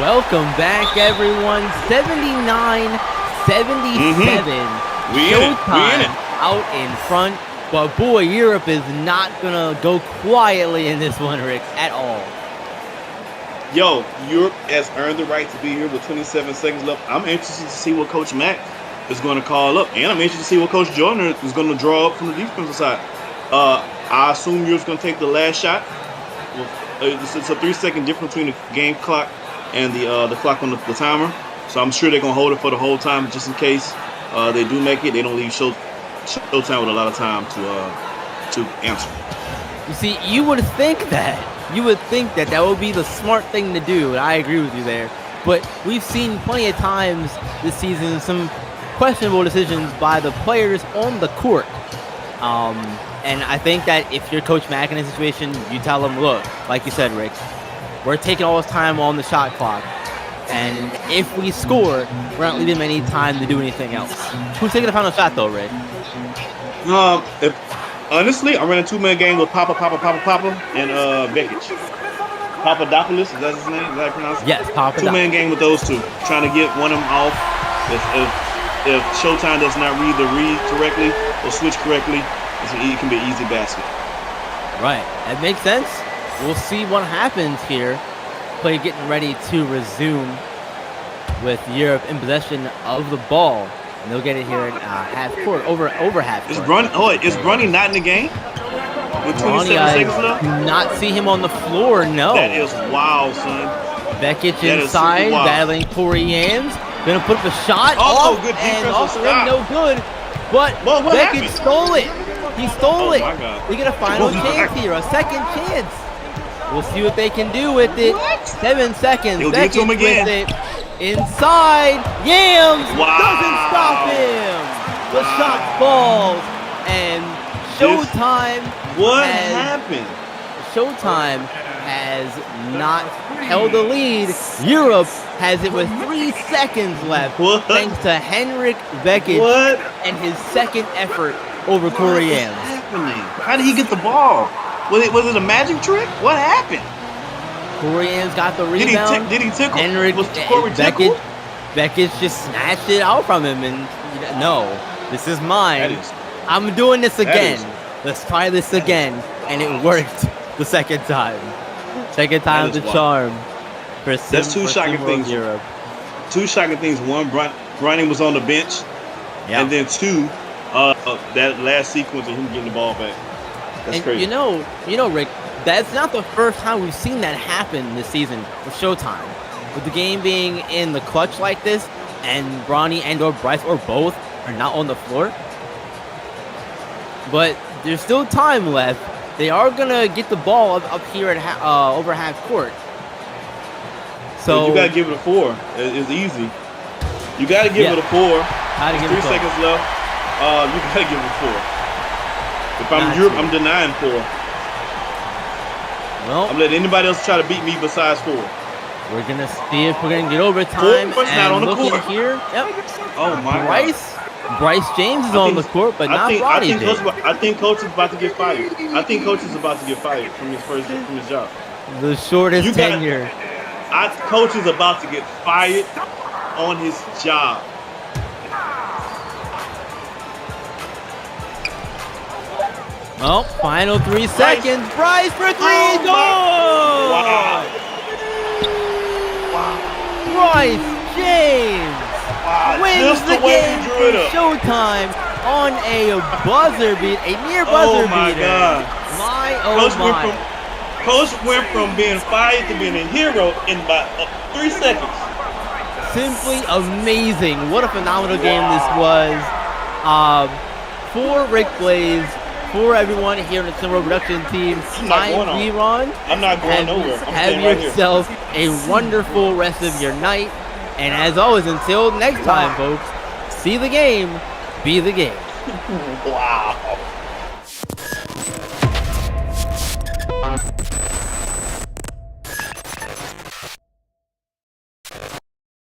Speaker 12: Welcome back, everyone. 79-77. Showtime out in front. But boy, Europe is not going to go quietly in this one, Rick, at all.
Speaker 21: Yo, Europe has earned the right to be here with 27 seconds left. I'm interested to see what Coach Mack is going to call up. And I'm interested to see what Coach Jordan is going to draw up from the defensive side. I assume Europe's going to take the last shot. It's a 3-second difference between the game clock and the clock on the timer. So I'm sure they're going to hold it for the whole time just in case they do make it. They don't leave Showtime with a lot of time to answer.
Speaker 12: You see, you would think that would be the smart thing to do, and I agree with you there. But we've seen plenty of times this season some questionable decisions by the players on the court. And I think that if you're Coach Mack in a situation, you tell them, look, like you said, Rick, we're taking all this time on the shot clock. And if we score, we're not leaving them any time to do anything else. Who's taking the final shot, though, Rick?
Speaker 21: Honestly, I ran a 2-man game with Papa, and Bekic. Papadopoulos, is that his name? Is that pronounced?
Speaker 12: Yes, Papa.
Speaker 21: 2-man game with those two, trying to get one of them off. If Showtime does not read correctly or switch correctly, it can be an easy basket.
Speaker 12: Right, that makes sense. We'll see what happens here. Play getting ready to resume with Europe in possession of the ball. And they'll get it here in half court, over half court.
Speaker 21: Is Bronny not in the game? With 27 seconds left?
Speaker 12: Not see him on the floor, no.
Speaker 21: That is wild, son.
Speaker 12: Bekic inside, battling Corians. Gonna put up a shot.
Speaker 21: Oh, good defense.
Speaker 12: And off the rim, no good. But Bekic stole it. He stole it.
Speaker 21: My God.
Speaker 12: We get a final chance here, a second chance. We'll see what they can do with it. 7 seconds.
Speaker 21: He'll give it to him again.
Speaker 12: With it. Inside. Yams doesn't stop him. The shot falls. And Showtime.
Speaker 21: What happened?
Speaker 12: Showtime has not held the lead. Europe has it with 3 seconds left. Thanks to Henrik Bekic and his second effort over Corians.
Speaker 21: What's happening? How did he get the ball? Was it a magic trick? What happened?
Speaker 12: Corians got the rebound.
Speaker 21: Did he tickle?
Speaker 12: Henrik
Speaker 21: Bekic
Speaker 12: just snatched it out from him, and no, this is mine. I'm doing this again. Let's try this again, and it worked the second time. Second time's the charm.
Speaker 21: That's two shocking things.
Speaker 12: Europe.
Speaker 21: Two shocking things. One, Bronny was on the bench, and then two, that last sequence of him getting the ball back. That's crazy.
Speaker 12: You know, Rick, that's not the first time we've seen that happen this season with Showtime. With the game being in the clutch like this, and Bronny and or Bryce or both are not on the floor. But there's still time left. They are gonna get the ball up here at over half court. So
Speaker 21: you gotta give it a 4. It's easy. You gotta give it a 4. 3 seconds left. You gotta give it a 4. If I'm Europe, I'm denying 4.
Speaker 12: Well,
Speaker 21: I'm letting anybody else try to beat me besides 4.
Speaker 12: We're gonna see if we're gonna get overtime.
Speaker 21: Not on the court
Speaker 12: Here. Yep.
Speaker 21: Oh my God.
Speaker 12: Bryce James is on the court, but not Bronny.
Speaker 21: I think Coach is about to get fired. I think Coach is about to get fired from his job.
Speaker 12: The shortest tenure.
Speaker 21: Coach is about to get fired on his job.
Speaker 12: Well, final 3 seconds. Bryce for 3.
Speaker 21: Wow.
Speaker 12: Bryce James wins the game for Showtime on a buzzer beat, a near buzzer beater.
Speaker 21: Oh my God! Coach went from being fired to being a hero in about 3 seconds.
Speaker 12: Simply amazing! What a phenomenal game this was. For Rick Blaze, for everyone here in the Cinema production team,
Speaker 21: I'm not going nowhere.
Speaker 12: Have yourself a wonderful rest of your night. And as always, until next time, folks, see the game, be the game.
Speaker 21: Wow.